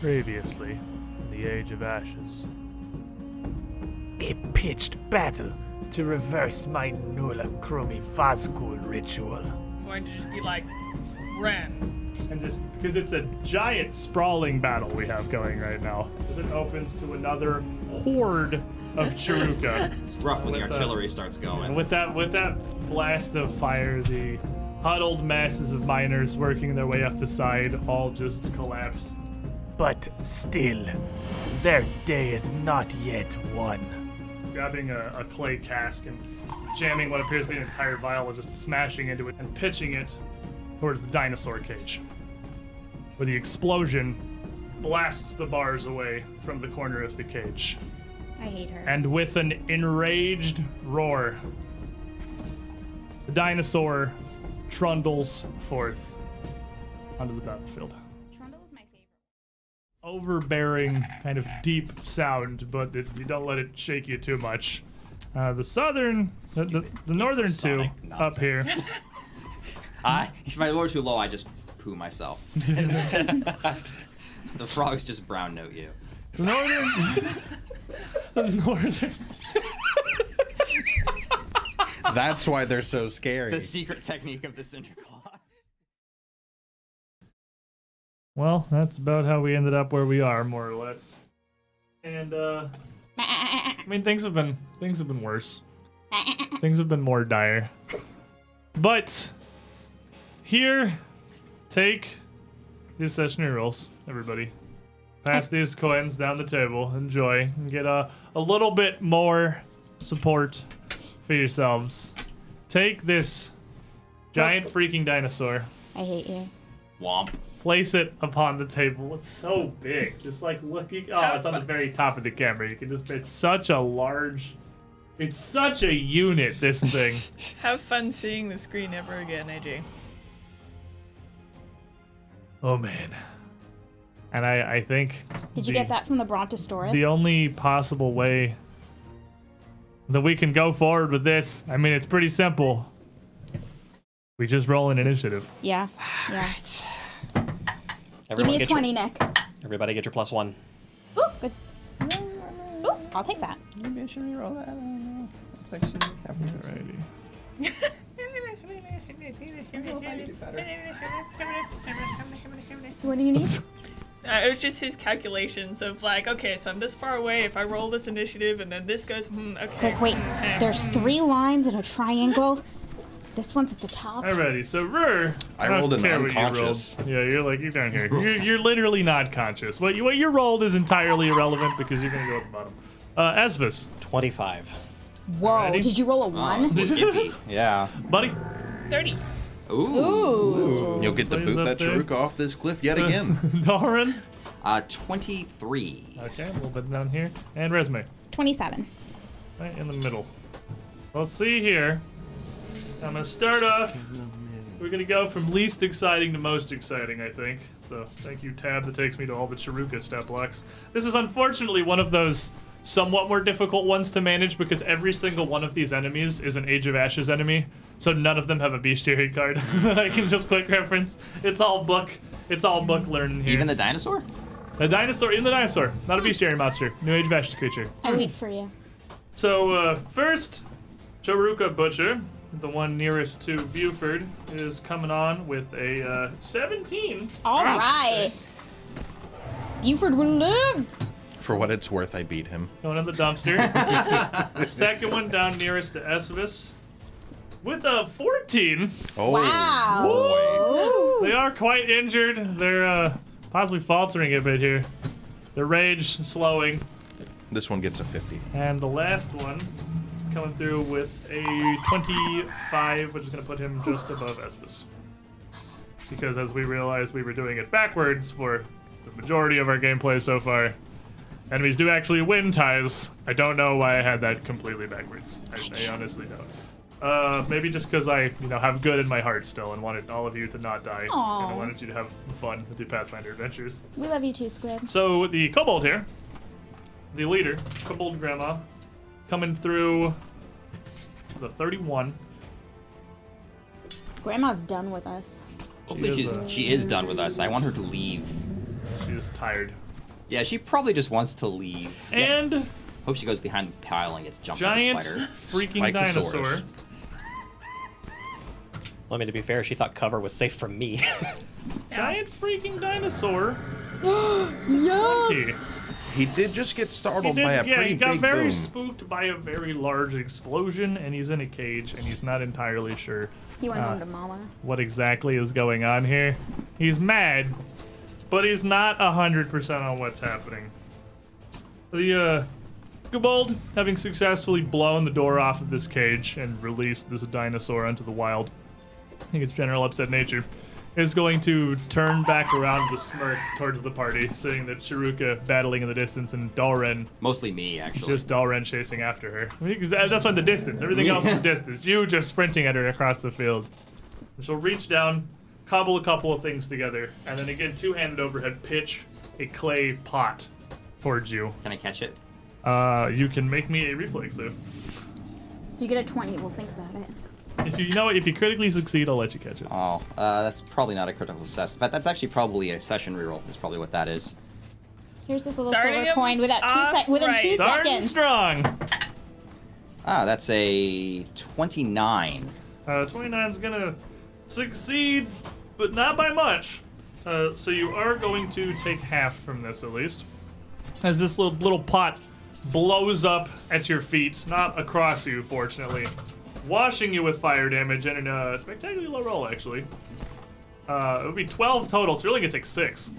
Previously, in the Age of Ashes. A pitched battle to reverse my Nula Krumi Fazgul ritual. I'm going to just be like, Ren. And just because it's a giant sprawling battle we have going right now, as it opens to another horde of Chiruka. It's rough when the artillery starts And going. with that blast of fire, the huddled masses of miners working their way up the side all just collapse. But still, their day is not yet won. Grabbing a clay cask and jamming what appears to be an entire vial and just smashing into it and pitching it towards the dinosaur cage, where the explosion blasts the bars away from the corner of the cage. I hate her. And with an enraged roar, the dinosaur trundles forth onto the battlefield. Trundle is my favorite. Overbearing, kind of deep sound, but you don't let it shake you too much. The northern two Sonic up here. If my lower's too low, I just poo myself. The frogs just brown note you. The northern. That's why they're so scary. The secret technique of the Cinderclaw. Well, that's about how we ended up where we are, more or less. And I mean, things have been worse. Things have been more dire. But here, take these sessionary rolls, everybody. Pass these coins down the table. Enjoy and get a little bit more support for yourselves. Take this giant freaking dinosaur. I hate you. Womp. Place it upon the table. It's so big. Just like looking. Oh, it's on the very top of the camera. You can just. It's such a large. It's such a unit. This thing. Have fun seeing the screen ever again, AJ. Oh man. And I think. Did you get that from the Brontosaurus? The only possible way that we can go forward with this. I mean, it's pretty simple. We just roll an initiative. Yeah. Yeah. Right. Give me a 20, Nick. Everybody get your +1. Ooh, good. Ooh, I'll take that. Maybe I should reroll that. I don't know. It's actually Alrighty. What do you need? It was just his calculations of like, okay, so I'm this far away. If I roll this initiative and then this goes, okay. It's like, wait, there's 3 lines in a triangle. This one's at the top. Alrighty, so Rur, I rolled an care what you unconscious. rolled. Yeah, you're down here. You're literally not conscious. What you rolled is entirely irrelevant because you're gonna go at the bottom. Esvis. 25. Whoa, Alrighty. did you roll a 1? Yeah. Buddy. 30. Ooh. You'll get to Plays boot up that there. Chiruka off this cliff yet again. Doran. 23. Okay, a little bit down here. And Resume. 27. Right in the middle. Let's see here. I'm gonna start off. We're gonna go from least exciting to most exciting, I think. So thank you, tab, that takes me to all the Chiruka stat blocks. This is unfortunately one of those somewhat more difficult ones to manage because every single one of these enemies is an Age of Ashes enemy. So none of them have a bestiary card that I can just quick reference. It's all book learning here. Even the dinosaur? Even the dinosaur, not a bestiary monster. New Age of Ashes creature. I wait for you. So first, Chiruka Butcher, the one nearest to Buford, is coming on with a 17. All right. Buford will live. For what it's worth, I beat him. Going in the dumpster. Second one down nearest to Esvis with a 14. Oh, Wow. boy. They are quite injured. They're possibly faltering a bit here. Their rage slowing. This one gets a 50. And the last one coming through with a 25, which is going to put him just above Esvis. Because as we realized, we were doing it backwards for the majority of our gameplay so far. Enemies do actually win ties. I don't know why I had that completely backwards. I honestly don't. Maybe just because I, have good in my heart still and wanted all of you to not die. Aw. And I wanted you to have fun with your Pathfinder adventures. We love you too, Squid. So the Cobalt here, the leader, Cobalt Grandma, coming through the 31. Grandma's done with us. Hopefully she is done with us. I want her to leave. She is tired. Yeah, she probably just wants to leave. And Hope she goes behind the pile and gets jumped by the giant spider. freaking dinosaur. Spikosaurus. Well, I mean, to be fair, she thought cover was safe from me. Giant freaking dinosaur. Yes. 20. He did just get startled by a Yeah, pretty he got big very boom. spooked by a very large explosion, and he's in a cage, and he's not entirely sure He went home to mama. what exactly is going on here. He's mad, but he's not 100% on what's happening. The Cobalt, having successfully blown the door off of this cage and released this dinosaur into the wild, I think it's general upset nature, is going to turn back around with a smirk towards the party, seeing that Chiruka battling in the distance and Dalren, Mostly me, actually. just Dalren chasing after her. I mean, 'cause that's one the distance. Everything else in the distance. You just sprinting at her across the field. She'll reach down, cobble a couple of things together, and then again, two-handed overhead pitch a clay pot towards you. Can I catch it? You can make me a reflex save. If you get a 20, we'll think about it. If you critically succeed, I'll let you catch it. Oh, that's probably not a critical success. But that's actually probably a session reroll. Is probably what that is. Here's this little Starting silver him coin within off 2 right. Darn seconds. strong. Ah, that's a 29. 29's gonna succeed, but not by much. So you are going to take half from this at least. As this little pot blows up at your feet, not across you, fortunately, washing you with fire damage and a spectacularly low roll, actually. It would be 12 total, so you're only gonna take 6.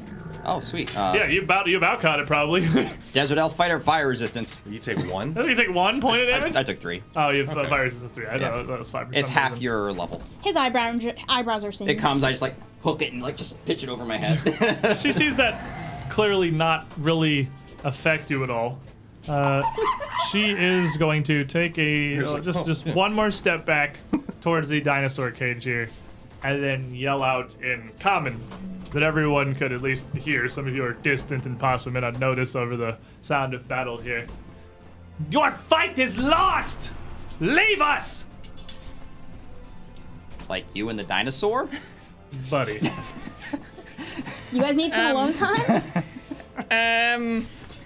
Oh, sweet. Yeah, you about caught it probably. Desert Elf Fighter Fire Resistance. You take one? You take 1 point of damage. I took 3. Oh, you have fire resistance 3. I Yeah. know that was 5%. It's half your level. His eyebrows are singing. It comes, I just like hook it and like just pitch it over my head. She sees that clearly not really affect you at all. She is going to take just one more step back towards the dinosaur cage here, and then yell out in common that everyone could at least hear. Some of you are distant and possibly may not notice over the sound of battle here. Your fight is lost! Leave us! Like you and the dinosaur? Buddy. You guys need some alone time?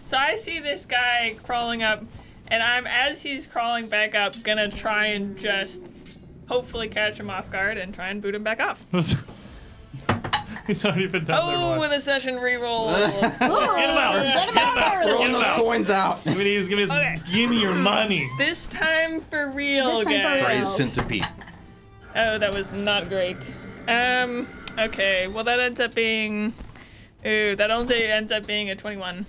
So I see this guy crawling up, and as he's crawling back up, gonna try and just hopefully catch him off guard and try and boot him back off. He's already been done there Oh, once. with a session reroll. Ooh, Get him out. Get him out early. Get him out. Coins out. Give me your money. This time for real, This time for guys. real. Praise Centipede. Oh, that was not great. Okay, well that ends up being... Ooh, that only ends up being a 21.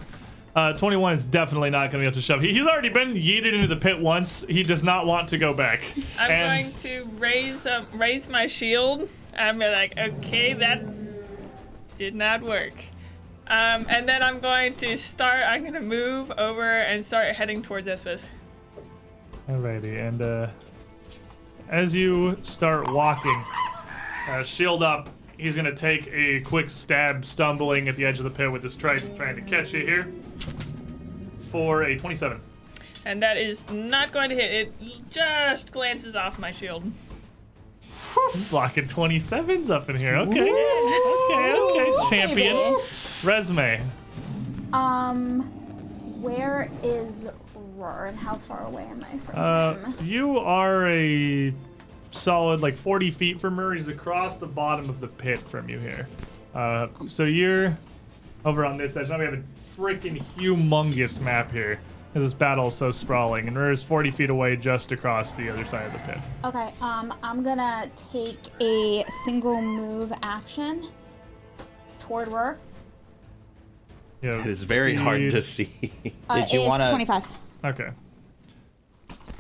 21 is definitely not going to be able to shove. He's already been yeeted into the pit once. He does not want to go back. I'm And going to raise my shield. I'm like, okay, that did not work. And then I'm going to move over and start heading towards Esus. Alrighty, and as you start walking, shield up, he's going to take a quick stab, stumbling at the edge of the pit with his trident, trying to catch you here for a 27. And that is not going to hit. It just glances off my shield. Blocking 27s up in here. Okay. Okay. Champion. baby. Resume. Where is Roar and how far away am I from him? You are a solid 40 feet from her. He's across the bottom of the pit from you here. So you're over on this edge. Now we have a freaking humongous map here. This battle is so sprawling, and Roar is 40 feet away just across the other side of the pit. Okay, I'm gonna take a single move action toward Roar. Yeah. It is very hard to see. Did you it's wanna- 25. Okay.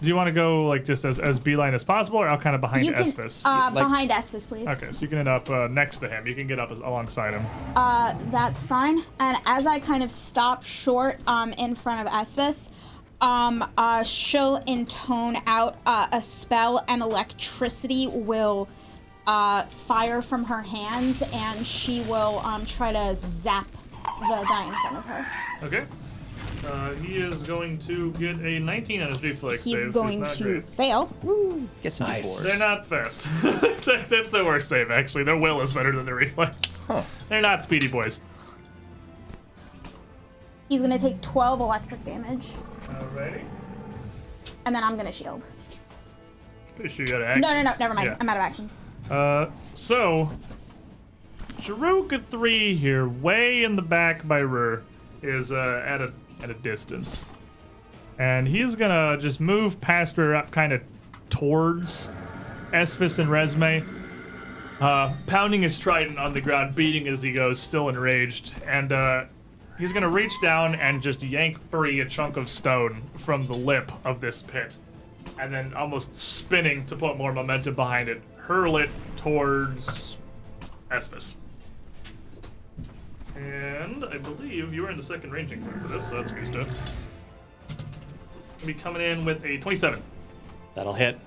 Do you want to go just as beeline as possible, or out kind of behind You can, Esphus? behind Esphus, please. Okay, so you can end up next to him. You can get up alongside him. That's fine. And as I kind of stop short in front of Esphus, she'll intone out a spell, and electricity will fire from her hands, and she will try to zap the guy in front of her. Okay. He is going to get a 19 on his reflex save. He's so going not to great. fail. Get some Nice. They're D4s. not fast. That's their worst save, actually. Their will is better than their reflex. Huh. They're not speedy boys. He's gonna take 12 electric damage. Alrighty. And then I'm gonna shield. Pretty sure you got actions. No, never mind. Yeah. I'm out of actions. So, Chiruka 3 here, way in the back by Rur, is at a distance. And he's gonna just move past her up kind of towards Esphus and Resme, pounding his trident on the ground, beating as he goes, still enraged. And he's gonna reach down and just yank free a chunk of stone from the lip of this pit. And then almost spinning to put more momentum behind it, hurl it towards Esphus. And I believe you are in the second ranging group for this, so that's good stuff. Be coming in with a 27. That'll hit.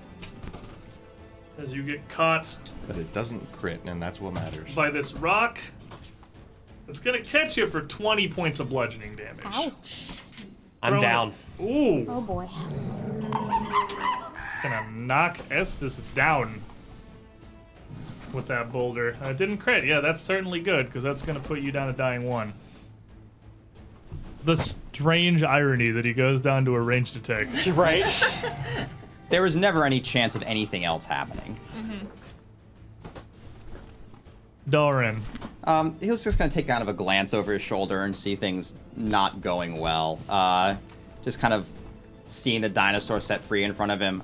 As you get caught But it doesn't crit, and that's what matters. by this rock, it's gonna catch you for 20 points of bludgeoning damage. Ouch. I'm Throw it- down. Ooh. Oh boy. Gonna knock Esphus down with that boulder. It didn't crit. Yeah, that's certainly good, because that's gonna put you down to dying 1. The strange irony that he goes down to a ranged attack. Right? There was never any chance of anything else happening. Doran. He was just going to take kind of a glance over his shoulder and see things not going well. Just kind of seeing the dinosaur set free in front of him.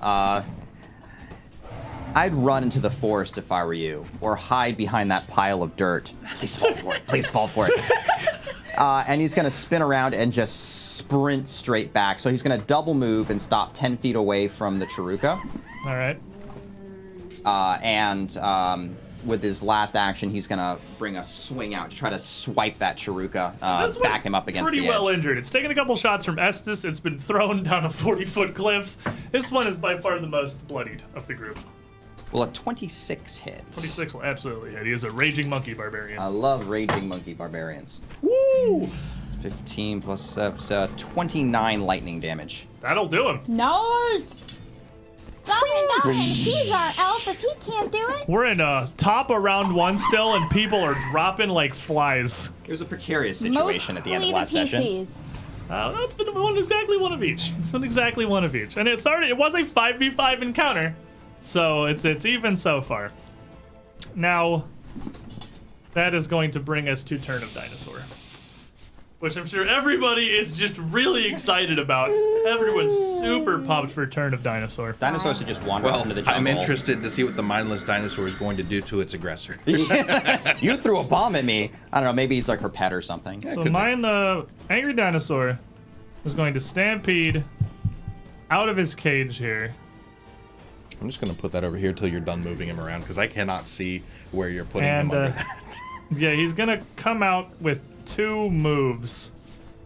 I'd run into the forest if I were you, or hide behind that pile of dirt. Please fall for it. Please fall for it. And he's going to spin around and just sprint straight back. So he's going to double move and stop 10 feet away from the Chiruka. All right. With his last action, he's going to bring a swing out to try to swipe that Chiruka, This back one's him up against pretty the edge. well injured. It's taken a couple shots from Estes. It's been thrown down a 40-foot cliff. This one is by far the most bloodied of the group. Well, a 26 hits. 26 will absolutely hit. He is a raging monkey barbarian. I love raging monkey barbarians. Woo! 15 plus 29 lightning damage. That'll do him. Nice. He's our elf. If he can't do it, We're in top of round 1 still, and people are dropping like flies. It was a precarious situation at the end of last session. PCs. That's been exactly one of each. It's been exactly one of each. And it was a 5v5 encounter, so it's even so far. Now, that is going to bring us to Turn of Dinosaur, which I'm sure everybody is just really excited about. Everyone's super pumped for Turn of Dinosaur. Dinosaurs should just wander off Well, into the jungle. I'm interested to see what the mindless dinosaur is going to do to its aggressor. You threw a bomb at me. I don't know, maybe he's like her pet or something. So mine, the angry dinosaur, is going to stampede out of his cage here. I'm just going to put that over here till you're done moving him around, because I cannot see where you're putting And him under that. yeah, he's going to come out with 2 moves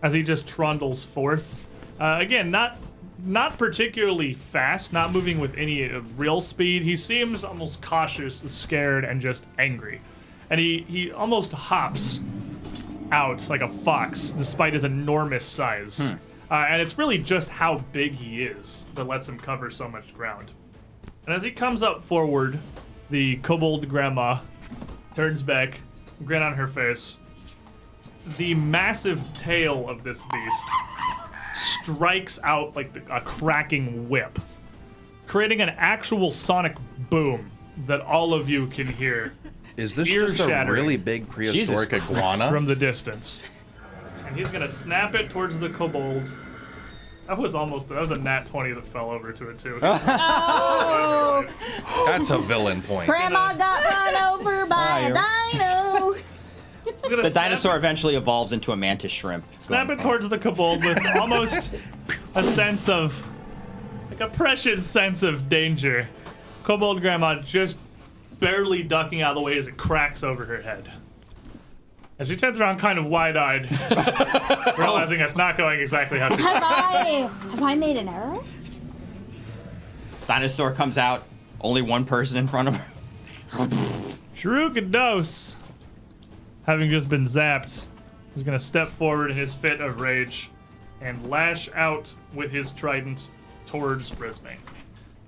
as he just trundles forth. Again, not particularly fast, not moving with any real speed. He seems almost cautious, scared, and just angry. And he almost hops out like a fox, despite his enormous size. And it's really just how big he is that lets him cover so much ground. And as he comes up forward, the Cobalt Grandma turns back, grin on her face. The massive tail of this beast strikes out like a cracking whip, creating an actual sonic boom that all of you can hear Is this just a ear-shattering. really big prehistoric Jesus iguana? from the distance. And he's gonna snap it towards the kobold. That was a nat 20 that fell over to it too. Oh, That's a villain point. Grandma got run over by a dino. He's gonna The snap dinosaur it- eventually evolves into a mantis shrimp. Snap it towards the kobold with almost a sense of, like a prescient sense of danger. Kobold Grandma just barely ducking out of the way as it cracks over her head. And she turns around kind of wide-eyed, realizing it's not going exactly how she thought. Have I made an error? Dinosaur comes out, only one person in front of her. Shrukados, having just been zapped, is going to step forward in his fit of rage and lash out with his trident towards Resme.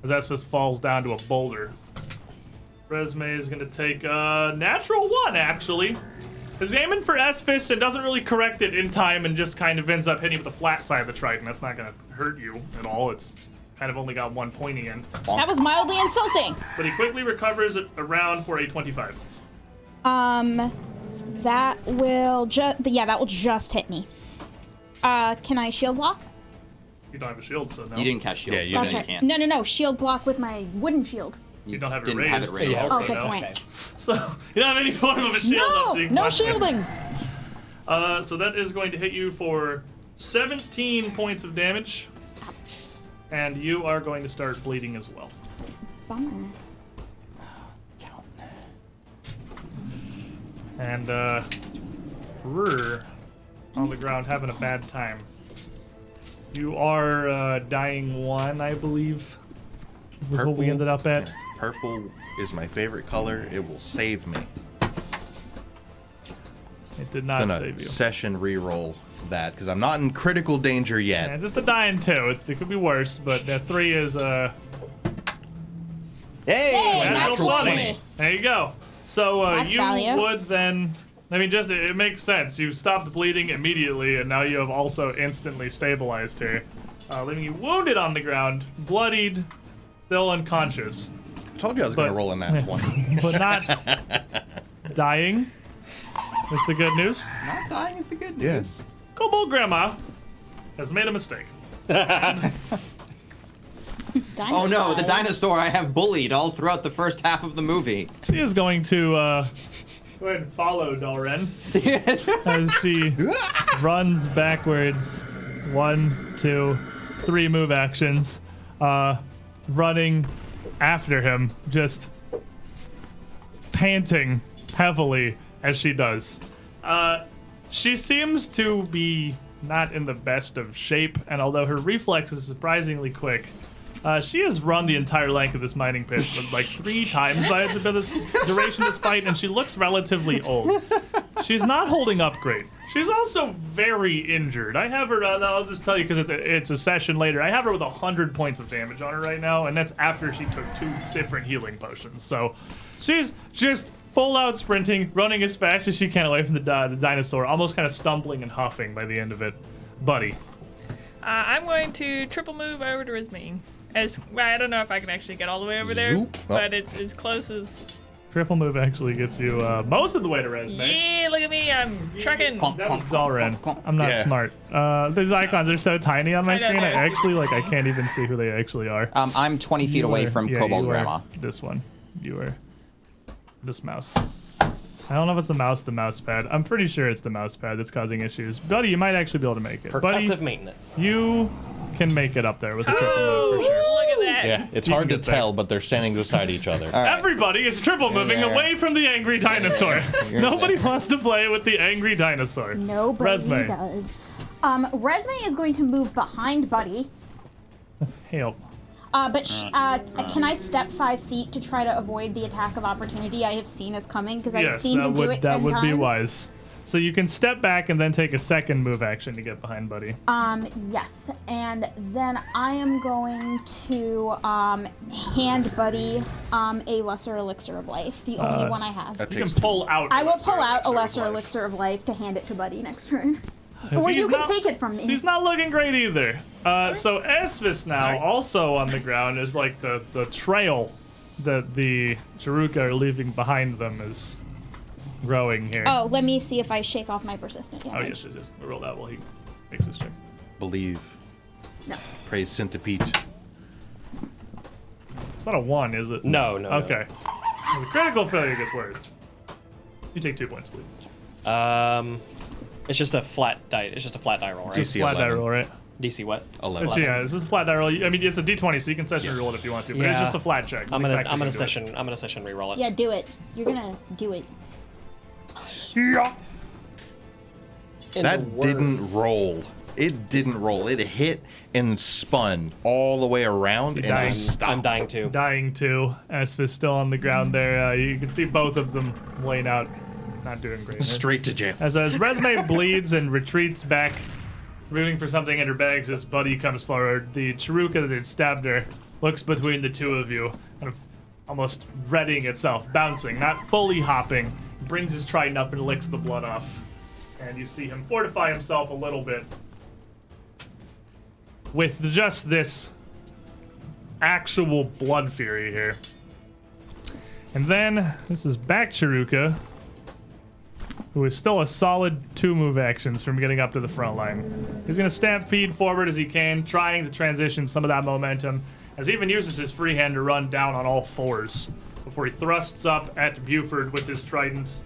As Esphus falls down to a boulder. Resme is going to take a natural 1, actually. is aiming for S-Fist and doesn't really correct it in time and just kind of ends up hitting with the flat side of the Triton. That's not going to hurt you at all. It's kind of only got one pointy end. That was mildly insulting. But he quickly recovers it around for a 25. That will just hit me. Can I shield block? You don't have a shield, so no. You didn't cast shield, Yeah, so you no, didn't. you can't. No. Shield block with my wooden shield. You don't have it didn't raised. have it raised. So, Oh, also good no. point. So you don't have any form of a shield. No, up to you. no shielding. So that is going to hit you for 17 points of damage. And you are going to start bleeding as well. Bummer. And Rur on the ground having a bad time. You are dying 1, I believe. Was what we ended up at. Yeah, purple is my favorite color. It will save me. It did not Gonna save you. session reroll that because I'm not in critical danger yet. Yeah, just a dying 2. It could be worse, but that 3 is Hey! natural 20. There you go. So That's you value. would then. I mean, just it makes sense. You stopped bleeding immediately, and now you have also instantly stabilized her, leaving you wounded on the ground, bloodied, still unconscious, I told you I was going to roll in that 20. but not dying. That's the good news. Not dying is the good news. Yes. Cobalt Grandma has made a mistake. Oh no, the Dinosaurs. dinosaur I have bullied all throughout the first half of the movie. She is going to go ahead and follow Dalren as she runs backwards. 1, 2, 3 move actions. Running after him, just panting heavily as she does. She seems to be not in the best of shape, and although her reflex is surprisingly quick, she has run the entire length of this mining pit like 3 times by the duration of this fight, and she looks relatively old. She's not holding up great. She's also very injured. I have her, I'll just tell you because it's a session later, I have her with 100 points of damage on her right now, and that's after she took 2 different healing potions. So she's just full out sprinting, running as fast as she can away from the dinosaur, almost kind of stumbling and huffing by the end of it. Buddy. I'm going to triple move over to Rizmine. I don't know if I can actually get all the way over there, Zoop. but it's as close as. Triple move actually gets you most of the way to Resme. Yeah, look at me, I'm trucking. That was Dalren. I'm not Yeah. smart. These icons are so tiny on my I know, screen. I they're actually I can't even see who they actually are. I'm 20 feet away from Cobalt Grandma. This one. You are this mouse. I don't know if it's the mouse pad. I'm pretty sure it's the mouse pad that's causing issues. Buddy, you might actually be able to make it. Buddy, Percussive maintenance. you can make it up there with a triple Oh, move for sure. look at that. Yeah, it's You hard can to get there. tell, but they're standing beside each other. right. Everybody is triple moving there. away from the angry dinosaur. Nobody there. wants to play with the angry dinosaur. Nobody Resme. does. Resme is going to move behind Buddy. Help. But can I step 5 feet to try to avoid the attack of opportunity I have seen as coming? Because I've Yes, seen him do it 10 that would times. be wise. So you can step back and then take a second move action to get behind Buddy. Yes, and then I am going to hand Buddy a lesser elixir of life, the only one I have. That You can takes pull out. I will pull out a of lesser life. elixir of life to hand it to Buddy next turn. See, Or he's you can not- take it from me. He's not looking great either. So Esvis now, also on the ground, is like the trail that the Chiruka are leaving behind them is growing here. Oh, let me see if I shake off my persistent Oh, damage. yes. We'll roll that while he makes his check. Believe. No. Praise Centipede. It's not a 1, is it? No. Okay. So the critical failure gets worse. You take 2 points, please. It's just a flat die. It's just a flat die roll, right? Just DC flat die 11. roll, right? DC what? 11. Yeah, it's just a flat die roll. I mean, it's a D20, so you can session roll it if you want to, but it's Yeah. just a flat check. I'm The gonna factors into it. session reroll it. Yeah, do it. You're gonna do it. Yeah. In the That didn't worst- roll. It didn't roll. It hit and spun all the way around and dying. just stopped. I'm dying too. Dying too. Esphis still on the ground there. You can see both of them laying out, not doing great. Straight to jail. As Resme bleeds and retreats back, rooting for something in her bags, his buddy comes forward. The Chiruka that had stabbed her looks between the two of you, kind of almost readying itself, bouncing, not fully hopping, brings his trident up and licks the blood off. And you see him fortify himself a little bit with just this actual blood fury here. And then this is back Chiruka, who is still a solid 2 move actions from getting up to the front line. He's going to stampede forward as he can, trying to transition some of that momentum, as he even uses his free hand to run down on all 4s before he thrusts up at Buford with his trident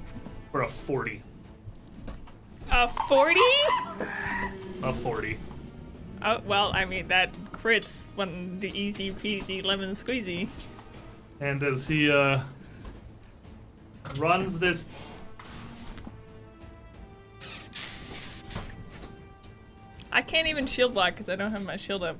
for a 40. A 40? A 40. Oh, well, I mean, that crits when the easy peasy lemon squeezy. And as he runs this... I can't even shield block because I don't have my shield up.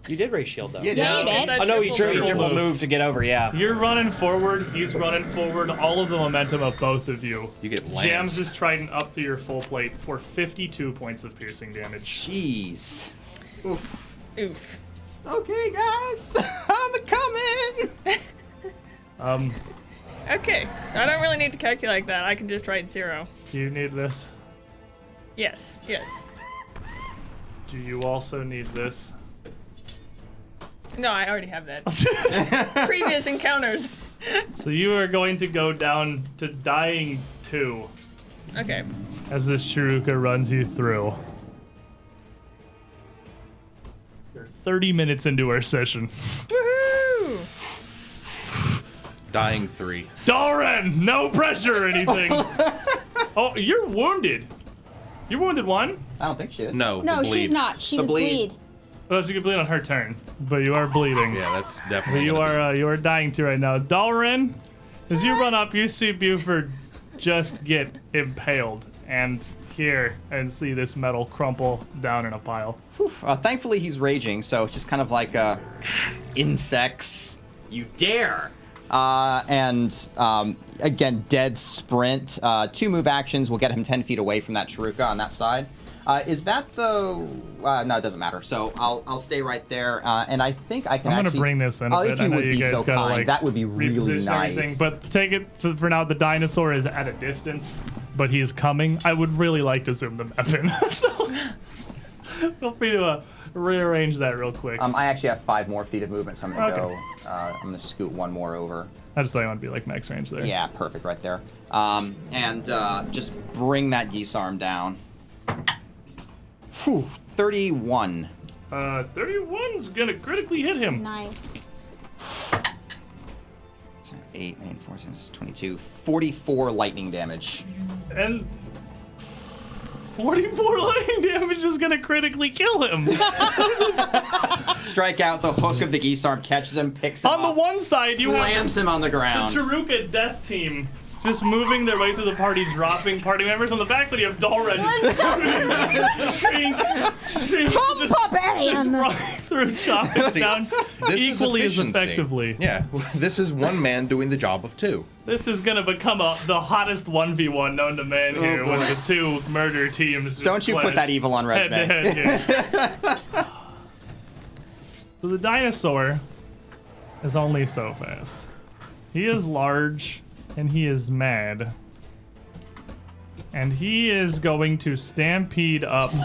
You did raise shield though. Yeah, you did. Oh no, he triple triple moved to get over. Yeah. You're running forward, he's running forward, all of the momentum of both of you. You get Jams lanced. his trident up through your full plate for 52 points of piercing damage. Jeez. Oof. Oof. Okay, guys. I'm coming. Okay, so I don't really need to calculate that. I can just write 0. Do you need this? Yes, yes. Do you also need this? No, I already have that. Previous encounters. So you are going to go down to dying 2 Okay. as this Chiruka runs you through. We're 30 minutes into our session. Woohoo! Dying 3. Dalren, no pressure or anything. Oh, you're wounded. You're wounded 1? I don't think she is. No. No, the bleed. she's not. She The was bleed. bleed. Well, she can bleed on her turn, but you are bleeding. Yeah, that's But definitely. you gonna be- are dying 2 right now. Dalren, as you run up, you see Buford just get impaled and hear and see this metal crumple down in a pile. Thankfully, he's raging, so it's just kind of like insects. You dare. Again, dead sprint. 2 move actions will get him 10 feet away from that Chiruka on that side. Is that the... no, it doesn't matter. So I'll stay right there, and I think I can I'm actually... gonna bring this in a Oh, bit. if I you know would you be guys so gotta, kind, like, that would be really reposition nice. everything, but take it for now. The dinosaur is at a distance, but he's coming. I would really like to zoom the map in. So feel free to rearrange that real quick. I actually have 5 more feet of movement, so I'm gonna Okay. go... I'm gonna scoot 1 more over. I just thought you want to be like max range there. Yeah, perfect right there. Just bring that geese arm down. Whew, 31. 31's gonna critically hit him. Nice. 8, 9, 4, 6, 22. 44 lightning damage. And 44 lightning damage is gonna critically kill him. Strike out, the hook of the geese arm catches him, picks him On the up, one side, you have slams him on the the ground. Chiruka death team just moving their way through the party, dropping party members. On the backside, you have Dalren. Shink, Come, just barbarian! run through, chopping See, down This is equally as efficiency. effectively. Yeah, this is one man doing the job of 2. This is gonna become the hottest 1v1 known to man here, boy. with the 2 murder teams. Just Don't you put clash that evil on head to resume. head here. So the dinosaur is only so fast. He is large and he is mad. And he is going to stampede up You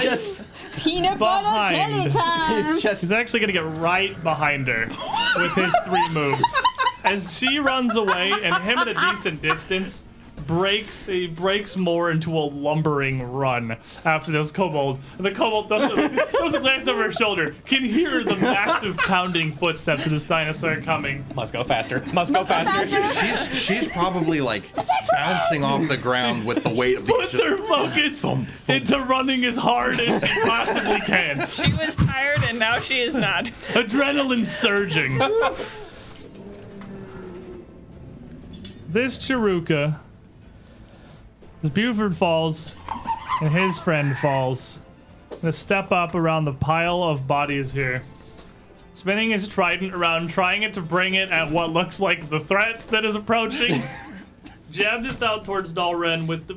just, Peanut butter jelly Behind. time! you just He's actually gonna get right behind her with his 3 moves. As she runs away and him at a decent distance he breaks more into a lumbering run after this Cobalt. And the Cobalt doesn't glance over her shoulder, can hear the massive pounding footsteps of this dinosaur coming. Must go faster. Must go faster. She's probably like bouncing off the ground with the weight of the Puts her focus into running as hard as she possibly can. She was tired and now she is not. Adrenaline surging. This Chiruka, as Buford falls and his friend falls, gonna step up around the pile of bodies here, spinning his trident around, trying it to bring it at what looks like the threat that is approaching. Jab this out towards Dalren with the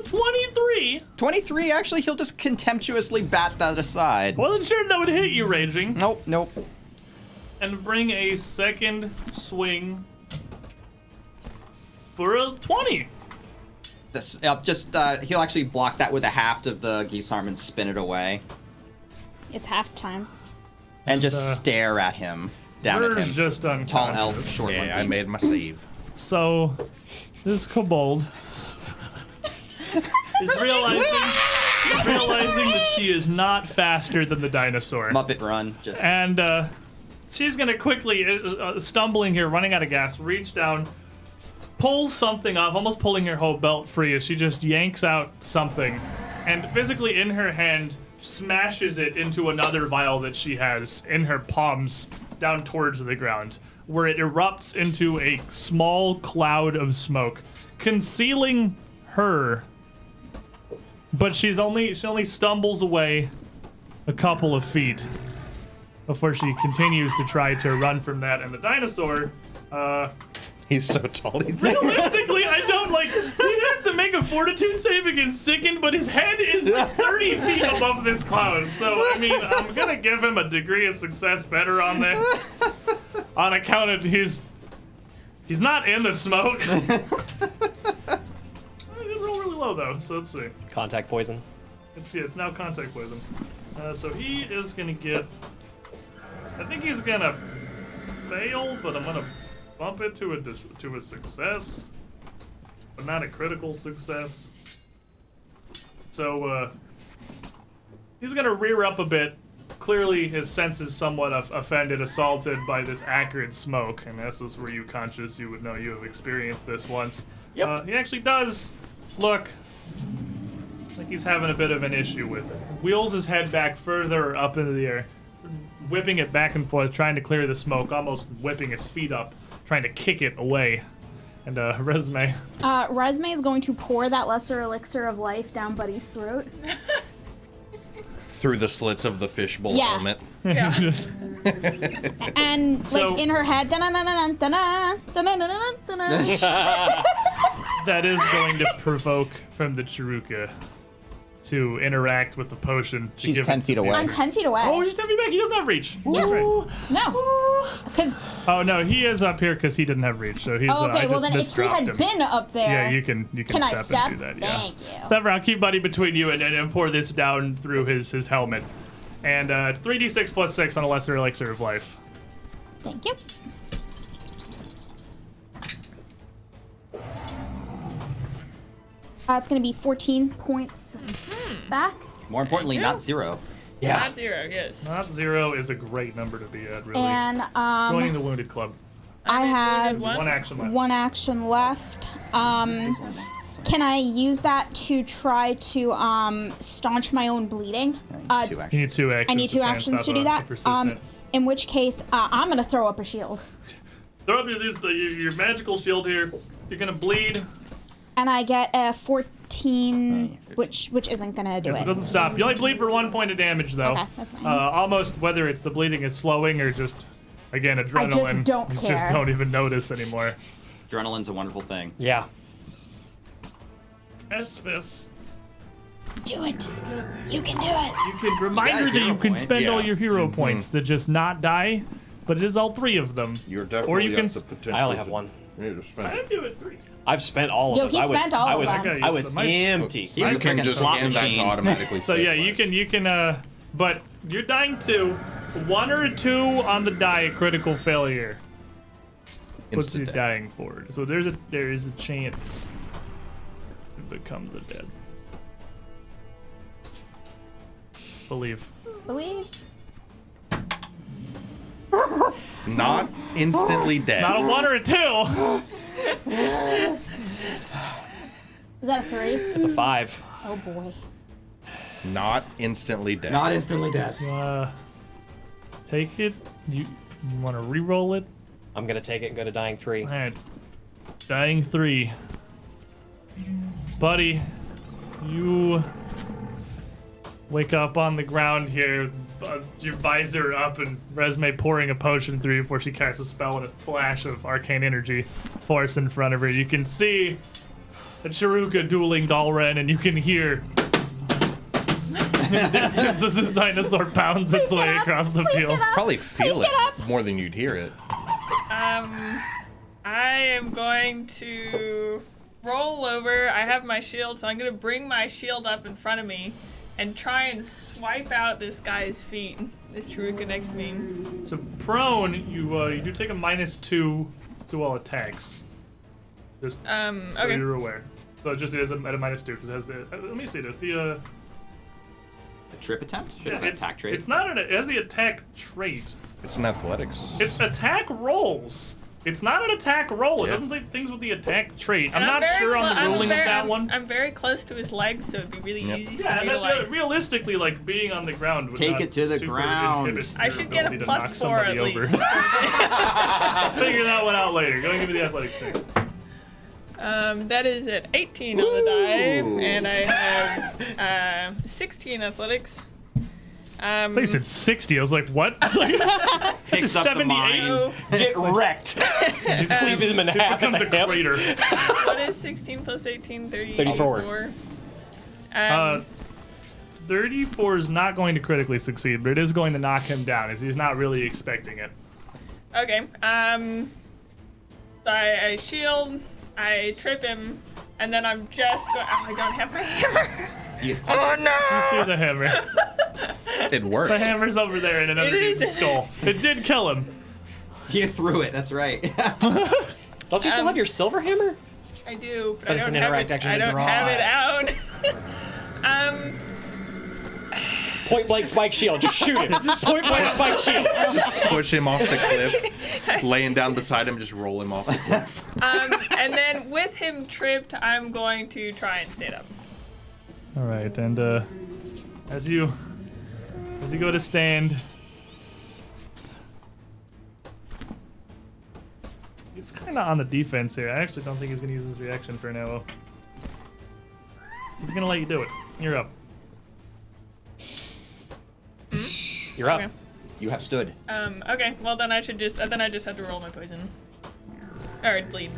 23. 23, actually, he'll just contemptuously bat that aside. Wasn't sure that would hit you, Raging. Nope. And bring a second swing for a 20. He'll actually block that with a haft of the geese arm and spin it away. It's half time. And just stare at him. Down at We're him. just unconscious. Tall elf, short Yeah, I monkey. made my save. So, this kobold is realizing that she is not faster than the dinosaur. Muppet run. Just. And she's gonna quickly, stumbling here, running out of gas, reach down, pull something off, almost pulling her whole belt free as she just yanks out something, and physically in her hand smashes it into another vial that she has in her palms down towards the ground, where it erupts into a small cloud of smoke, concealing her. But she only stumbles away a couple of feet before she continues to try to run from that. And the dinosaur, He's so tall. He's realistically, I don't like. He has to make a fortitude save against Sickened, but his head is like 30 feet above this cloud. So I mean, I'm gonna give him a degree of success better on this, on account of he's not in the smoke. I didn't roll really low though, so let's see. Contact poison. It's now contact poison. So he is gonna get. I think he's gonna fail, but I'm gonna bump it to a success, but not a critical success. So he's gonna rear up a bit. Clearly, his senses somewhat offended, assaulted by this acrid smoke. And this is where you conscious, you would know you have experienced this once. Yep. He actually does look like he's having a bit of an issue with it. Wheels his head back further up into the air, whipping it back and forth, trying to clear the smoke, almost whipping his feet up, trying to kick it away. And Resume. Resume is going to pour that lesser elixir of life down Buddy's throat. through the slits of the fishbowl Yeah. helmet. Yeah. Just- And So- like in her head, dun-dun-dun-dun-dun, dun-dun-dun-dun-dun, dun-dun. that is going to provoke from the Chiruka to interact with the potion. To She's give 10 it to feet me. away. I'm 10 feet away. Oh, he's 10 feet back. He doesn't have reach. Yeah. That's right. No. Because, Oh no, he is up here because he didn't have reach. So he's. oh, okay, I well just then if he misdropped had him. been up there. Yeah, you can Can I step step? and do that. Yeah. Thank you. Step around, keep Buddy between you, and pour this down through his helmet. And it's 3d6 plus 6 on a lesser elixir of life. Thank you. It's going to be 14 points back. More importantly, not 0. Not 0, yes. Not 0 is a great number to be at, really. And Joining the wounded club. I have One? One action left. one action left. Can I use that to try to staunch my own bleeding? 2 You actions. need 2 actions. I need 2 try and actions stop to do a that. persistent. In which case, I'm going to throw up a shield. Throw up your magical shield here. You're gonna bleed. And I get a 14, which isn't going to do Yes, it it. doesn't stop. You only bleed for 1 point of damage, though. Okay, that's fine. Almost whether it's the bleeding is slowing or just, again, adrenaline. don't You just care. don't even notice anymore. Adrenaline's a wonderful thing. Yeah. Esphus. Do it. You can do it. You can reminder that you hero can point. spend all Yeah. your hero points to just not die, but it is all 3 of them. You're definitely Or you can got the potential. I only have to- 1. You need to spend I it. do it 3. I've spent all of Yo, those. he I was, spent all I of was, them. I was Okay, empty. He's You a can freaking just slot hand that to machine. automatically So yeah, stabilize. you can but you're dying 2. 1 or 2 on the die, a critical failure puts Instant you death. dying forward. So there is a chance to become the dead. Believe. Believe. Not instantly dead. Not a 1 or a 2. Is that a 3? It's a 5. Oh boy. Not instantly dead. Not instantly dead. Take it. You want to re-roll it? I'm gonna take it and go to dying 3. All right. Dying 3. Buddy, you wake up on the ground here, your visor up and Resume pouring a potion through you before she casts a spell and a flash of arcane energy force in front of her. You can see a Chiruka dueling Dalren, and you can hear in the distance as this dinosaur pounds its way across the field. Probably feel Please it get up. more than you'd hear it. I am going to roll over. I have my shield, so I'm going to bring my shield up in front of me and try and swipe out this guy's feet. This Chiruka next to me. So prone, you do take a -2 to all attacks. Just so Okay. you're aware. So it just is at a -2 because it has the. Let me see this. The Trip attempt? Should have an attack trait. It's not it has the attack trait. It's an athletics. It's attack rolls. It's not an attack roll. It Yeah. doesn't say things with the attack trait. And I'm not very sure on the clo- ruling of that one. I'm very close to his legs, so it'd be really Yep. easy Yeah, for and me that's to like... realistically, like being on the ground would Take not it to the super ground. inhibit I your should get a ability to knock +4 somebody at over. least. I'll figure that one out later. Go and give me the athletics check. That is at 18 on the die, Ooh. and I have 16 athletics. I think it's 60. I was like, what? It's a Picks up the 78. mine. So, Get wrecked. Just cleave him in It half. becomes a at the hip. crater. what is 16 plus 18? 34. 34 is not going to critically succeed, but it is going to knock him down, as he's not really expecting it. Okay. So I shield, I trip him, and then I'm just going. Oh, I don't have my hammer. Oh Through no! the hammer. It worked. The hammer's over there in an underneath is. skull. It did kill him. You threw it, that's right. Don't you still have your silver hammer? I do, but But I it's don't an have interact it. action I to don't draw have it. it out. Point blank spike shield. Just shoot it. Point blank spike shield. Push him off the cliff. Laying down beside him, just roll him off the cliff. And then with him tripped, I'm going to try and stand up. All right, and as you go to stand, he's kind of on the defense here. I actually don't think he's gonna use his reaction for now. He's gonna let you do it. You're up. You're up. Okay. You have stood. Okay. Well, then I should just have to roll my poison. Or bleed.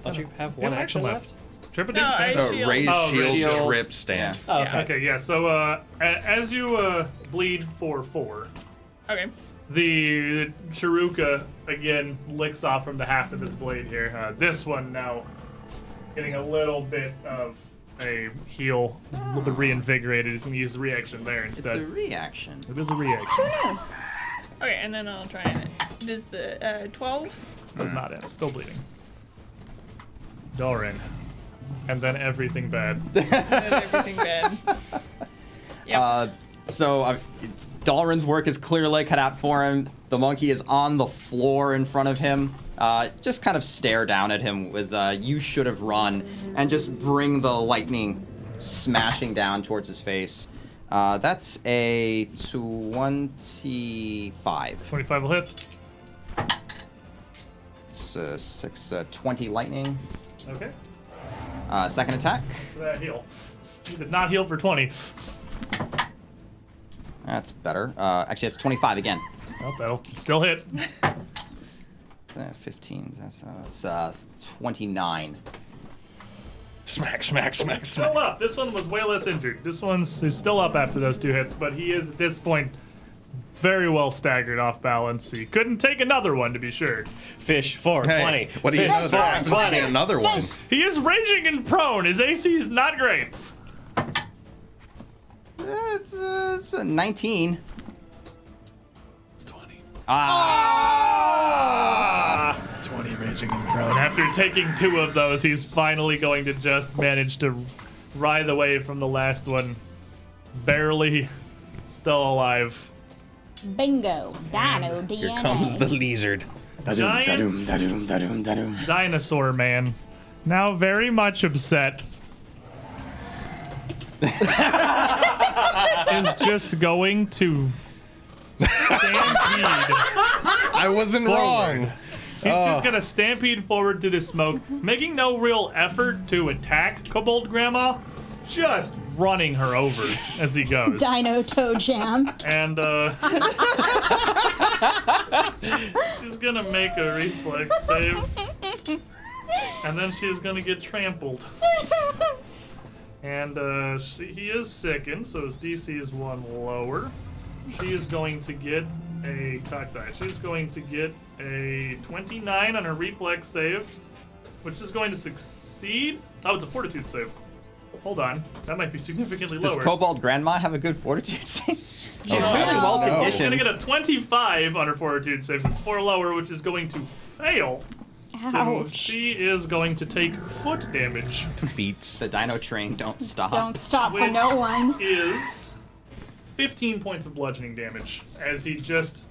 Don't you have You have one an action left? Trip it No, in, stand. I- Shield. Raise Oh, shield, shield. trip, stand. Oh, okay. Okay, yeah. So as you bleed for 4, Okay. the Chiruka again licks off from the haft of this blade here. This one now getting a little bit of a heal, a little bit reinvigorated. He's gonna use the reaction there It's instead. a reaction. It is a reaction. Okay, and then I'll try and does the 12? Does not end. Still bleeding. Doran. And then everything bad. Does everything bad? Yep. So Dalrin's work is clearly cut out for him. The monkey is on the floor in front of him. Just kind of stare down at him with "You should have run," and just bring the lightning smashing down towards his face. That's a 25. 25 will hit. So 20 lightning. Okay. Second attack. For that heal. He did not heal for 20. That's better. Actually, it's 25 again. Oh, that'll still hit. 15. That's 29. Smack, smack, smack, smack. Still up. This one was way less injured. This one's he's still up after those 2 hits, but he is at this point very well staggered off balance. He couldn't take another one to be sure. Fish for 20. Hey, what do you Fish know? for That's gonna be 20. another one. He is raging and prone. His AC is not great. It's a 19. It's 20. Ah! It's 20 raging and prone. After taking 2 of those, he's finally going to just manage to writhe away from the last one. Barely still alive. Bingo. Dino DNA. Here comes the lizard. Giant Da-dum. dinosaur man. Now very much upset. is just going to stampede. I wasn't Forward. wrong. He's just gonna stampede forward through the smoke, making no real effort to attack Cobalt Grandma, just running her over as he goes. Dino Toe Jam. And she's gonna make a reflex save. And then she's gonna get trampled. And he is sickened, so his DC is 1 lower. She is going to get a cock die. She's going to get a 29 on her reflex save, which is going to succeed. Oh, it's a fortitude save. Hold on. That might be significantly Does lower. Cobalt Grandma have a good fortitude save? She's Oh. clearly well She's going to conditioned. get a 25 on her fortitude saves. It's 4 lower, which is going to fail. So Ouch. she is going to take foot damage. Feet. The dino train don't stop. Don't stop for Which no one. is 15 points of bludgeoning damage as he just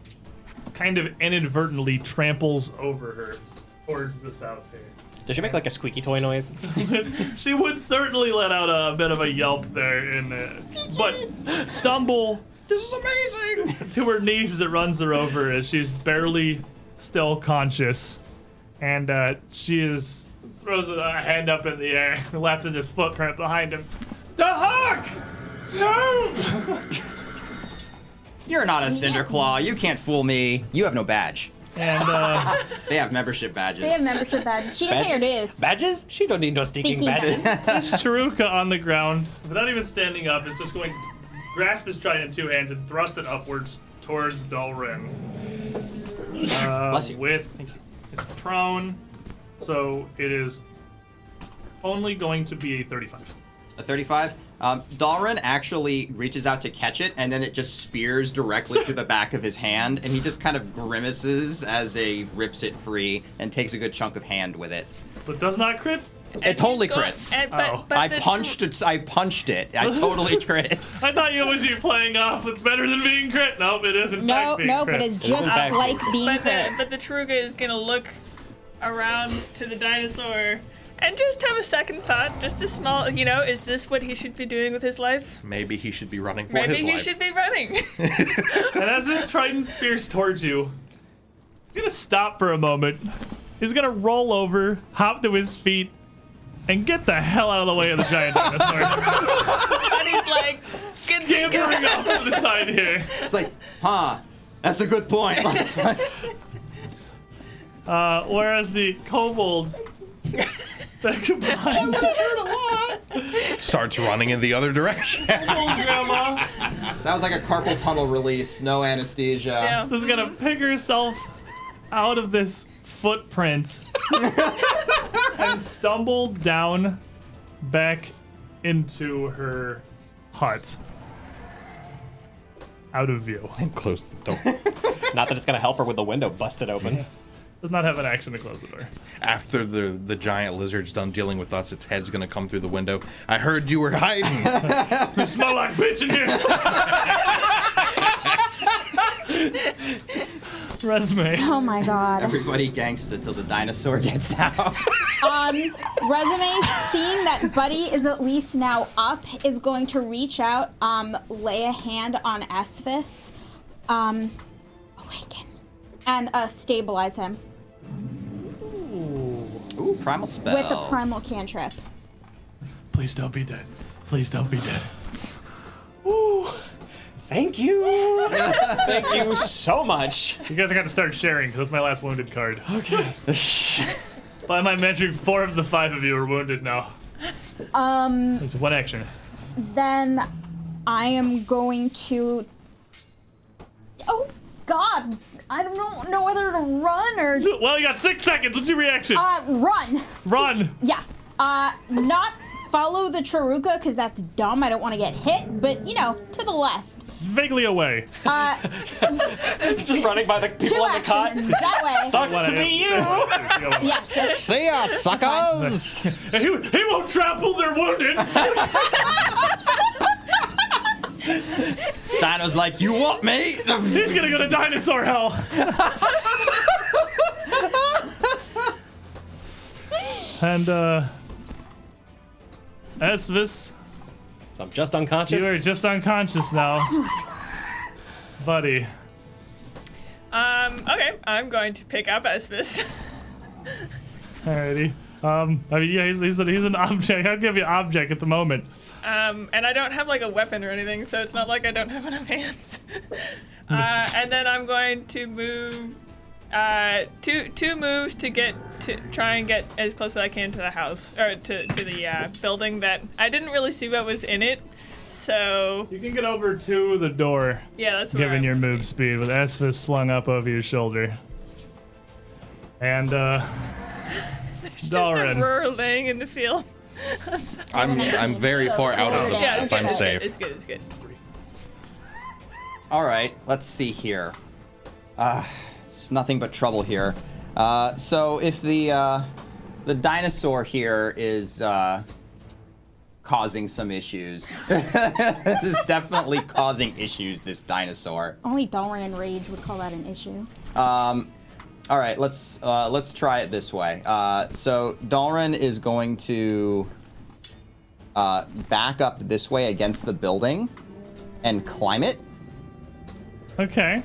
kind of inadvertently tramples over her towards the south here. Does she make like a squeaky toy noise? She would certainly let out a bit of a yelp there, but stumble. This is amazing! To her knees as it runs her over as she's barely still conscious. And throws a hand up in the air, left in his footprint behind him. The hawk! Help! You're not a Cinderclaw. You can't fool me. You have no badge. And They have membership badges. They have membership badges. She didn't pay her dues. Badges? She don't need no sneaking Sneaky badges. Chiruka on the ground, without even standing up, is just going to grasp his trident in 2 hands and thrust it upwards towards Dalren. Bless you. With it's prone, so it is only going to be a 35. A 35. Dalren actually reaches out to catch it, and then it just spears directly through the back of his hand, and he just kind of grimaces as he rips it free and takes a good chunk of hand with it. But does not crit? It totally crits. Oh. I punched it. I totally crits. I thought it was you playing off. It's better than being crit. Nope, it is in fact being Nope, crit. it is just in fact like being crit. But the Chiruka is gonna look around to the dinosaur and just have a second thought, just a small, is this what he should be doing with his life? Maybe he should be running for Maybe his he life. should be running. And as this trident spears towards you, he's gonna stop for a moment. He's gonna roll over, hop to his feet, and get the hell out of the way of the giant dinosaur. And he's like, good thing. Scampering off to the side here. It's like, that's a good point. Whereas the kobold back behind Starts running in the other direction. Grandma That was like a carpal tunnel release, no anesthesia. Yeah. is gonna pick herself out of this footprint and stumble down back into her hut. Out of view. Close the door. Not that it's gonna help her with the window busted open. Does not have an action to close the door. After the giant lizard's done dealing with us, its head's gonna come through the window. I heard you were hiding. You smell like bitch in here. Resume. Oh my god. Everybody gangsta till the dinosaur gets out. Resume, seeing that Buddy is at least now up, is going to reach out, lay a hand on Esphus, awaken, and stabilize him Ooh, primal spells. with a primal cantrip. Please don't be dead. Please don't be dead. Thank you. Thank you so much. You guys are gonna start sharing because that's my last wounded card. Okay. By my metric, 4 of the 5 of you are wounded now. It's 1 action. Then I am going to. Oh God! I don't know whether to run or Well, you got 6 seconds. What's your reaction? run. Run. Yeah. Not follow the Chiruka because that's dumb. I don't want to get hit. But to the left. Vaguely away. Just running by the people 2 on the cot. actions that way. Sucks to be you. Yeah. So See ya, suckers! And he won't trample. They're wounded. Dino's like, you what, mate? He's gonna go to dinosaur hell. And Esvis, So I'm just unconscious. you are just unconscious now. Buddy. Okay, I'm going to pick up Esphus. Alrighty. I mean, yeah, he's an object. I'll give you object at the moment. And I don't have like a weapon or anything, so it's not like I don't have enough hands. And then I'm going to move two moves to try and get as close as I can to the house or to the building that I didn't really see what was in it. So You can get over to the door, yeah, that's where given I'm your looking. move speed, with Esphus slung up over your shoulder. And, Just a Dalren. rural laying in the field. I'm sorry. I'm very far out of the Yeah, box. it's I'm good. safe. It's good. It's good. All right, let's see here. It's nothing but trouble here. So if the dinosaur here is causing some issues, this is definitely causing issues. This dinosaur. Only Dalren and Rage would call that an issue. All right, let's try it this way. So Dalren is going to back up this way against the building and climb it, Okay.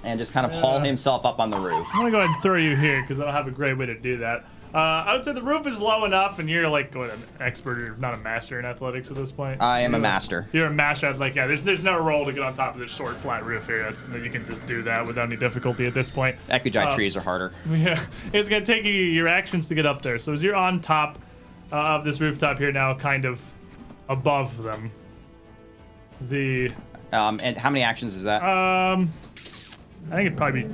and just kind of haul himself up on the roof. I'm gonna go ahead and throw you here because I don't have a great way to do that. I would say the roof is low enough, and you're like an expert or not a master in athletics at this point. I am a master. You're a master. Like, yeah, there's no roll to get on top of this short, flat roof here. You can just do that without any difficulty at this point. Ecugite trees are harder. Yeah, it's gonna take you your actions to get up there. So as you're on top of this rooftop here now, kind of above them, And how many actions is that? I think it'd probably be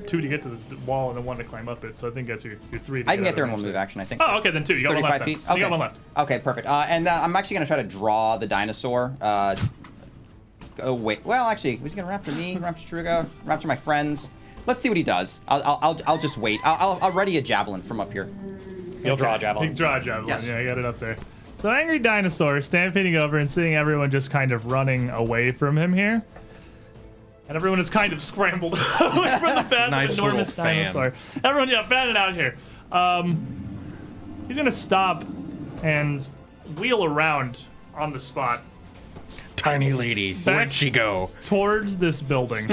2 to get to the wall and then 1 to climb up it. So I think that's your 3. I can get there in one move action, I think. Oh, okay, then 2. You got 1 left. 35 feet? Then. You got 1 left. Okay, perfect. And I'm actually going to try to draw the dinosaur. Oh, wait. Well, actually, he's going to raptor me, raptor Truga, raptor my friends. Let's see what he does. I'll just wait. I'll ready a javelin from up here. You'll draw a You javelin. can draw a javelin. Yes. Yeah, I got it up there. So angry dinosaur stampeding over and seeing everyone just kind of running away from him here. And everyone is kind of scrambled away from the path Nice of enormous little fan. dinosaur. Everyone, yeah, fanning out here. He's gonna stop and wheel around on the spot Tiny lady, where'd she go? towards this building.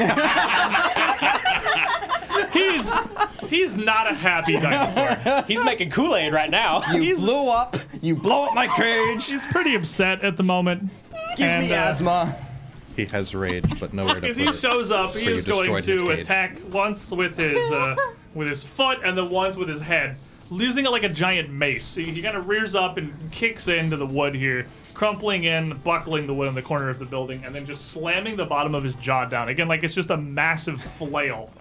He's not a happy dinosaur. He's making Kool-Aid right now. You blew up. You blow up my cage. He's pretty upset at the moment. Give me asthma. He has rage, but nowhere to As put he it. shows up, he For you is going destroyed his to cage. attack once with his foot and then once with his head, using it like a giant mace. He kind of rears up and kicks into the wood here, crumpling in, buckling the wood in the corner of the building, and then just slamming the bottom of his jaw down. Again, like it's just a massive flail,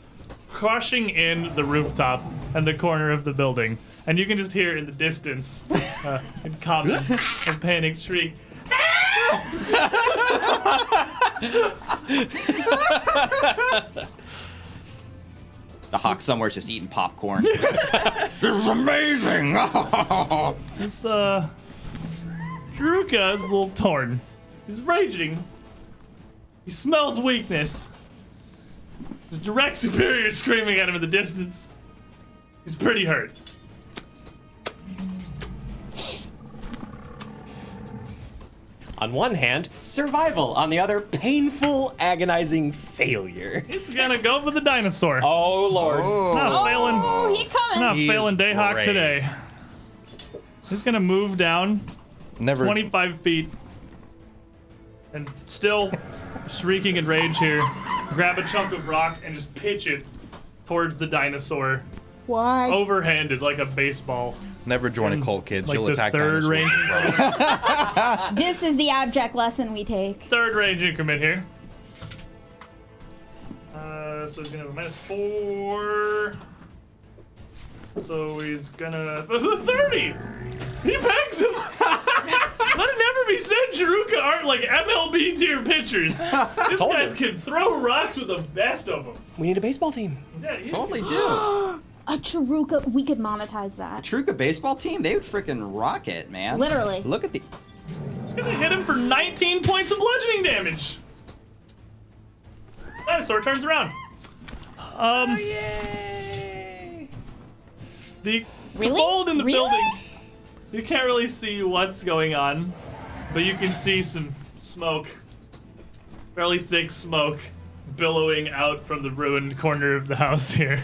crushing in the rooftop and the corner of the building. And you can just hear in the distance, in common, a panic shriek. The hawk somewhere's just eating popcorn. This is amazing. This, Druka is a little torn. He's raging. He smells weakness. His direct superior is screaming at him in the distance. He's pretty hurt. On one hand, survival. On the other, painful, agonizing failure. He's gonna go for the dinosaur. Oh, Lord. Not failing. Oh, he coming. Not He failing is Dayhawk brave. today. He's gonna move down Never. 25 feet. And still shrieking in rage here, grab a chunk of rock and just pitch it towards the dinosaur. Why? Overhanded like a baseball. Never join a cult, kids. Like You'll the attack third dinosaurs. range. This is the abject lesson we take. Third range increment here. So he's gonna have a -4. So he's gonna 30. He pegs him. Let it never be said Jaruka aren't like MLB tier pitchers. This Told guys you. can throw rocks with the best of them. We need a baseball team. Yeah, he's Totally do. A Charuka, we could monetize that. Truca baseball team, they would freaking rock it, man. Literally. Look at the. gonna hit him for 19 points of bludgeoning damage. Dinosaur turns around. Yay! The Really? Cobalt in the Really? building. You can't really see what's going on, but you can see some smoke. Fairly thick smoke billowing out from the ruined corner of the house here.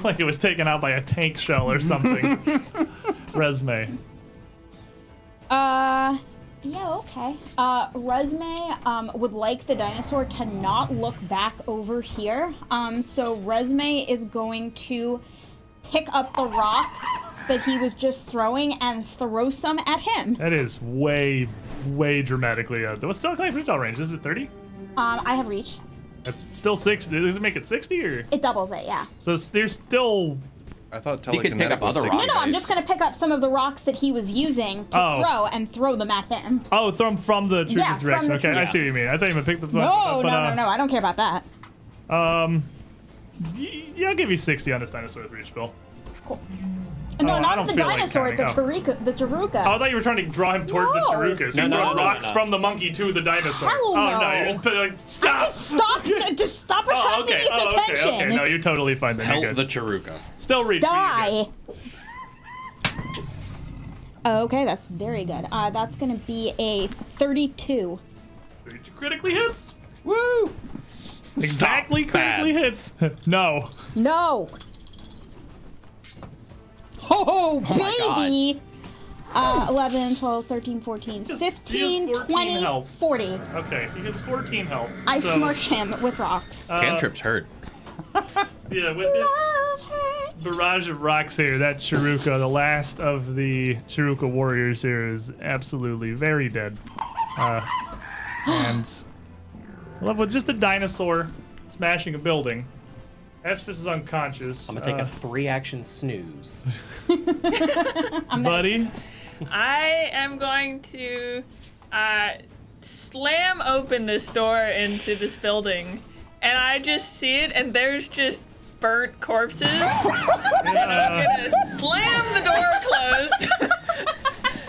Like it was taken out by a tank shell or something. Resume. Yeah, okay. Resme would like the dinosaur to not look back over here. So Resme is going to pick up the rocks that he was just throwing and throw some at him. That is way way dramatically. What's Storyclaw freestyle range? Is it 30? I have reach. That's still 60. Does it make it 60 or? It doubles it, yeah. So there's still. I thought You could pick telekinetic up was other 60 rocks. No, I'm days. just gonna pick up some of the rocks that he was using to Oh. throw them at him. Oh, from the Truth's Yeah, from direction. the Okay, I truth. see what you mean. I thought you meant pick the. No, I don't care about that. Yeah, I'll give you 60 on this dinosaur with reach, Bill. Cool. Oh, No, I not don't the feel like dinosaur, counting. the Taruka. Oh, I thought you were trying to draw him towards the No. Chiruka. So you No, throw no, rocks no. from the monkey to the dinosaur. Hell oh no, no. you're just like stop. Just stop Oh, attracting okay. its Oh, okay. attention. Okay. No, you're totally fine then. You're Hell good. the Chiruka. Still reach. Die. Okay, that's very good. That's gonna be a 32. Critically hits. Woo! Exactly critically hits. No. No. Oh, my baby. 11, 12, 13, 14, Just 15, use 14 20, health. 40. Okay, he has 14 health. I so, smush him with rocks. Cantrips hurt. Yeah, with this barrage of rocks here, that Chiruka, the last of the Chiruka warriors here, is absolutely very dead. And I love with just a dinosaur smashing a building. Esus is unconscious. I'm gonna take a 3-action snooze. buddy. I am going to slam open this door into this building, and I just see it, and there's just burnt corpses. And I'm gonna slam the door closed.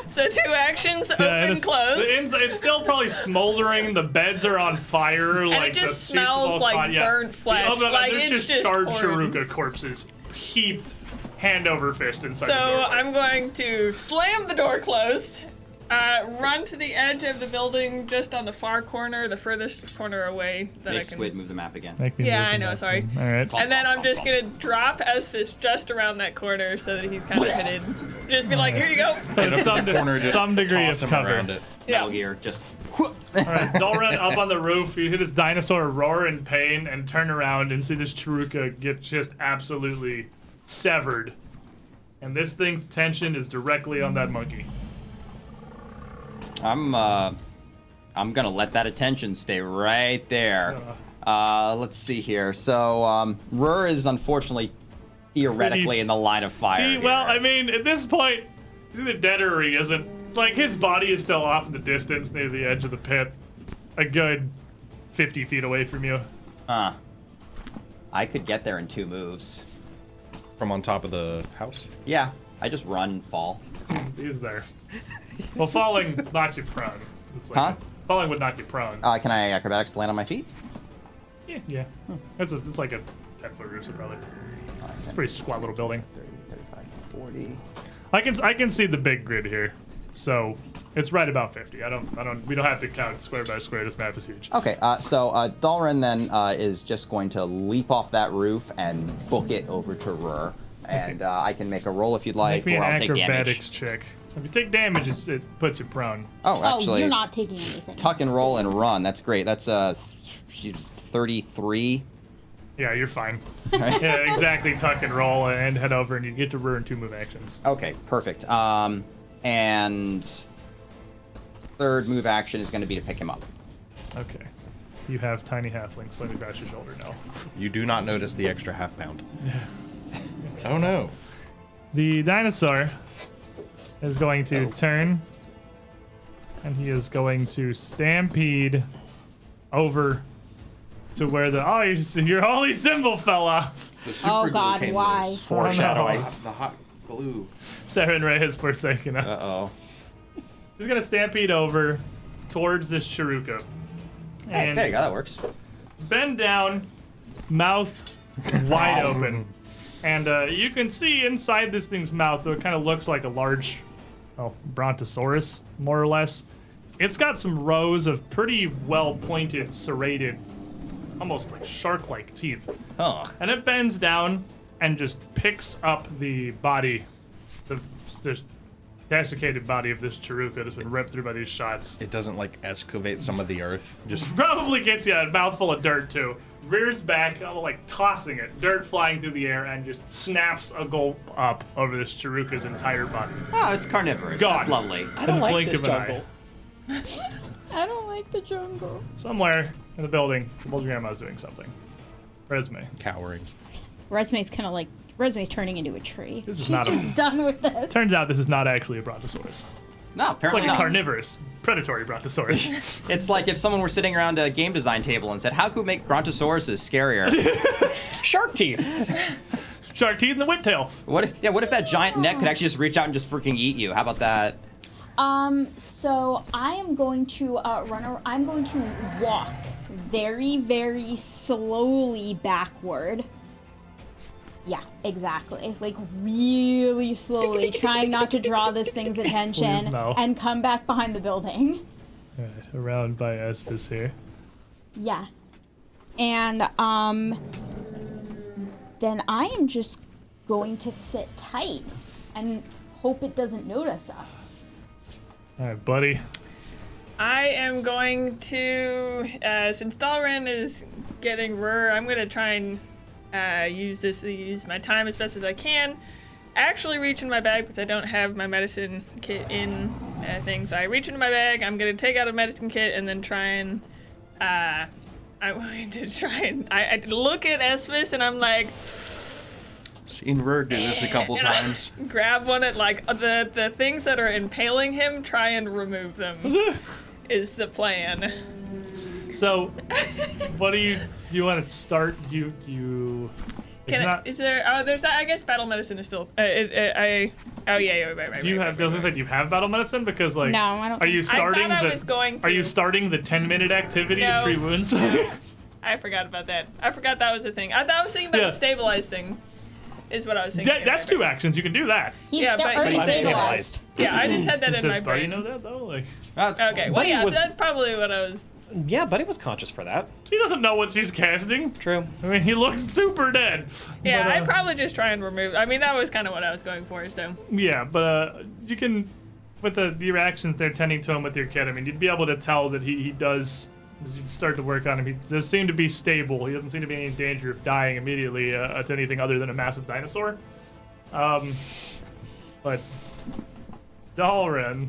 So 2 actions, open, close. The inside, it's still probably smoldering. The beds are on fire. And like it just the sheets smells of all like cotton. Yeah. burnt flesh. Oh, but Like, there's it's just just charred horrid. Chiruka corpses heaped hand over fist inside So the doorway. I'm going to slam the door closed, run to the edge of the building just on the far corner, the furthest corner away that Make I can. Squid move the map again. Make me Yeah, move I the know, map. sorry. All right. And then I'm just gonna drop Esus just around that corner so that he's kind of hidden. Just be like, here you go. But some degree toss of him cover. around it. Yeah. Metal Gear, just. All right, Dalren up on the roof. You hit his dinosaur roar in pain and turn around and see this Chiruka get just absolutely severed. And this thing's attention is directly on that monkey. I'm gonna let that attention stay right there. Let's see here. So, Rur is unfortunately theoretically in the line of fire. Well, here. I mean, at this point, he's either dead or he isn't. Like, his body is still off in the distance near the edge of the pit. A good 50 feet away from you. I could get there in 2 moves. From on top of the house? Yeah, I just run and fall. He's there. Well, falling knocks you prone. It's like Huh? Falling would knock you prone. Can I acrobatics to land on my feet? Yeah. It's like a 10-foot roof, so probably. It's a pretty squat little building. 30, 35, 40. I can see the big grid here, so it's right about 50. We don't have to count square by square. This map is huge. Okay, so Dalren then is just going to leap off that roof and book it over to Rur. And I can make a roll if you'd like, Make me or an I'll take damage. acrobatics check. If you take damage, it puts you prone. Oh, actually, you're not taking anything. tuck and roll and run. That's great. That's she's 33. Yeah, you're fine. Yeah, exactly. Tuck and roll and head over, and you get to Rur in 2 move actions. Okay, perfect. And third move action is going to be to pick him up. Okay. You have tiny halflings. Let me bash your shoulder now. You do not notice the extra half pound. Oh no. The dinosaur is going to turn, and he is going to stampede over to where your holy symbol fell off. The super Oh glue God, came why? loose. Foreshadowing. The hot glue. Saren Ray has forsaken us. Uh-oh. He's gonna stampede over towards this Chiruka. Hey, And there you go. That works. bend down, mouth wide open. And you can see inside this thing's mouth, though it kind of looks like a large brontosaurus, more or less. It's got some rows of pretty well-pointed, serrated, almost like shark-like teeth. Oh. And it bends down and just picks up the body, the desiccated body of this Chiruka that's been ripped through by these shots. It doesn't like excavate some of the earth. Just Probably gets you a mouthful of dirt, too. Rears back, like tossing it, dirt flying through the air, and just snaps a gulp up over this Chiruka's entire body. Oh, it's carnivorous. Gone. That's lovely. I don't In the like blink this of an eye. jungle. I don't like the jungle. Somewhere in the building, the old grandma's doing something. Resume. Cowering. Resume's kind of like Resume's turning into a tree. This is She's not just a. done with this. Turns out this is not actually a brontosaurus. No, It's apparently like a not. carnivorous, predatory brontosaurus. It's like if someone were sitting around a game design table and said, "How could we make brontosauruses scarier?" Shark teeth. Shark teeth and the whiptail. What if that giant neck could actually just reach out and just freaking eat you? How about that? So I am going to I'm going to walk very, very slowly backward. Yeah, exactly. Like really slowly, trying not to draw this thing's attention, Please no. and come back behind the building. All right, around by Espis here. Yeah. And then I am just going to sit tight and hope it doesn't notice us. All right, buddy. I am going to, since Dalren is getting rare, I'm going to try and use my time as best as I can. Actually reach in my bag because I don't have my medicine kit in thing. So I reach into my bag, I'm going to take out a medicine kit and then try and, I'm going to try and, I look at Espis and I'm like, Seen Rur do this a couple and I times. grab one at like the things that are impaling him, try and remove them is the plan. So, what do you want to start? Do you? Is there? Oh, there's not. I guess battle medicine is still. Oh yeah, right. Do you have? I was gonna say, do you have battle medicine? Because like, No, I don't Are you think- I starting thought I the? was going Are you to. starting the 10-minute activity No. of Tree Wounds? I forgot about that. I forgot that was a thing. I was thinking about Yeah. the stabilize thing. Is what I was thinking. That's 2 actions. You can do that. Yeah, They're but- already but I'm stabilized. Yeah, I just had that in my Does Buddy brain. know that though? Like, That's Okay, well Buddy yeah, was- that's probably what I was. Yeah, Buddy was conscious for that. she doesn't know what she's casting. True. I mean, he looks super dead. Yeah, But, I'd probably just try and remove. I mean, that was kind of what I was going for. So Yeah, but you can, with your actions there, tending to him with your kid. I mean, you'd be able to tell that he does. As you start to work on him, he does seem to be stable. He doesn't seem to be in any danger of dying immediately to anything other than a massive dinosaur. But Dalren.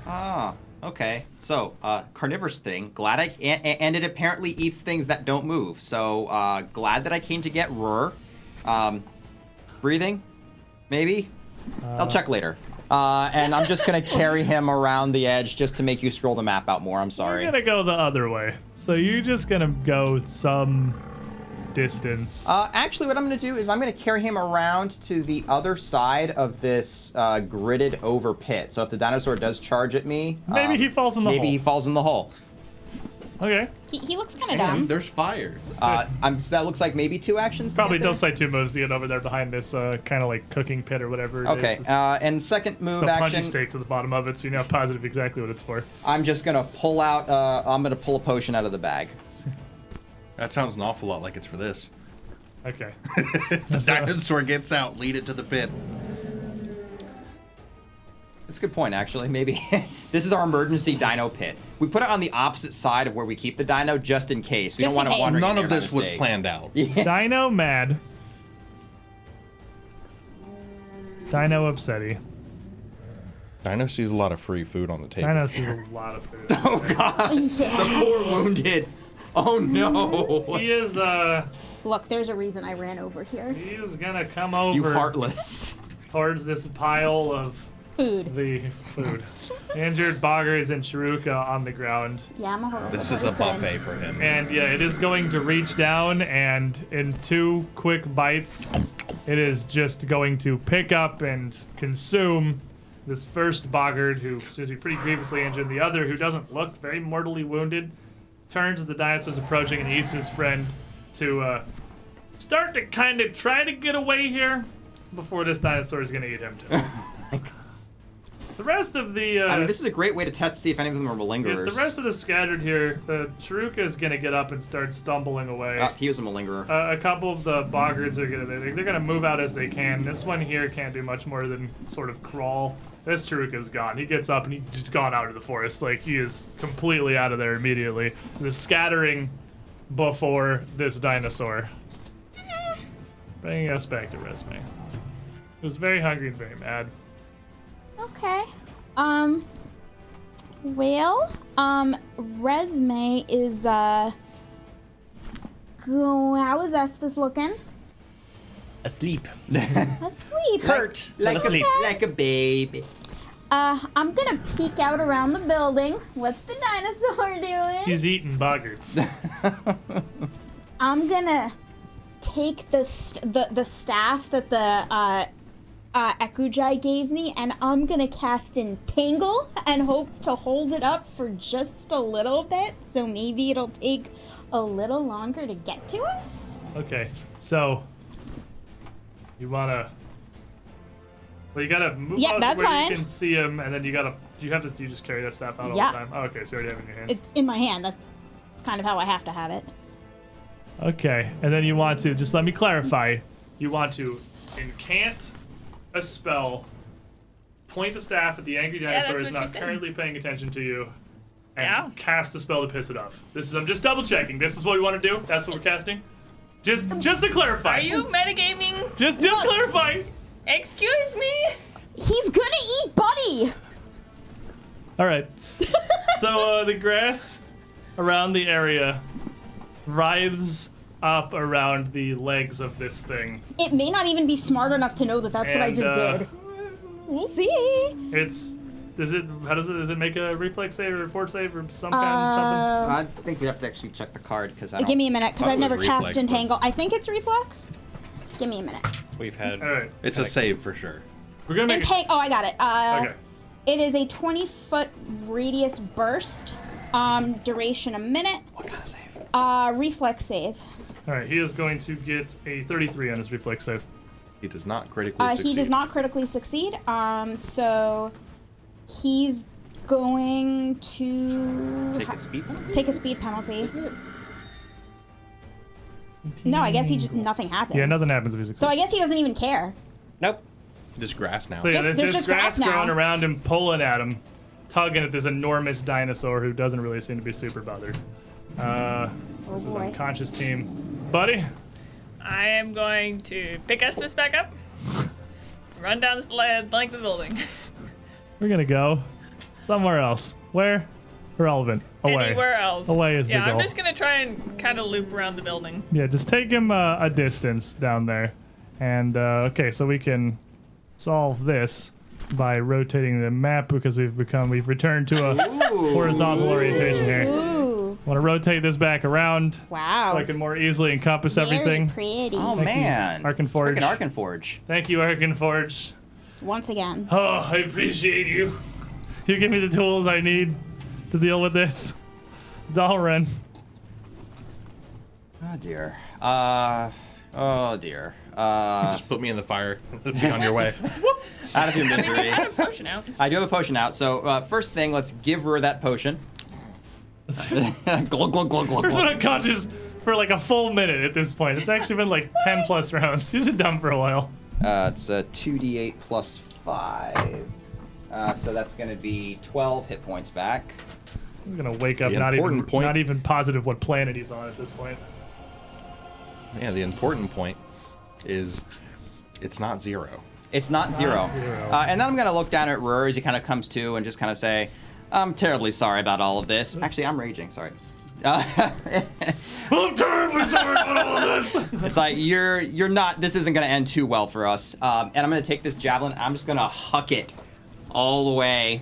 Ah, okay. So, carnivorous thing. Glad and it apparently eats things that don't move. So, glad that I came to get Rur. Breathing? Maybe? I'll check later. And I'm just gonna carry him around the edge just to make you scroll the map out more. I'm sorry. You're gonna go the other way. So you're just gonna go some distance. Actually, what I'm going to do is I'm going to carry him around to the other side of this gridded over pit. So if the dinosaur does charge at me, Maybe he falls in the hole. Maybe he falls in the hole. Okay. He looks kind of And dumb. there's fire. That looks like maybe 2 actions. to Probably get there. does say 2 moves to get over there behind this kind of like cooking pit or whatever it Okay, is. and second move There's no action, punchy stake to the bottom of it, so you know positive exactly what it's for. I'm just going to pull out, I'm going to pull a potion out of the bag. That sounds an awful lot like it's for this. Okay. The dinosaur gets out, lead it to the pit. That's a good point, actually. Maybe this is our emergency dino pit. We put it on the opposite side of where we keep the dino just in case. We Just don't want in it case. wandering None in of there by this was mistake. planned out. Dino mad. Dino upsetty. Dino sees a lot of free food on the table. Dino sees a lot of food. Oh, God. The poor wounded. Oh, no. He is Look, there's a reason I ran over here. he is gonna come over You heartless. towards this pile of Food. the food. Injured boggers and Chiruka on the ground. Yeah, I'm a horrible This is a person. buffet for him. And yeah, it is going to reach down and in 2 quick bites, it is just going to pick up and consume this first boggard who seems to be pretty grievously injured. The other, who doesn't look very mortally wounded, turns as the dinosaur's approaching and eats his friend to start to kind of try to get away here before this dinosaur is going to eat him too. The rest of the I mean, this is a great way to test to see if any of them are malingerers. the rest of the scattered here, the Chiruka is going to get up and start stumbling away. He was a malingerer. A couple of the boggards are they're gonna move out as they can. This one here can't do much more than sort of crawl. This Chiruka's gone. He gets up and he's just gone out of the forest. Like he is completely out of there immediately. The scattering before this dinosaur. Bringing us back to Resme. He was very hungry and very mad. Okay. Well, Resume is, how is Espus looking? Asleep. Asleep. Hurt. but asleep. Like a baby. I'm gonna peek out around the building. What's the dinosaur doing? He's eating boggarts. I'm gonna take the staff that the Ekujai gave me, and I'm gonna cast Entangle and hope to hold it up for just a little bit, so maybe it'll take a little longer to get to us. Okay, so you wanna? Well, you gotta move Yep, out that's to where fine. you can see him, and then you gotta. Do you just carry that staff out all Yeah. the time? Oh, okay, so you already have it in your hands. It's in my hand. That's kind of how I have to have it. Okay, and then you want to, just let me clarify, you want to incant a spell, point the staff at the angry dinosaur that's who's what not she said. currently paying attention to you, and Yeah. cast a spell to piss it off. I'm just double checking. This is what we want to do? That's what we're casting? Just to clarify. Are you metagaming? Just clarify. Excuse me? He's gonna eat Buddy! All right. So the grass around the area writhes up around the legs of this thing. It may not even be smart enough to know that that's what I And, just did. We'll see. Does it make a reflex save or a force save or some kind of something? I think we have to actually check the card because I don't. Give me a minute, because Thought I've it was never cast reflex, but- Entangle. I think it's Reflex. Give me a minute. We've had. All right. It's a save for sure. We're gonna make Oh, I got it. Okay. It is a 20-foot radius burst. Duration a minute. What kind of save? Reflex save. All right. He is going to get a 33 on his reflex save. He does not critically succeed. He does not critically succeed. So he's going to Take a speed penalty? take a speed penalty. No, I guess nothing happens. Yeah, nothing happens if he's So I guess he doesn't even care. Nope. Just grass now. So yeah, There's there's just grass grass now. growing around him, pulling at him, tugging at this enormous dinosaur who doesn't really seem to be super bothered. This is boy. unconscious team. Buddy? I am going to pick Estus back up, run down the length of the building. We're gonna go somewhere else. Where? Irrelevant. Away. Anywhere else. Away is the Yeah, goal. I'm just gonna try and kind of loop around the building. Yeah, just take him a distance down there. And, okay, so we can solve this by rotating the map because we've returned to a horizontal orientation here. Ooh, Want to rotate this back around wow. so I can more easily encompass Very everything. pretty. Oh Thank you, man. Arkenforge. Frickin' Arkenforge. Thank you, Arkenforge. Once again. Oh, I appreciate you. You give me the tools I need to deal with this. Dalren. Oh dear. Oh dear. Just put me in the fire. Be on your way. Out of your misery. I have a potion out. I do have a potion out, so first thing, let's give her that potion. glug, glug, glug, glug, We're been glug. unconscious for like a full minute at this point. It's actually been like 10 plus rounds. He's been dumb for a while. It's a 2d8 plus 5. So that's going to be 12 hit points back. I'm gonna wake up The not important point- even positive what planet he's on at this point. Yeah, the important point is it's not 0. It's not zero. zero. And then I'm going to look down at Rur as he kind of comes to and just kind of say, I'm terribly sorry about all of this. Actually, I'm raging, sorry. I'm terribly sorry about all of this. It's like, you're not, this isn't going to end too well for us. And I'm going to take this javelin, I'm just going to huck it all the way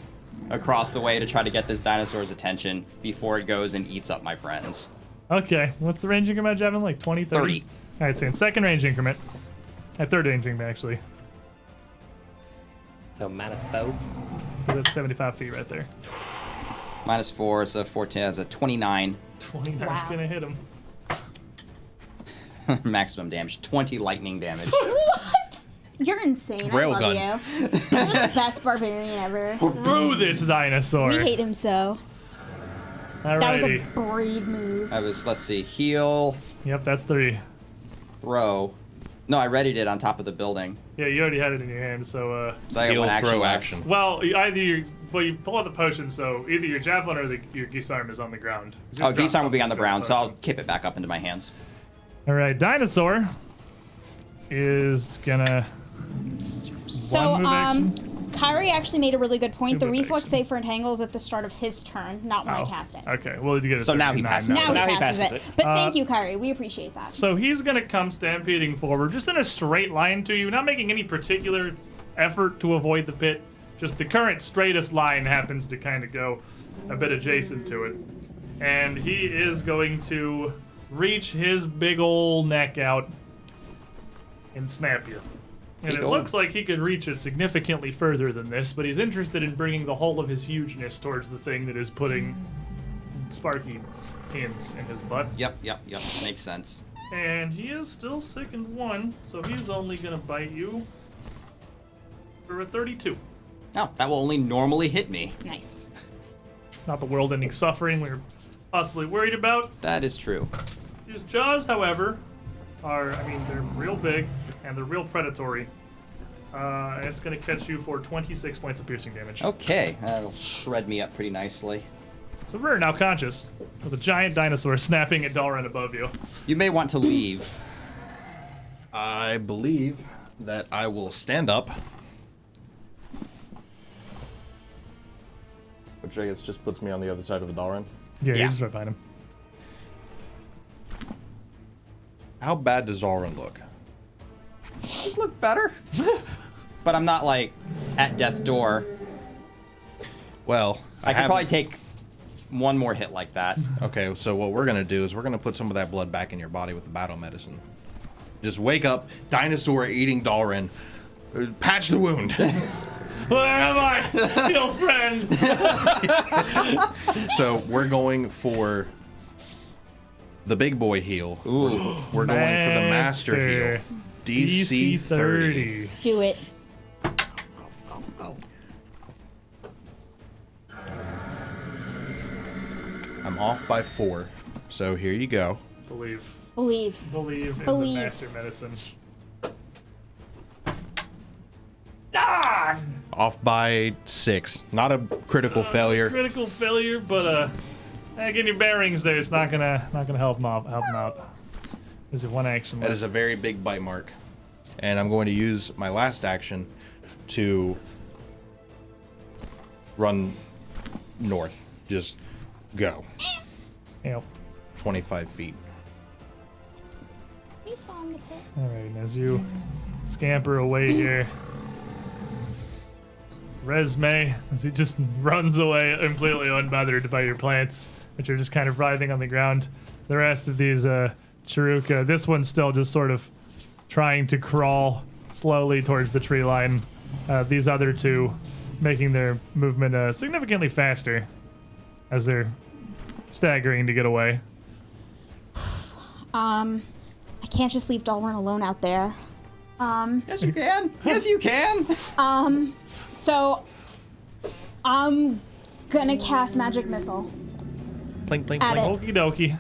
across the way to try to get this dinosaur's attention before it goes and eats up my friends. Okay, what's the range increment, Javin? Like 20, 30? 30. All right, so in second range increment. At third range increment, actually. So -4. That's 75 feet right there. -4, so 14 has a 29 29's Wow. gonna hit him. maximum damage, 20 lightning damage. What? You're insane. I love Railgun. you. You're the best barbarian ever. Through this dinosaur. We hate him so. That was a Alrighty. brave move. I was, let's see, heal, Yep, that's 3. throw. No, I readied it on top of the building. Yeah, you already had it in your hand, so So I got Heal, one action throw, left. action. well, you pull out the potion, so either your javelin or your Gisarm is on the ground. Oh, Gisarm will be on the ground, so I'll Potion. kip it back up into my hands. All right, dinosaur is gonna So, one move action. Kyrie actually made a really good point. The Good reflex action. save for Entangle is at the start of his turn, not when I cast it. Okay, well, you get a So now he 39 passes. Now, now he he passes, passes it. it. But thank you, Kyrie. We appreciate that. So he's gonna come stampeding forward, just in a straight line to you, not making any particular effort to avoid the pit. Just the current straightest line happens to kind of go a bit adjacent to it. And he is going to reach his big ol' neck out and snap you. And Big it ol'. looks like he could reach it significantly further than this, but he's interested in bringing the whole of his hugeness towards the thing that is putting sparky pins in his butt. Yep. Makes sense. And he is still sickened 1, so he's only gonna bite you for a 32. No, that will only normally hit me. Nice. Not the world-ending suffering we were possibly worried about. That is true. His jaws, however, are, they're real big and they're real predatory. And it's gonna catch you for 26 points of piercing damage. Okay, that'll shred me up pretty nicely. So we're now conscious, with a giant dinosaur snapping at Dalren above you. You may want to leave. I believe that I will stand up. Which I guess just puts me on the other side of the Dalren. Yeah, Yeah. he's right behind him. How bad does Dalren look? These look better. But I'm not, like, at death's door. Well, I could have- probably take one more hit like that. Okay, so what we're gonna do is we're gonna put some of that blood back in your body with the battle medicine. Just wake up, dinosaur eating Dalren, patch the wound. Where am I? Kill friend! So we're going for the big boy heal. Ooh. We're going for the master heal. DC 30. Do it. I'm off by 4. So here you go. Believe Believe. in Believe. the master medicine. Off by 6. Not a critical failure. Critical failure, but getting your bearings there is not gonna help him out. Is it one action That left? is a very big bite mark. And I'm going to use my last action to run north. Just go. Yep. 25 feet. He's falling the pit. All right, and as you scamper away here, Resme, as he just runs away completely unbothered by your plants, which are just kind of writhing on the ground. The rest of these Chiruka, this one's still just sort of trying to crawl slowly towards the tree line. These other two making their movement significantly faster as they're staggering to get away. I can't just leave Dalren alone out there. Yes, you can. Yes, you can. So I'm gonna cast Magic Missile. Blink, blink, At blink. it. Okie dokie.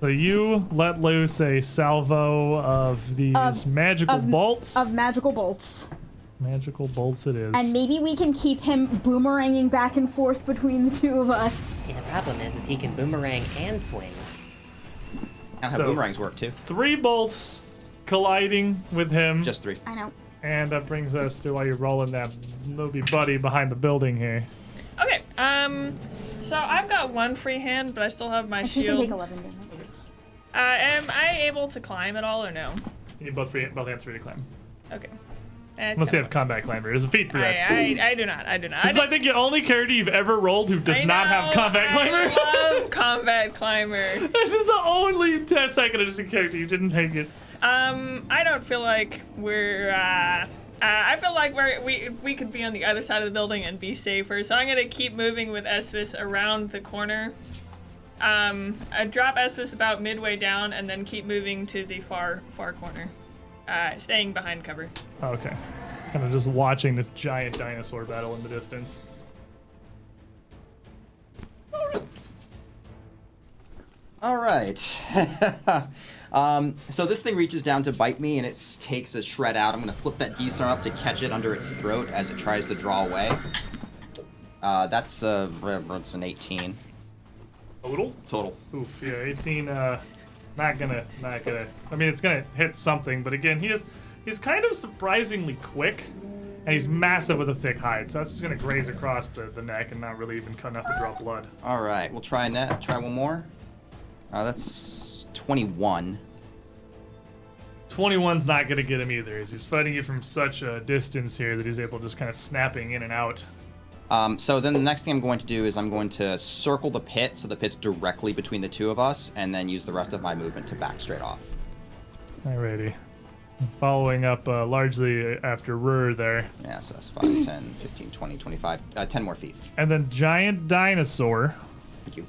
So you let loose a salvo of these magical bolts. Of magical bolts. Magical bolts it is. And maybe we can keep him boomeranging back and forth between the two of us. See, the problem is he can boomerang and swing. And how So- boomerangs work too. 3 bolts colliding with him. Just 3. I know. And that brings us to while you're rolling that movie buddy behind the building here. Okay, so I've got one free hand, but I still have my He can shield. take 11 damage. Am I able to climb at all or no? You need both hands free to climb. Okay. Unless you have combat climber. There's a feat for that. I do not. This is, I think, the only character you've ever rolled who does not have combat climber. I love combat climber. This is the only second edition character you didn't take it. I don't feel like we're. I feel like we could be on the other side of the building and be safer. So I'm gonna keep moving with Esus around the corner. I drop Esus about midway down and then keep moving to the far corner, staying behind cover. Okay. Kind of just watching this giant dinosaur battle in the distance. All right. So this thing reaches down to bite me, and it takes a shred out. I'm going to flip that D-star up to catch it under its throat as it tries to draw away. That's an 18 Total? total. Oof, yeah, 18, not gonna, I mean, it's gonna hit something, but again, he's kind of surprisingly quick, and he's massive with a thick hide, so that's just gonna graze across the neck and not really even cut enough to draw blood. All right, we'll try try one more. That's 21. 21's not gonna get him either, as he's fighting you from such a distance here that he's able to just kind of snapping in and out. So then the next thing I'm going to do is I'm going to circle the pit so the pit's directly between the two of us, and then use the rest of my movement to back straight off. Alrighty. Following up largely after Rur there. Yeah, so that's 5, 10, 15, 20, 25, 10 more feet. And then Giant Dinosaur. Thank you.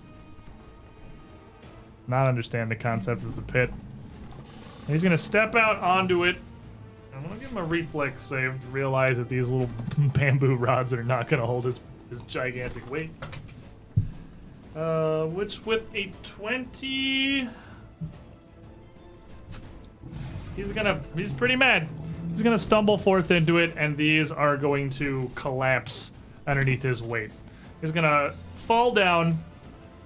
Not understand the concept of the pit. He's gonna step out onto it. I'm gonna give him a reflex save to realize that these little bamboo rods are not gonna hold his gigantic weight. Which with a 20, he's pretty mad. He's gonna stumble forth into it, and these are going to collapse underneath his weight. He's gonna fall down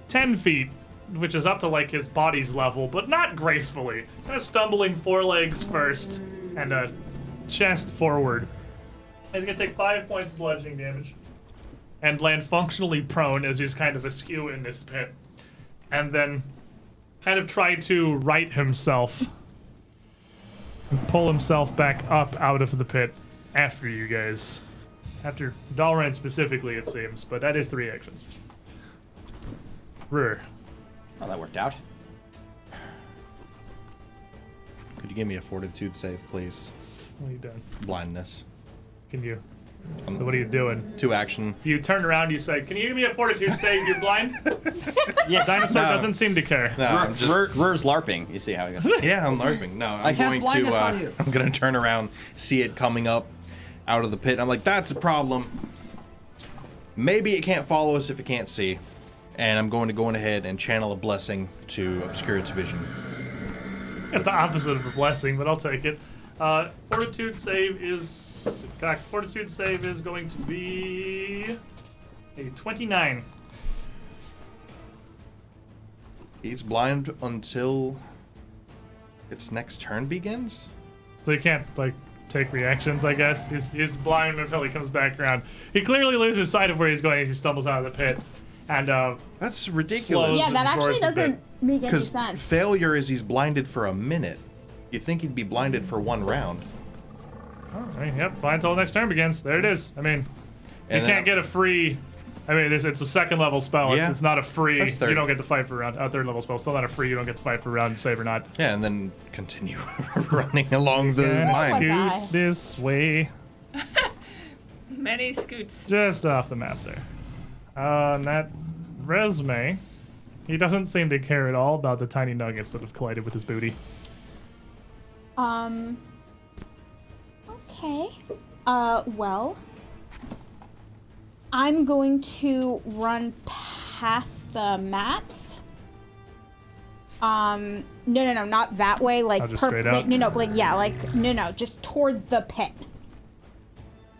10 feet, which is up to like his body's level, but not gracefully. Kind of stumbling forelegs first, and chest forward. He's gonna take 5 points of bludgeoning damage, and land functionally prone as he's kind of askew in this pit, and then kind of try to right himself and pull himself back up out of the pit after you guys. After Dalren specifically, it seems, but that is 3 actions. Rur. Oh, that worked out. Could you give me a fortitude save, please? What are you doing? Blindness. Can you? So what are you doing? 2 action. You turn around, you say, "Can you give me a fortitude save? You're blind." Yeah. Dinosaur No. doesn't seem to care. No, I'm just, Rur's LARPing. You see how he goes. yeah, I'm LARPing. No, I'm cast going blindness on to. you. I'm gonna turn around, see it coming up out of the pit. I'm like, that's a problem. Maybe it can't follow us if it can't see. And I'm going to go ahead and channel a blessing to obscure its vision. It's the opposite of a blessing, but I'll take it. Fortitude save is going to be a 29. He's blind until its next turn begins? So you can't like take reactions, I guess. He's blind until he comes back around. He clearly loses sight of where he's going as he stumbles out of the pit. And That's ridiculous. Yeah, that actually doesn't make any Because sense. failure is he's blinded for a minute. You'd think he'd be blinded for 1 round. Oh, I mean, yep, blind until the next turn begins. There it is. I mean, you And can't get a free. I mean, it's a second level spell. Yeah. It's not a free. That's third. You don't get to fight for a round. Third level spell. Still not a free. You don't get to fight for a round, save or not. Yeah, and then continue running along the And line. Scoot. scoot this way, Many scoots. just off the map there. And that resume, he doesn't seem to care at all about the tiny nuggets that have collided with his booty. Okay. Well, I'm going to run past the mats. No, not that way. Like, Oh, just straight out? no, just toward the pit.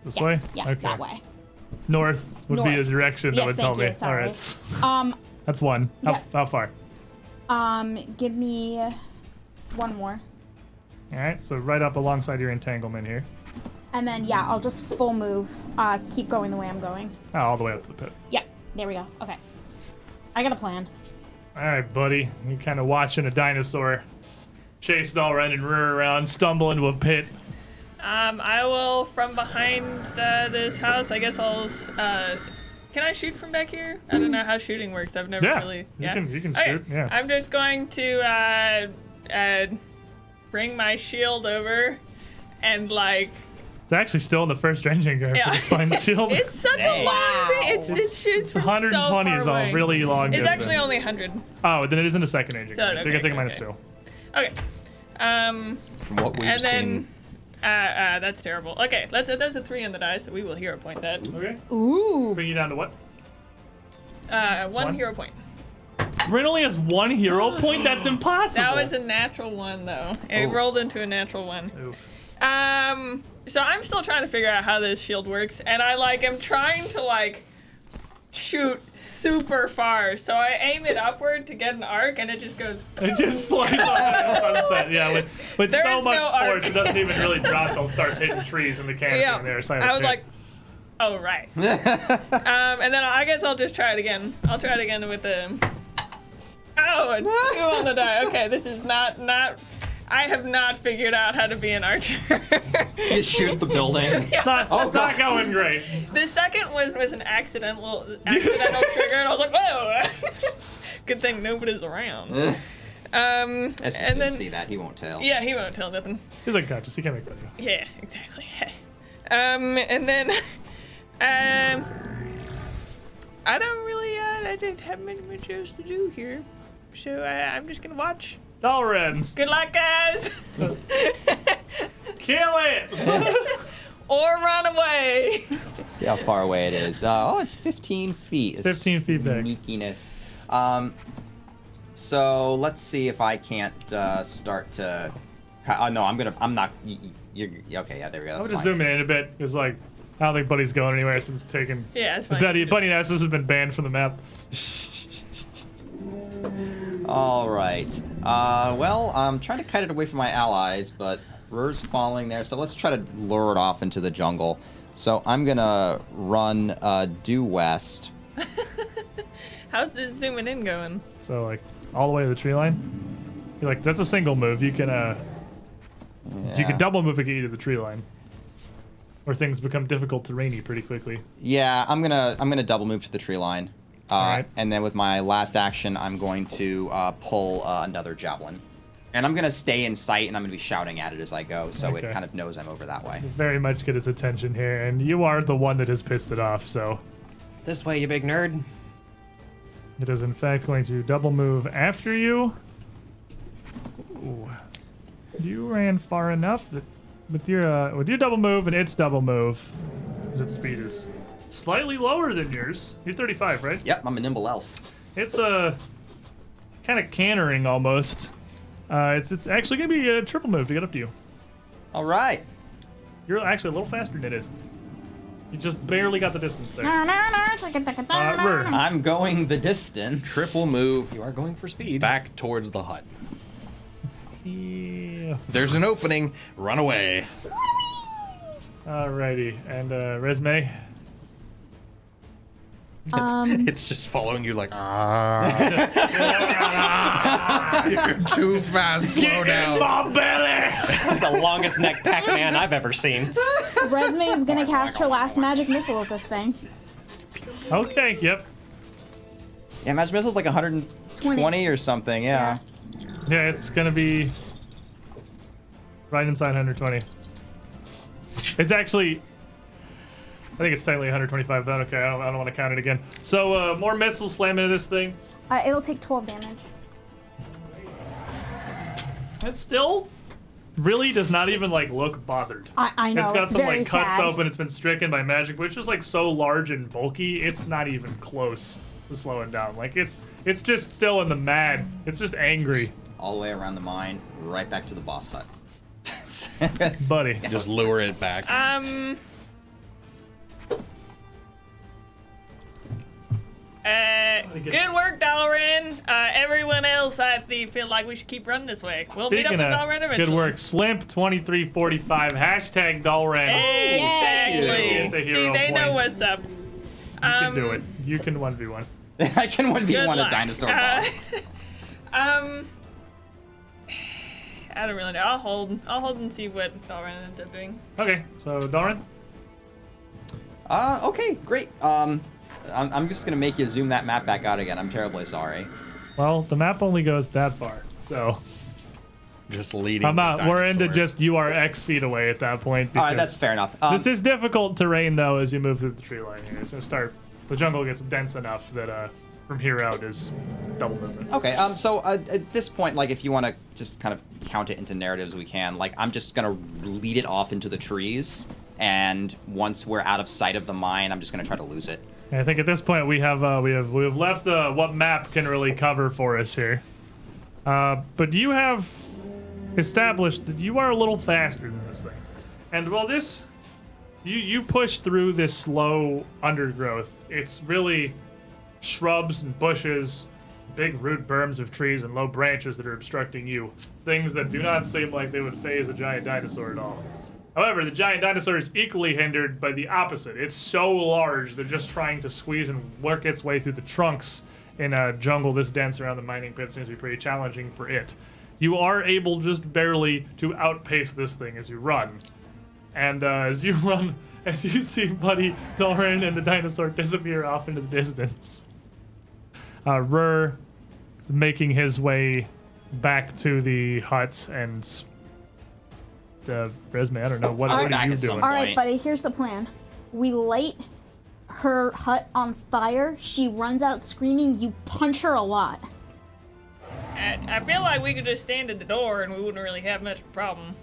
This Yeah, way? yeah, Okay. that way. North would be North. the direction that Yes, would tell thank you, me. sorry. All right. That's one. yeah. How far? Give me one more. All right. So right up alongside your entanglement here. And then, yeah, I'll just full move. Keep going the way I'm going. Oh, all the way up to the pit. Yeah, there we go. Okay. I got a plan. All right, buddy. You're kind of watching a dinosaur chase Dalren and rear around, stumble into a pit. I will, from behind this house, I guess I'll, can I shoot from back here? I don't know how shooting works. I've never Yeah, really, you can Okay, shoot, yeah. I'm just going to, bring my shield over and, like, It's actually still in the first ranging guard Yeah. for the spine shield. it's such a long thing. It shoots from 120 so far is away. a really long It's distance. actually only 100. Oh, then it is in the second ranging guard, so you okay, can take a minus okay. 2. Okay. From what we've And then, seen, that's terrible. Okay, there's a 3 on the die, so we will hero point that. Okay. Ooh. Bring you down to what? One One? hero point. Bryn only has 1 hero point? That's impossible. That was a natural 1, though. It Oh. rolled into a natural 1. Oof. So I'm still trying to figure out how this shield works, and I am trying to shoot super far. So I aim it upward to get an arc, and it just goes. It just flies off at sunset. Yeah, with There so is much no force, arc. it doesn't even really drop until it starts hitting trees in the canopy Yeah. there. I was like, oh right. And then I guess I'll just try it again. I'll try it again with the. Oh, a 2 on the die. Okay, this is not. I have not figured out how to be an archer. You shoot the building. it's not going great. The second was an accidental trigger, and I was like, whoa! Good thing nobody's around. Esus And didn't then see that. He won't tell. yeah, he won't tell nothing. He's unconscious. He can't make fun of you. Yeah, exactly. And then I don't really I don't have much else to do here, so I'm just gonna watch. Dalren, Good luck, guys. kill it! Or run away. See how far away it is. It's 15 feet. 15 feet back. Sneakiness. So let's see if I can't start to. Oh no, I'm not. You're okay. Yeah, there we go. I'm That's just fine. zooming in a bit because like I don't think Buddy's going anywhere. So I'm just taking. Yeah, it's fine. Buddy and Esus have been banned from the map. All right. Well, I'm trying to kite it away from my allies, but Rur's following there. So let's try to lure it off into the jungle. So I'm gonna run due west. How's this zooming in going? So like all the way to the tree line. You're like that's a single move. You can you can double move and get you to the tree line. Or things become difficult terrainy pretty quickly. Yeah, I'm gonna double move to the tree line. Alright. And then with my last action, I'm going to pull another javelin. And I'm going to stay in sight, and I'm going to be shouting at it as I go, so Okay. it kind of knows I'm over that way. Very much get its attention here, and you are the one that has pissed it off, so This way, you big nerd. it is in fact going to double move after you. Ooh. You ran far enough that with your double move and its double move, its speed is slightly lower than yours. You're 35, right? Yep, I'm a nimble elf. It's a kind of cantering almost. It's actually gonna be a triple move to get up to you. All right. You're actually a little faster than it is. You just barely got the distance there. Rur. I'm going the distance. Triple move You are going for speed. back towards the hut. Yeah. There's an opening. Run away. Alrighty, and Resme. It's just following you like. You're too fast. Slow down. My belly! This is the longest neck Pac-Man I've ever seen. Resme is gonna cast her last magic missile at this thing. Okay, yep. Yeah, Magic Missile's like 120 or something, yeah. Yeah, it's gonna be right inside 120. It's actually, I think it's technically 125, but okay, I don't want to count it again. So, more missiles slam into this thing. It'll take 12 damage. It still really does not even, like, look bothered. I know, It's got some, very like, cuts sad. open. It's been stricken by magic, but it's just, like, so large and bulky, it's not even close to slowing down. Like, it's just still in the mad. It's just angry. All the way around the mine, right back to the boss hut. Buddy. Just lure it back. Good work, Dalren. Everyone else, I feel like we should keep running this way. We'll meet up Speaking with of Dalren eventually. good work, Slimp2345, hashtag Dalren. Exactly. The See, hero they know points. what's up. You can do it. You can 1v1. I can 1v1 Good a luck. dinosaur boss. I don't really know. I'll hold and see what Dalren ends up doing. Okay, so Dalren? Okay, great. I'm just gonna make you zoom that map back out again. I'm terribly sorry. Well, the map only goes that far, so Just leading. I'm not. the We're into dinosaur. just you are X feet away at that point. All right, because that's fair enough. This is difficult terrain though as you move through the tree line here. So the jungle gets dense enough that from here out is double movement. Okay, so at this point, like, if you want to just kind of count it into narratives, we can. Like, I'm just gonna lead it off into the trees, and once we're out of sight of the mine, I'm just gonna try to lose it. And I think at this point we have left what map can really cover for us here. But you have established that you are a little faster than this thing, and while you push through this slow undergrowth, it's really shrubs and bushes, big root berms of trees and low branches that are obstructing you. Things that do not seem like they would faze a giant dinosaur at all. However, the giant dinosaur is equally hindered by the opposite. It's so large that just trying to squeeze and work its way through the trunks in a jungle this dense around the mining pit seems to be pretty challenging for it. You are able just barely to outpace this thing as you run. And as you run, as you see Buddy, Dalren, and the dinosaur disappear off into the distance, Rur making his way back to the hut and Resme, I don't know, what are you doing? All right, buddy, here's the plan. We light her hut on fire. She runs out screaming. You punch her a lot. I feel like we could just stand at the door and we wouldn't really have much of a problem.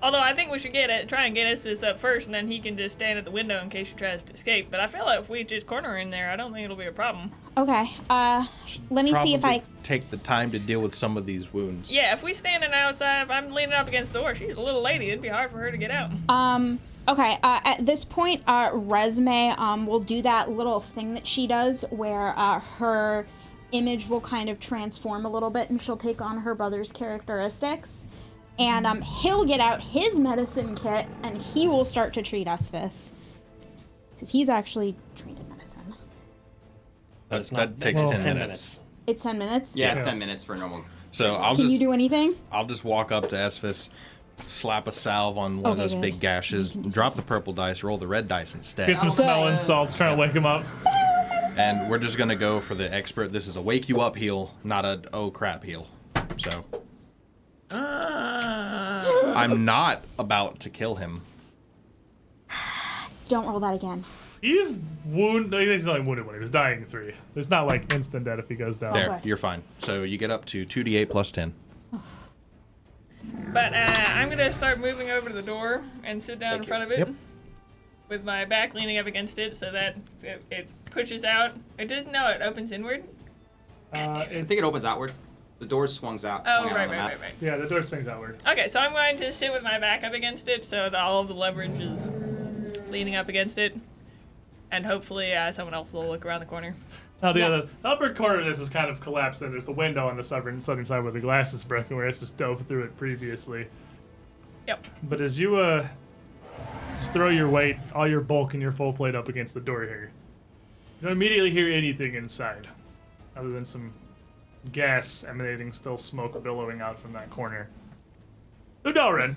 Although I think we should try and get Esus up first, and then he can just stand at the window in case she tries to escape. But I feel like if we just corner her in there, I don't think it'll be a problem. Okay. Let me see if I take the time to deal with some of these wounds. Yeah, if we standing outside, if I'm leaning up against the door, she's a little lady. It'd be hard for her to get out. Okay, at this point, Resme will do that little thing that she does where her image will kind of transform a little bit and she'll take on her brother's characteristics. And he'll get out his medicine kit and he will start to treat Esus. Because he's actually trained in medicine. That takes 10 minutes. It's 10 minutes? Yeah, it's 10 minutes for a normal. So Can you do anything? I'll just walk up to Esus, slap a salve on one of those big gashes, drop the purple dice, roll the red dice instead. Get some smelling salts, trying to wake him up. And we're just gonna go for the expert. This is a wake you up heal, not a oh crap heal. So I'm not about to kill him. Don't roll that again. He's wounded. He's only wounded when he was dying 3. It's not like instant death if he goes down. There, you're fine. So you get up to 2d8 plus 10. But I'm gonna start moving over to the door and sit down in front of it. Yep. With my back leaning up against it so that it pushes out. It doesn't know it opens inward. I think it opens outward. The door swung out. Oh, swung out right, on the map. right. Yeah, the door swings outward. Okay, so I'm going to sit with my back up against it so that all of the leverage is leaning up against it. And hopefully someone else will look around the corner. Now, the upper corner of this is kind of collapsed, and there's the window on the southern side where the glass is broken, where Esus dove through it previously. Yep. But as you just throw your weight, all your bulk, and your full plate up against the door here, you don't immediately hear anything inside, other than some gas emanating, still smoke billowing out from that corner. So, Dalren,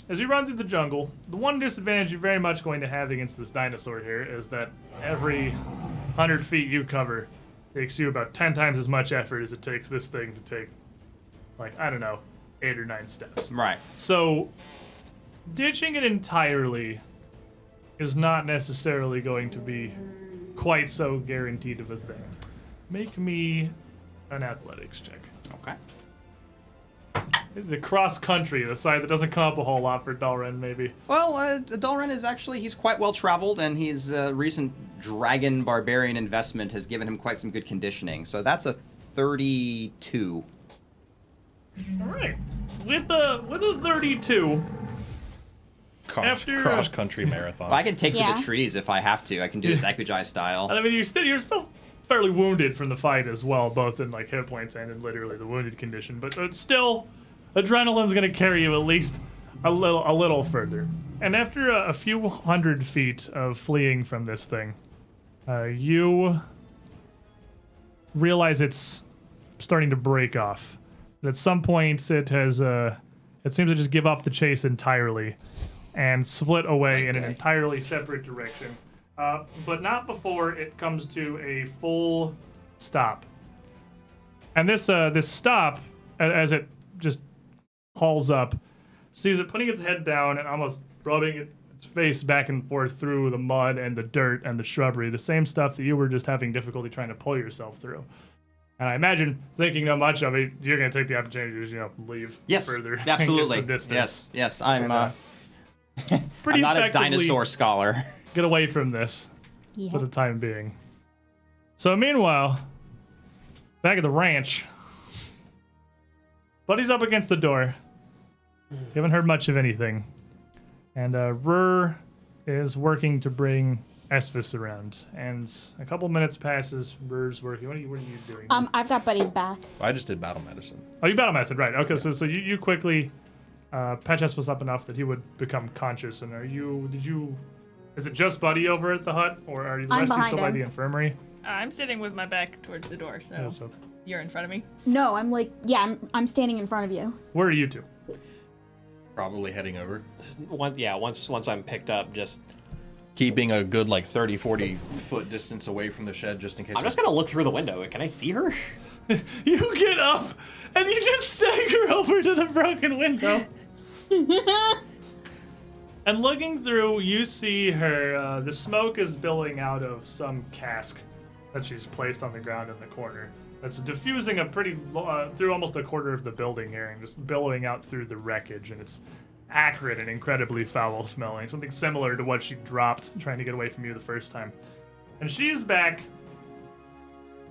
as you run through the jungle, the one disadvantage you're very much going to have against this dinosaur here is that every 100 feet you cover takes you about 10 times as much effort as it takes this thing to take, like, I don't know, 8 or 9 steps. Right. So, ditching it entirely is not necessarily going to be quite so guaranteed of a thing. Make me an athletics check. Okay. This is a cross country, the side that doesn't come up a whole lot for Dalren, maybe. Well, Dalren is actually, he's quite well traveled, and his recent dragon barbarian investment has given him quite some good conditioning. So that's a 32. All right. With a 32, Cross country marathon. Well, I can take to the trees if I have to. I can do this Equigi style. I mean, you're still fairly wounded from the fight as well, both in like hit points and in literally the wounded condition. But still, adrenaline's gonna carry you at least a little further. And after a few hundred feet of fleeing from this thing, you realize it's starting to break off. At some point, it seems to just give up the chase entirely and split away in an entirely separate direction. But not before it comes to a full stop. And this stop, as it just hauls up, sees it putting its head down and almost rubbing its face back and forth through the mud and the dirt and the shrubbery, the same stuff that you were just having difficulty trying to pull yourself through. And I imagine, thinking not much of it, you're going to take the opportunity to just, leave further. Absolutely. And get some distance. Yes, I'm pretty I'm not a effectively dinosaur scholar. Get away from this for the time being. So meanwhile, back at the ranch, Buddy's up against the door. You haven't heard much of anything. And Rur is working to bring Esus around, and a couple minutes passes. Burr's working. What are you doing? I've got Buddy's back. I just did battle medicine. Oh, you battle medicine, right? Okay, so you quickly patch Esus up enough that he would become conscious. And is it just Buddy over at the hut, or are the rest of you still by the infirmary? I'm sitting with my back towards the door, so you're in front of me. No, I'm standing in front of you. Where are you two? Probably heading over. Once I'm picked up, just Keeping a good, 30, 40 foot distance away from the shed just in case. I'm just gonna look through the window. Can I see her? You get up, and you just stagger over to the broken window. And looking through, you see her, the smoke is billowing out of some cask that she's placed on the ground in the corner. That's diffusing through almost a quarter of the building here and just billowing out through the wreckage, and it's acrid and incredibly foul smelling. Something similar to what she dropped trying to get away from you the first time. And she's back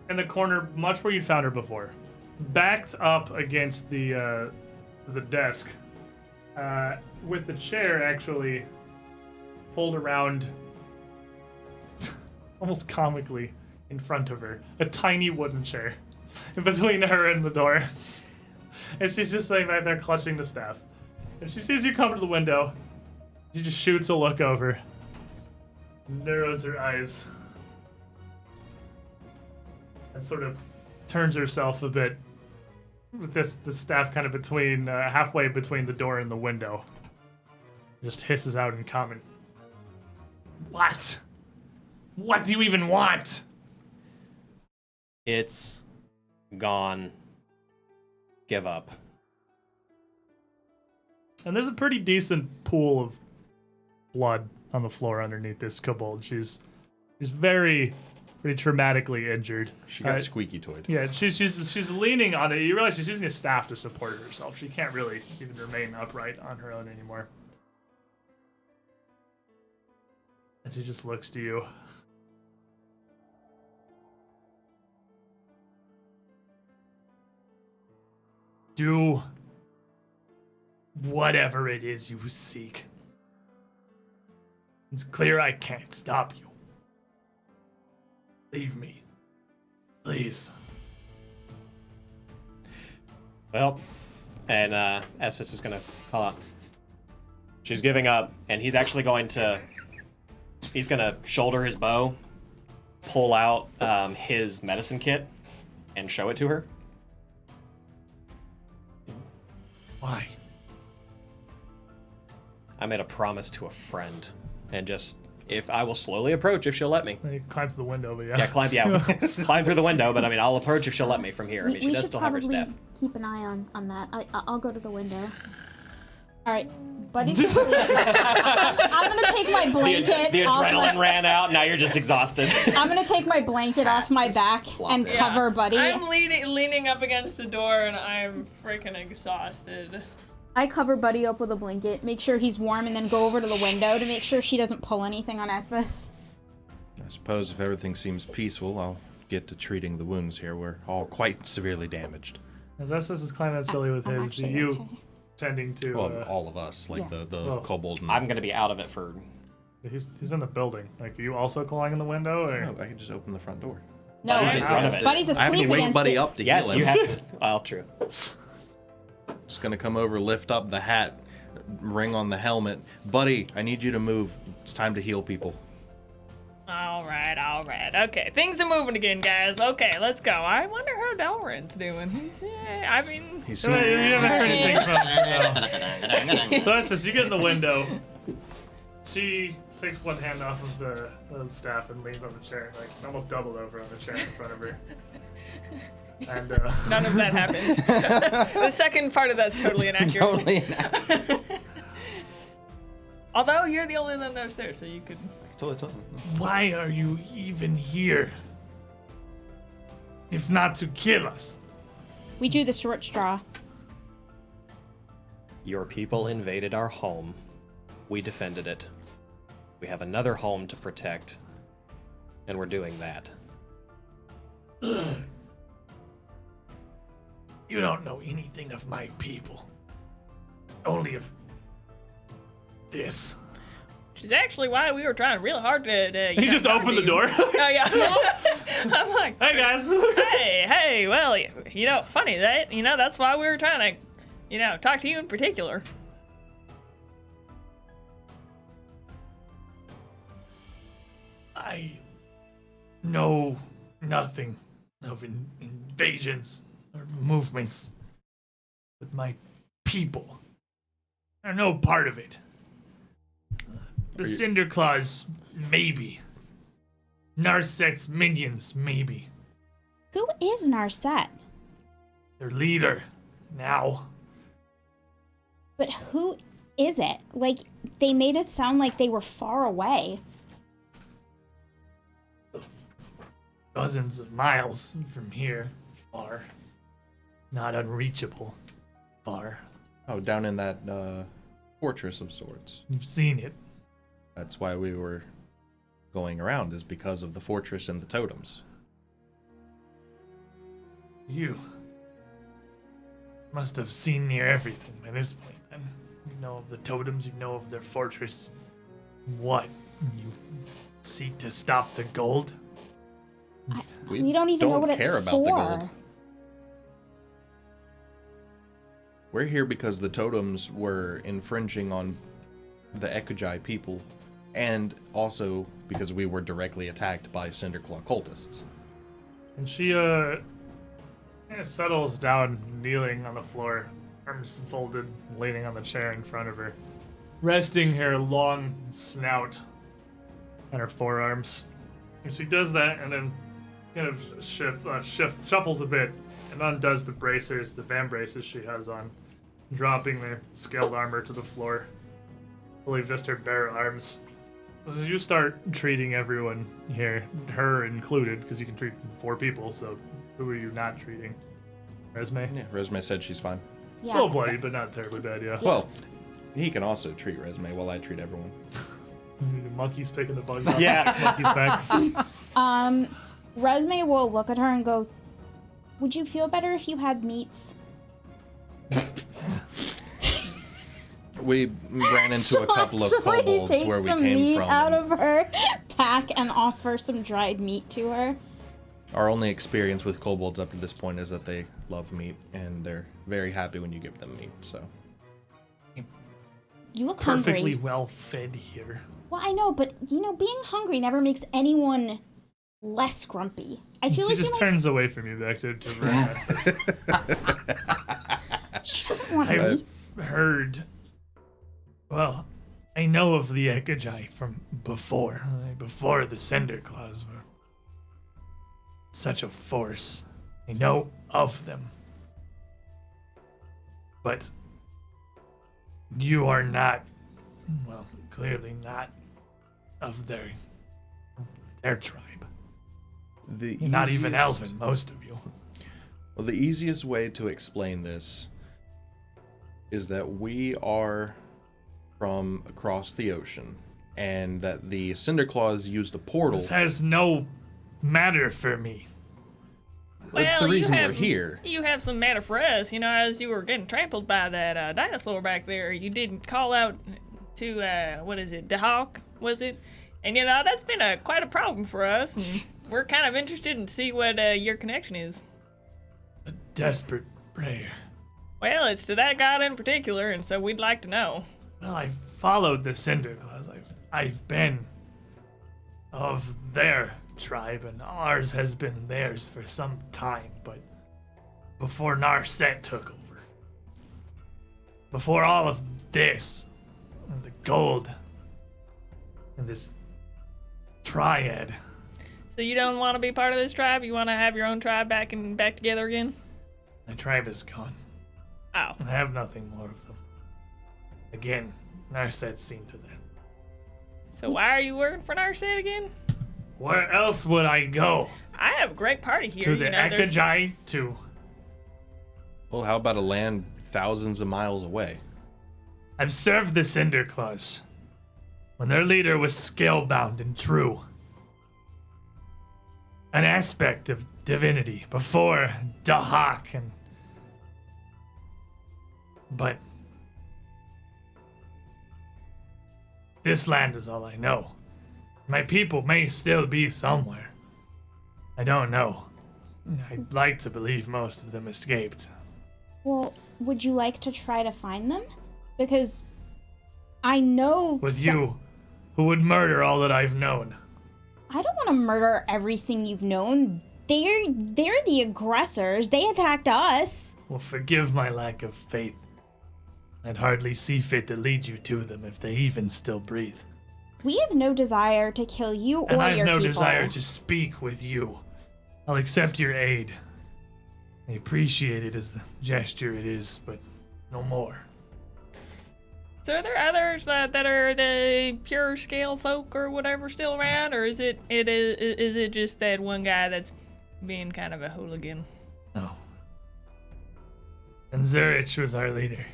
in the corner, much where you found her before. Backed up against the desk, with the chair actually pulled around almost comically in front of her. A tiny wooden chair in between her and the door. And she's just sitting back there clutching the staff. And she sees you come to the window. She just shoots a look over. Narrows her eyes. And sort of turns herself a bit with the staff kind of between, halfway between the door and the window. Just hisses out in common. What? What do you even want? It's gone. Give up. And there's a pretty decent pool of blood on the floor underneath this Cobalt. She's very traumatically injured. She got squeaky toyed. Yeah, she's leaning on it. You realize she's using a staff to support herself. She can't really even remain upright on her own anymore. And she just looks to you. Do whatever it is you seek. It's clear I can't stop you. Leave me. Please. Well, and Esus is gonna call out. She's giving up, and he's actually he's gonna shoulder his bow, pull out his medicine kit, and show it to her. Why? I made a promise to a friend, and if I will slowly approach if she'll let me. You climb to the window, but yeah. Yeah, climb through the window, but I'll approach if she'll let me from here. She does still have her staff. Keep an eye on that. I'll go to the window. All right, Buddy's asleep. I'm gonna take my blanket. The adrenaline ran out. Now you're just exhausted. I'm gonna take my blanket off my back and cover Buddy. I'm leaning up against the door, and I'm freaking exhausted. I cover Buddy up with a blanket, make sure he's warm, and then go over to the window to make sure she doesn't pull anything on Esus. I suppose if everything seems peaceful, I'll get to treating the wounds here. We're all quite severely damaged. As Esus is climbing that silly with I'm his, actually you okay. tending to... Well, all of us, the kobold. And... I'm gonna be out of it for... He's in the building. Are you also clawing in the window, or...? No, I can just open the front door. No, Buddy's asleep I have to wake against Buddy it. up to heal Yes, him. you have to. Well, true. Just gonna come over, lift up the hat, ring on the helmet. Buddy, I need you to move. It's time to heal people. All right. Okay, things are moving again, guys. Okay, let's go. I wonder how Delrin's doing. He's You haven't heard anything from him. So Esus, you get in the window. She takes one hand off of the staff and leans on the chair, almost doubled over on the chair in front of her. And None of that happened. The second part of that's totally inaccurate. Totally inaccurate. Although you're the only one that's there, so you could. Totally. why are you even here? If not to kill us. We drew the short straw. Your people invaded our home. We defended it. We have another home to protect, and we're doing that. You don't know anything of my people. Only of this. which is actually why we were trying real hard to He just talk opened to the you. door. Oh, yeah. I'm like, Hey, guys. hey, well, funny that, that's why we were trying to, talk to you in particular. I know nothing of invasions or movements, but my people are no part of it. The Cinderclaws, maybe. Narset's minions, maybe. Who is Narset? Their leader, now. But who is it? Like, they made it sound like they were far away. Dozens of miles from here, far. Not unreachable, far. Oh, down in that fortress of sorts. You've seen it. That's why we were going around, is because of the fortress and the totems. You must have seen near everything by this point, then. You know of the totems, you know of their fortress. What? You seek to stop the gold? We don't even know what it's care about for. the gold. We're here because the totems were infringing on the Ekujai people, and also because we were directly attacked by Cinderclaw cultists. And she, kind of settles down, kneeling on the floor, arms folded, leaning on the chair in front of her, resting her long snout on her forearms. And she does that, and then kind of shuffles a bit, and undoes the bracers, the van braces she has on, dropping the scaled armor to the floor. I believe just her bare arms. So you start treating everyone here, her included, because you can treat 4 people, so who are you not treating? Resme? Yeah, Resme said she's fine. Yeah. A little bloody, but not terribly bad, yeah. Well, he can also treat Resme while I treat everyone. The monkey's picking the bugs up. Yeah. Monkey's back. Resme will look at her and go, "Would you feel better if you had meats?" We ran into a couple of Actually kobolds take where we some came meat from. out and of her pack and offer some dried meat to her. Our only experience with kobolds up to this point is that they love meat, and they're very happy when you give them meat, so. You look Perfectly hungry. well fed here. Well, I know, but being hungry never makes anyone less grumpy. I feel She like just you turns away from you back to Ren. She doesn't want to eat. I've heard. Well, I know of the Ekujai from before the Cinderclaws were such a force. I know of them. But you are not, well, clearly not of their tribe. Not even elven, most of you. Well, the easiest way to explain this is that we are from across the ocean, and that the Cinderclaws used a portal. This has no matter for me. That's the reason we're here. You have some matter for us. As you were getting trampled by that dinosaur back there, you didn't call out to, Dahawk, was it? And, that's been quite a problem for us, and we're kind of interested in see what your connection is. A desperate prayer. Well, it's to that god in particular, and so we'd like to know. Well, I followed the Cinderclaws. I've been of their tribe, and ours has been theirs for some time, but before Narset took over. Before all of this, and the gold, and this triad. So you don't want to be part of this tribe? You want to have your own tribe back together again? My tribe is gone. Oh. I have nothing more of them. Again, Narset's seen to that. So why are you working for Narset again? Where else would I go? I have a great party here. To the Ekujai, to... Well, how about a land thousands of miles away? I've served the Cinderclaws when their leader was scalebound and true. An aspect of divinity before Dahak and... But This land is all I know. My people may still be somewhere. I don't know. I'd like to believe most of them escaped. Well, would you like to try to find them? Because I know With you, who would murder all that I've known. I don't want to murder everything you've known. They're the aggressors. They attacked us. Well, forgive my lack of faith. I'd hardly see fit to lead you to them if they even still breathe. We have no desire to kill you or And I have your no people. desire to speak with you. I'll accept your aid. I appreciate it as the gesture it is, but no more. So are there others that are the pure scale folk or whatever still around, or is it just that one guy that's being kind of a hooligan? No. And Zurich was our leader.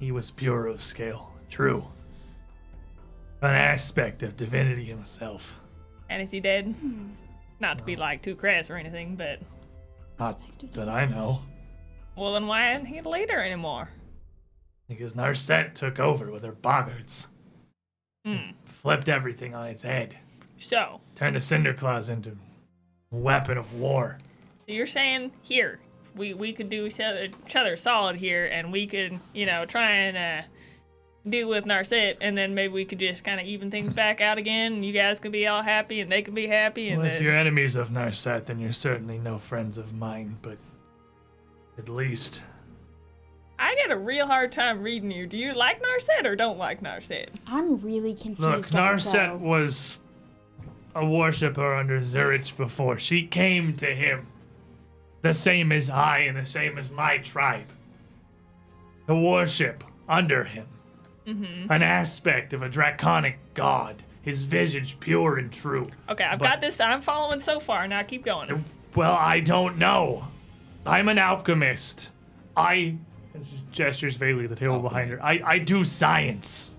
He was pure of scale, true. An aspect of divinity himself. And is he dead? Not to be like too crass or anything, but Not that I know. well, then why isn't he the leader anymore? Because Narset took over with her boggarts. Flipped everything on its head. So Turned the Cinderclaws into a weapon of war. you're saying here we could do each other solid here, and we could try and deal with Narset, and then maybe we could just kind of even things back out again, and you guys could be all happy, and they could be happy, and Well, if then... you're enemies of Narset, then you're certainly no friends of mine, but at least... I get a real hard time reading you. Do you like Narset or don't like Narset? I'm really confused. Look, also. Narset was a worshipper under Zurich before. She came to him, the same as I and the same as my tribe, to worship under him. An aspect of a draconic god, his visage pure and true. Okay, I've But- got this. I'm following so far. Now keep going. Well, I don't know. I'm an alchemist. And she gestures vaguely at the table behind her. I do science.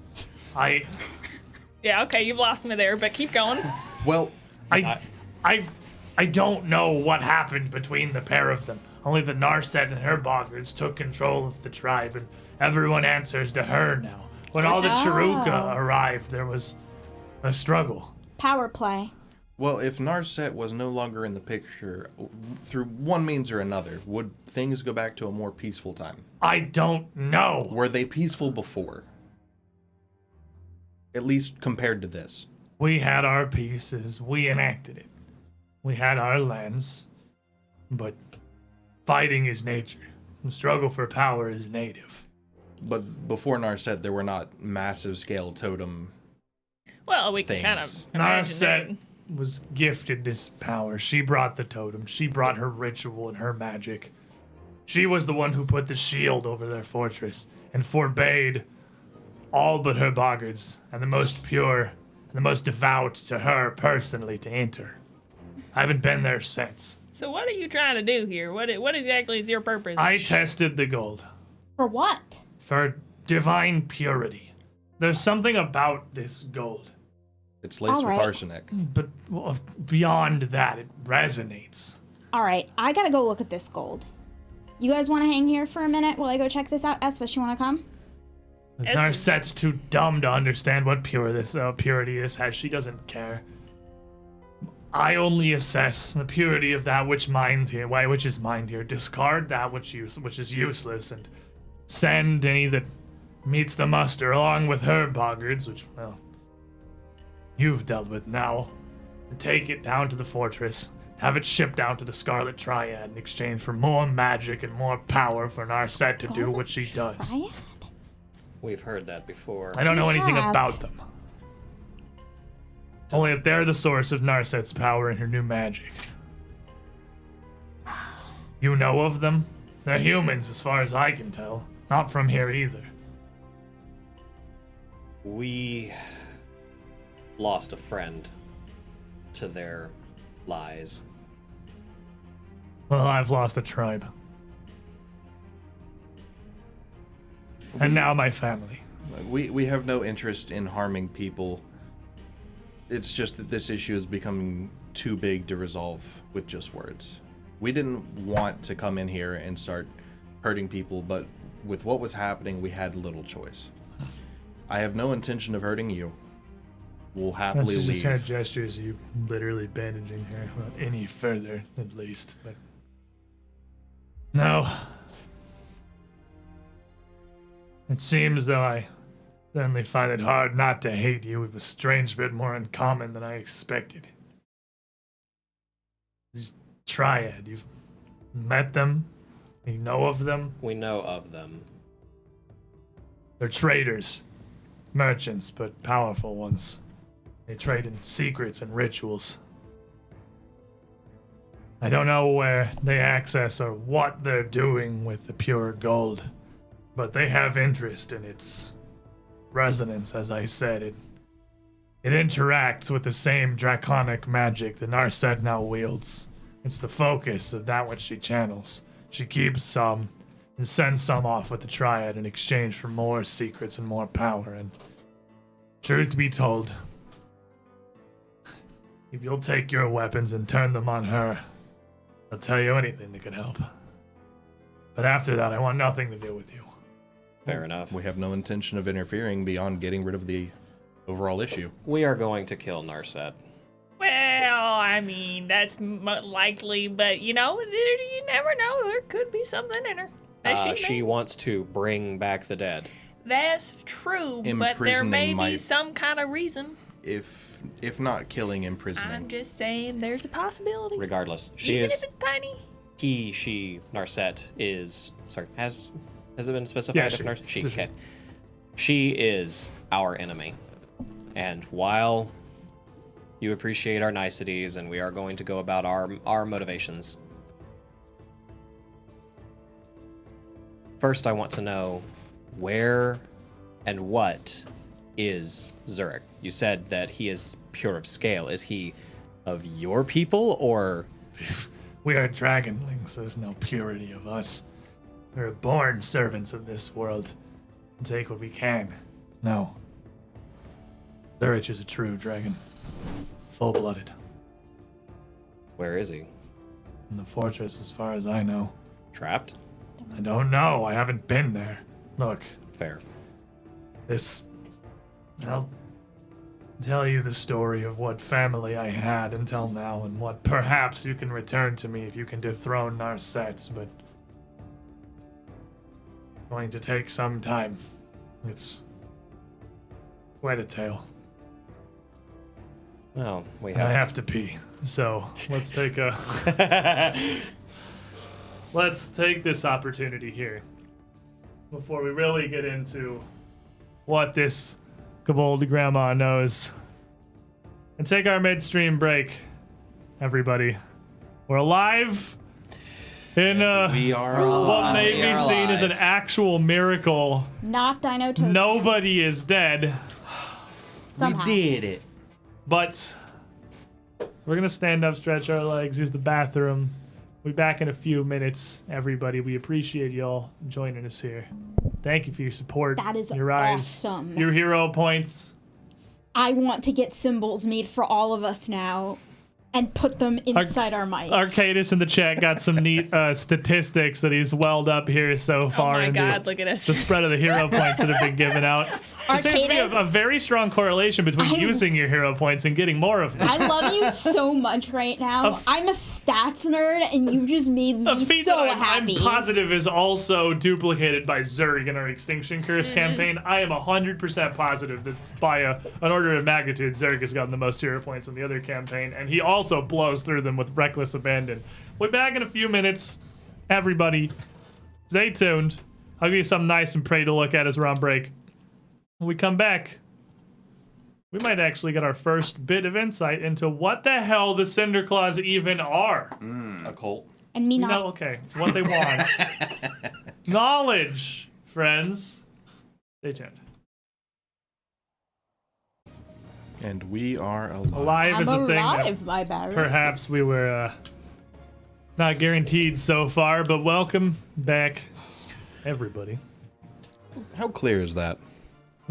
Yeah, okay, you've lost me there, but keep going. Well, I don't know what happened between the pair of them. Only that Narset and her boggards took control of the tribe, and everyone answers to her now. When all the Chiruka arrived, there was a struggle. Power play. well, if Narset was no longer in the picture, through one means or another, would things go back to a more peaceful time? I don't know. Were they peaceful before? At least compared to this. We had our pieces. We enacted it. We had our lands. But fighting is nature. The struggle for power is native. But before Narset, there were not massive scale totem. Well, we can kind of Things. imagine Narset was gifted this power. She brought the totem. She brought her ritual and her magic. She was the one who put the shield over their fortress and forbade all but her boggards and the most pure and the most devout to her personally to enter. I haven't been there since. So what are you trying to do here? What exactly is your purpose? I tested the gold For what? for divine purity. There's something about this gold, It's laced All with right. arsenic. but beyond that, it resonates. All right, I gotta go look at this gold. You guys want to hang here for a minute while I go check this out? Esvis, you want to come? Narset's too dumb to understand what purity this has. She doesn't care. I only assess the purity of that which is mined here. Discard that which is useless, and send any that meets the muster along with her boggards, which, well, you've dealt with now, and take it down to the fortress. Have it shipped down to the Scarlet Triad in exchange for more magic and more power for Narset to do what she does. Triad? We've heard that before. I don't know anything have. about them. Only that they're the source of Narset's power and her new magic. You know of them? They're humans, as far as I can tell. Not from here either. We lost a friend to their lies. Well, I've lost a tribe. And now my family. We have no interest in harming people. It's just that this issue is becoming too big to resolve with just words. We didn't want to come in here and start hurting people, but with what was happening, we had little choice. I have no intention of hurting you. We'll That's happily just leave. kind of gestures you literally bandaging her. Not any further, at least. But no. It seems though I suddenly find it hard not to hate you. We've a strange bit more in common than I expected. These Triad, you've met them? You know of them? We know of them. They're traders, merchants, but powerful ones. They trade in secrets and rituals. I don't know where they access or what they're doing with the pure gold, but they have interest in its resonance, as I said. It interacts with the same draconic magic that Narset now wields. It's the focus of that which she channels. She keeps some and sends some off with the Triad in exchange for more secrets and more power. And truth be told, if you'll take your weapons and turn them on her, I'll tell you anything that could help. But after that, I want nothing to do with you. Fair enough. We have no intention of interfering beyond getting rid of the overall issue. We are going to kill Narset. Well, I mean, that's likely, but you know, you never know. There could be something in her. That She may. wants to bring back the dead. That's true, but there may Imprisoning be might- some kind of reason. If not killing, imprisoning. I'm just saying there's a possibility. Regardless, she Even is. if it's tiny. She, Narset is. Sorry, has it been specified? Yeah, if she. Narset, she. It's a she. Okay. She is our enemy, and while you appreciate our niceties, and we are going to go about our motivations. First, I want to know where and what is Zurich. You said that he is pure of scale. Is he of your people, or We are dragonlings. There's no purity of us. We're born servants of this world. Take what we can. No. Zurich is a true dragon. Full-blooded. where is he? In the fortress, as far as I know. Trapped? I don't know. I haven't been there. Look, Fair. I'll tell you the story of what family I had until now and what perhaps you can return to me if you can dethrone Narset, but going to take some time. It's quite a tale. Well, we And I have. have to pee. So let's take let's take this opportunity here before we really get into what this Cobalt Grandma knows. And take our midstream break, everybody. We're alive in We are what may We are be seen as an alive. actual miracle. Not Dino Toast. Nobody is dead, Somehow. did it. but we're gonna stand up, stretch our legs, use the bathroom. We'll be back in a few minutes, everybody. We appreciate y'all joining us here. Thank you for your support. That is your rise, awesome. your hero points. I want to get symbols made for all of us now and put them inside our mics. Arcadis in the chat got some neat statistics that he's welled up here so Oh far. my in god, look at us. the spread of the hero points that have been given out. There seems to be Arcadis? a very strong correlation between using your hero points and getting more of them. I love you so much right now. I'm a stats nerd, and you just made A me feat so that I'm happy. positive is also duplicated by Zerg in our Extinction Curse campaign. I am 100% positive that by an order of magnitude, Zerg has gotten the most hero points in the other campaign, and he also blows through them with reckless abandon. We'll be back in a few minutes. Everybody, stay tuned. I'll give you something nice and pretty to look at as we're on break. When we come back, we might actually get our first bit of insight into what the hell the Cinderclaws even are. A cult. and me You not. know, okay, it's what they want. Knowledge, friends. Stay tuned. And we are alive. Alive I'm is a thing that alive, my Barry. perhaps we were not guaranteed so far, but welcome back, everybody. How clear is that?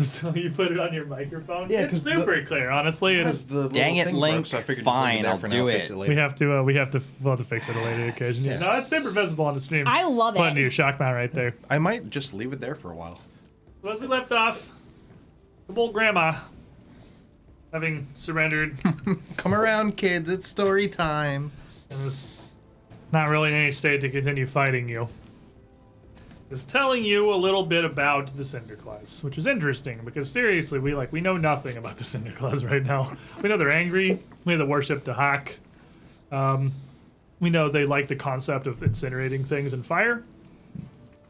So you put it on your microphone? Yeah, It's 'cause super clear, honestly. Because the Dang little it, thing Link. broke, so I figured Fine, just I'll leave it there for do now, fix it. it we'll later. have to fix it at a later occasion. Yeah. Yeah. No, it's super visible on the stream. I love Put into it. your shock mount right there. I might just leave it there for a while. So as we left off, Cobalt Grandma, having surrendered, Come around, kids. It's story time. and is not really in any state to continue fighting you, is telling you a little bit about the Cinderclaws, which is interesting because seriously, we know nothing about the Cinderclaws right now. We know they're angry. We know they worship the Hawk. We know they like the concept of incinerating things in fire.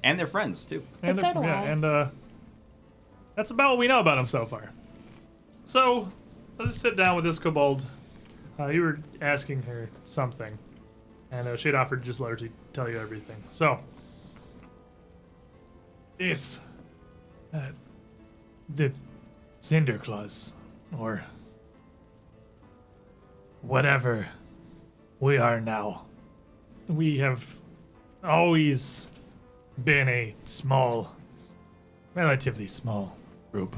And they're friends too. But so do I. And that's about what we know about them so far. So let's just sit down with this kobold. You were asking her something, and she'd offered to just largely tell you everything. So, this, the Cinderclaws, or whatever we are now, we have always been a small, relatively small group.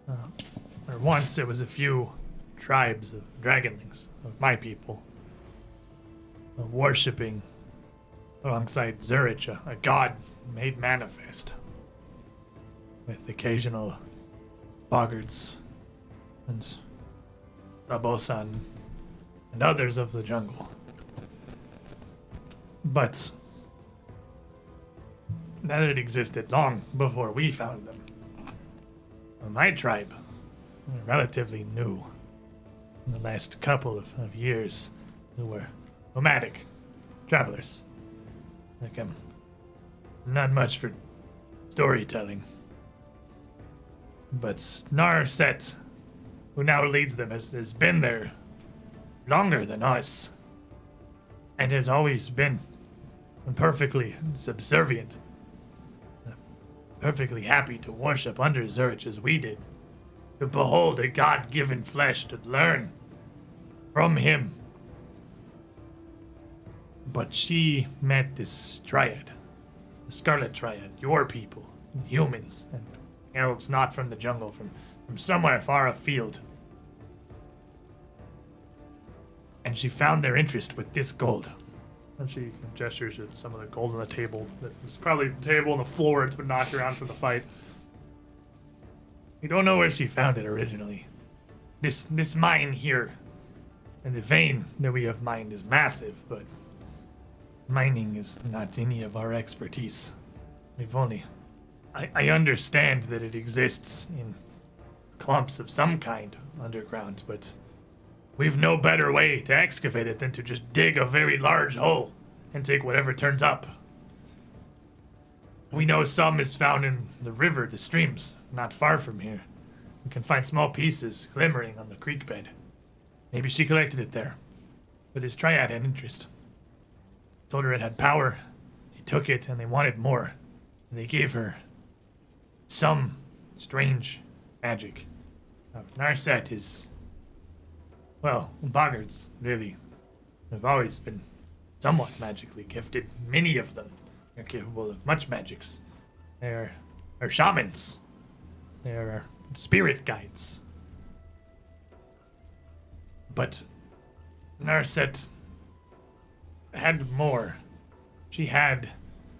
Or once it was a few tribes of dragonlings, of my people, worshipping alongside Zurich, a god made manifest, with occasional boggarts and Rabosan and others of the jungle. But that had existed long before we found them. My tribe, relatively new in the last couple of years, who were nomadic travelers. Like I'm not much for storytelling. But Narset, who now leads them, has been there longer than us, and has always been perfectly subservient, perfectly happy to worship under Zurich as we did, to behold a god-given flesh, to learn from him. But she met this triad, the Scarlet Triad, your people, humans, and elves not from the jungle, from somewhere far afield. And she found their interest with this gold. And she gestures at some of the gold on the table. That was probably the table on the floor. It's been knocked around from the fight. We don't know where she found it originally. This mine here, and the vein that we have mined is massive, but mining is not any of our expertise. We've only... I understand that it exists in clumps of some kind underground, but we've no better way to excavate it than to just dig a very large hole and take whatever turns up. We know some is found in the river, the streams, not far from here. We can find small pieces glimmering on the creek bed. Maybe she collected it there. But this triad had interest. Told her it had power. They took it and they wanted more. And they gave her some strange magic. Narset is, well, boggarts, really. They've always been somewhat magically gifted. Many of them are capable of much magics. They are shamans. They are spirit guides. But Narset had more. She had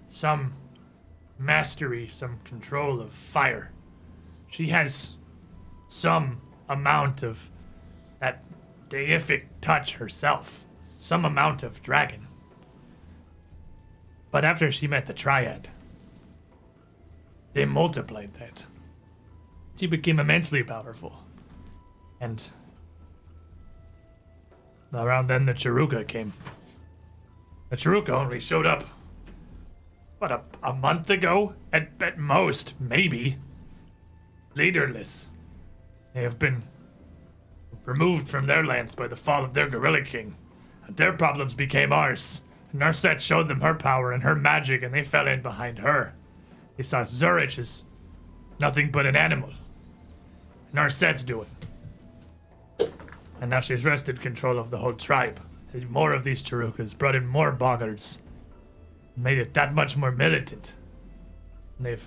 some mastery, some control of fire. She has some amount of that deific touch herself, some amount of dragon. But after she met the Triad, they multiplied that. She became immensely powerful. And around then the Chiruka came. The Chiruka only showed up, what, a month ago? At most, maybe. Leaderless. They have been removed from their lands by the fall of their gorilla king. And their problems became ours. Narset showed them her power and her magic, and they fell in behind her. They saw Zurich as nothing but an animal. Narset's doing. And now she's wrested control of the whole tribe. More of these Chirukas, brought in more boggards. Made it that much more militant. And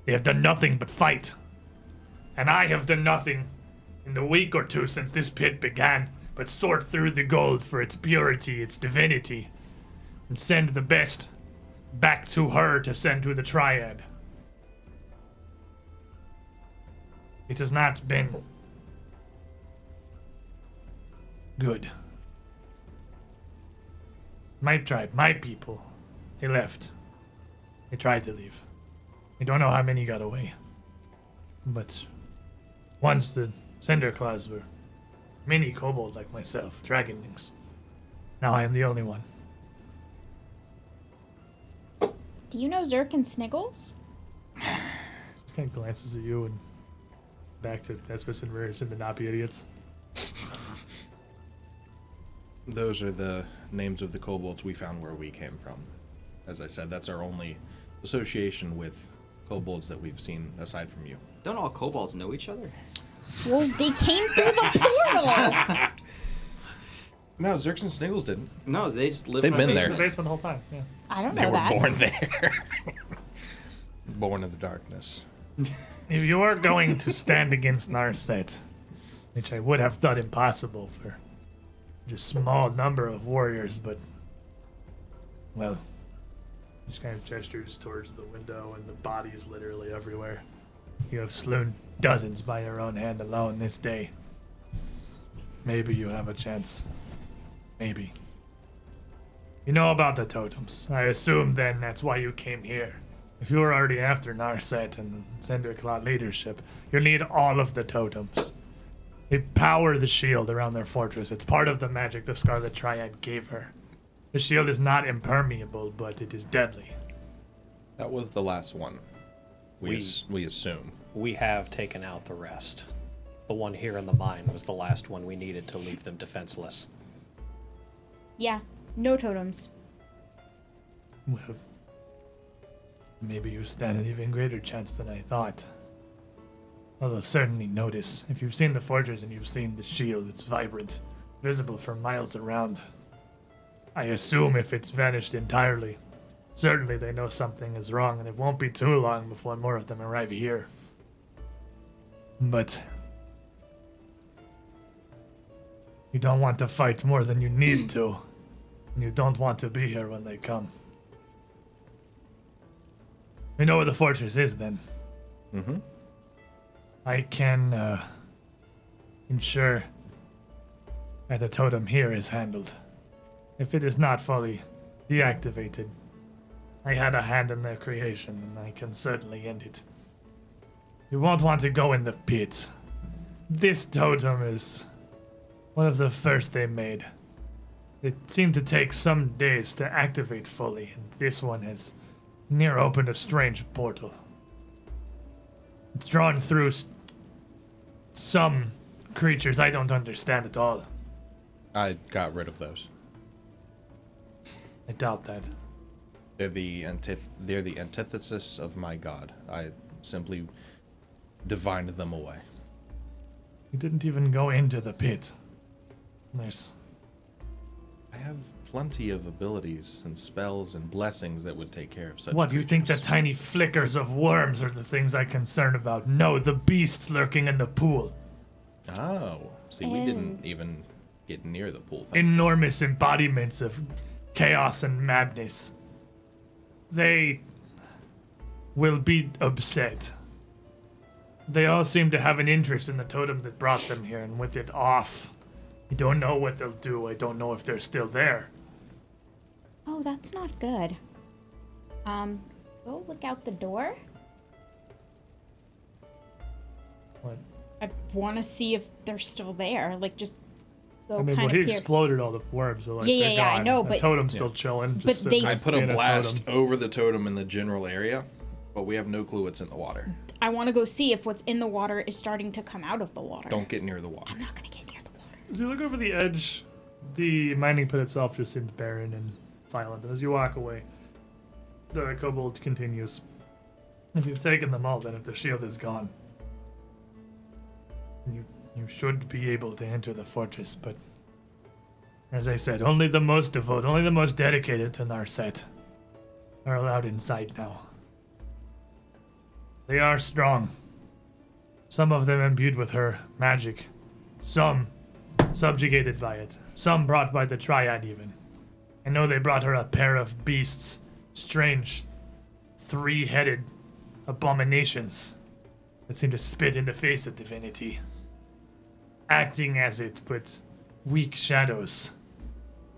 they have done nothing but fight. And I have done nothing in the week or two since this pit began but sort through the gold for its purity, its divinity, and send the best back to her to send to the Triad. It has not been good. My tribe, my people, they left. They tried to leave. I don't know how many got away. But once the Cinderclaws were mini kobold like myself, dragonlings. Now I am the only one. Do you know Zerk and Sniggles? Just kind of glances at you and back to Espis and Rares and the Nappy idiots. Those are the names of the kobolds we found where we came from. As I said, that's our only association with kobolds that we've seen aside from you. Don't all kobolds know each other? Well, they came through the portal. No, Zerks and Sniggles didn't. No, they just live They've in been In there. the basement the whole time, yeah. I don't They know were that. born there. Born in the darkness. If you are going to stand against Narset, which I would have thought impossible for just small number of warriors, but well, just kind of gestures towards the window and the bodies literally everywhere. You have slain dozens by your own hand alone this day. Maybe you have a chance. Maybe. You know about the totems. I assume then that's why you came here. If you were already after Narset and Cinderclaw leadership, you'll need all of the totems. They power the shield around their fortress. It's part of the magic the Scarlet Triad gave her. The shield is not impermeable, but it is deadly. That was the last one. We assume. We have taken out the rest. The one here in the mine was the last one we needed to leave them defenseless. Yeah, no totems. Well, maybe you stand an even greater chance than I thought. Although certainly notice, if you've seen the fortress and you've seen the shield, it's vibrant, visible for miles around. I assume if it's vanished entirely, certainly they know something is wrong, and it won't be too long before more of them arrive here. But you don't want to fight more than you need to, and you don't want to be here when they come. We know where the fortress is then. Mm-hmm. I can ensure that the totem here is handled. If it is not fully deactivated, I had a hand in their creation, and I can certainly end it. You won't want to go in the pit. This totem is one of the first they made. It seemed to take some days to activate fully, and this one has near opened a strange portal. It's drawn through some creatures I don't understand at all. I got rid of those. I doubt that. They're the antithesis of my god. I simply divined them away. You didn't even go into the pit. There's... I have plenty of abilities and spells and blessings that would take care of such What, you think the creatures. tiny flickers of worms are the things I'm concerned about? No, the beasts lurking in the pool. Oh, see, we didn't even get near the pool thing. Enormous embodiments of chaos and madness. They will be upset. They all seem to have an interest in the totem that brought them here, and with it off, I don't know what they'll do. I don't know if they're still there. Oh, that's not good. Go look out the door. What? I want to see if they're still there. Like, just go I mean, kind well, of he exploded all the worms, so like Yeah, they're yeah, I gone. know, The but- totem's still chilling. But Just they- sits I It's put a being blast totem. over the totem in the general area, but we have no clue what's in the water. I want to go see if what's in the water is starting to come out of the water. Don't get near the water. I'm not going to get near the water. As you look over the edge, the mining pit itself just seems barren and silent. And as you walk away, the kobold continues. If you've taken them all, then if the shield is gone, you should be able to enter the fortress. But as I said, only the most devoted, only the most dedicated to Narset are allowed inside now. They are strong. Some of them imbued with her magic. Some subjugated by it. Some brought by the Triad even. I know they brought her a pair of beasts. Strange, three-headed abominations that seem to spit in the face of divinity, acting as it but weak shadows,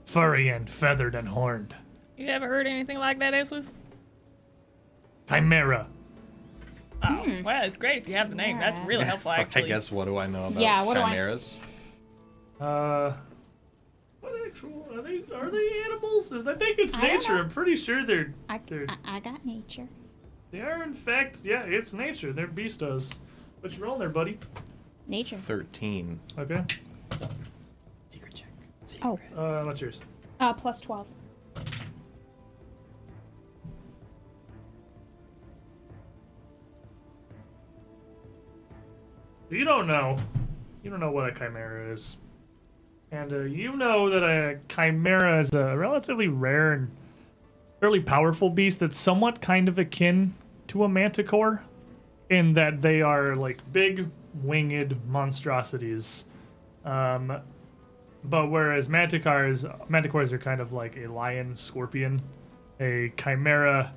furry and feathered and horned. You ever heard anything like that, Esus? Chimera. Oh, well, it's great if you have the name. That's really helpful, actually. I guess what do I know about Yeah, what do I- chimeras? What actual are they? Are they animals? I think it's I don't nature. know. I'm pretty sure they're. I got nature. They are in fact. Yeah, it's nature. They're beastas. What you rolling there, buddy? Nature. 13. Okay. Secret check. Oh, What's yours? plus 12. You don't know. You don't know what a chimera is. And you know that a chimera is a relatively rare and fairly powerful beast that's somewhat kind of akin to a manticore in that they are like big winged monstrosities. But whereas manticores are kind of like a lion scorpion, a chimera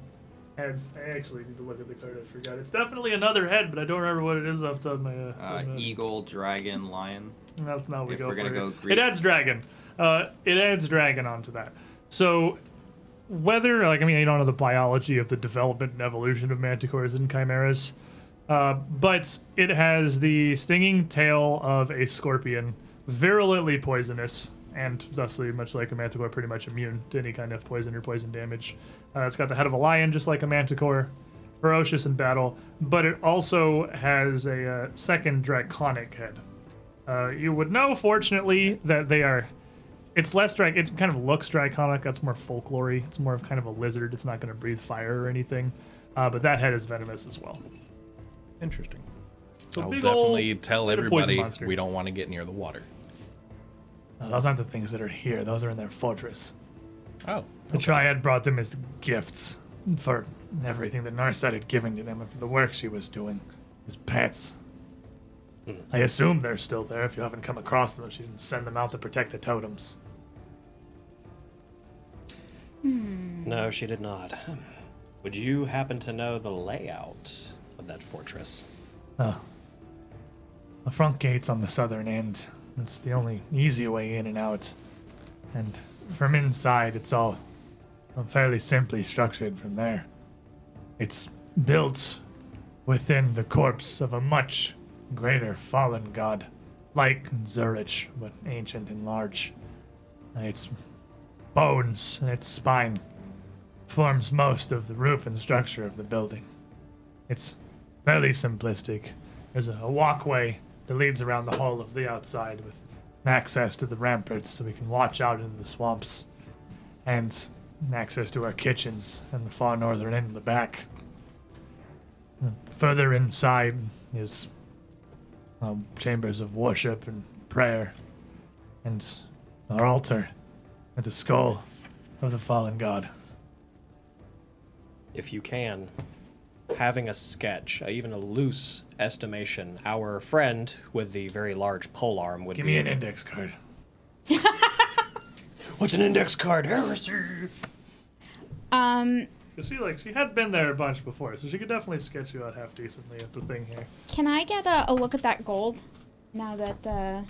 has, I actually need to look at the card, I forgot. It's definitely another head, but I don't remember what it is off the top of my head. Eagle, dragon, lion. That's not what we If go we're gonna for. go It Greek. adds dragon. It adds dragon onto that. So whether, like, I mean, I don't know the biology of the development and evolution of manticores and chimeras, but it has the stinging tail of a scorpion, virulently poisonous, and thusly, much like a manticore, pretty much immune to any kind of poison or poison damage. It's got the head of a lion, just like a manticore, ferocious in battle, but it also has a second draconic head. You would know, fortunately, that they are. It's less it kind of looks draconic. That's more folklore-y. It's more of kind of a lizard. It's not going to breathe fire or anything. But that head is venomous as well. Interesting. So I'll big definitely ol' tell bit of poison everybody monster. we don't want to get near the water. Those aren't the things that are here. Those are in their fortress. Oh. The Triad brought them as gifts for everything that Narset had given to them and for the work she was doing as pets. I assume they're still there if you haven't come across them. She didn't send them out to protect the totems. No, she did not. Would you happen to know the layout of that fortress? Oh. The front gate's on the southern end. It's the only easy way in and out. And from inside, it's all fairly simply structured from there. It's built within the corpse of a much greater fallen god, like Zurich, but ancient and large. Its bones and its spine forms most of the roof and structure of the building. It's fairly simplistic. There's a walkway that leads around the whole of the outside with access to the ramparts so we can watch out into the swamps, and access to our kitchens and the far northern end in the back. Further inside is chambers of worship and prayer, and our altar at the skull of the fallen god. If you can, having a sketch, even a loose estimation, our friend with the very large polearm would Give be me an index card. What's an index card? Heresy. Cause she had been there a bunch before, so she could definitely sketch you out half decently at the thing here. Can I get a look at that gold? Now that,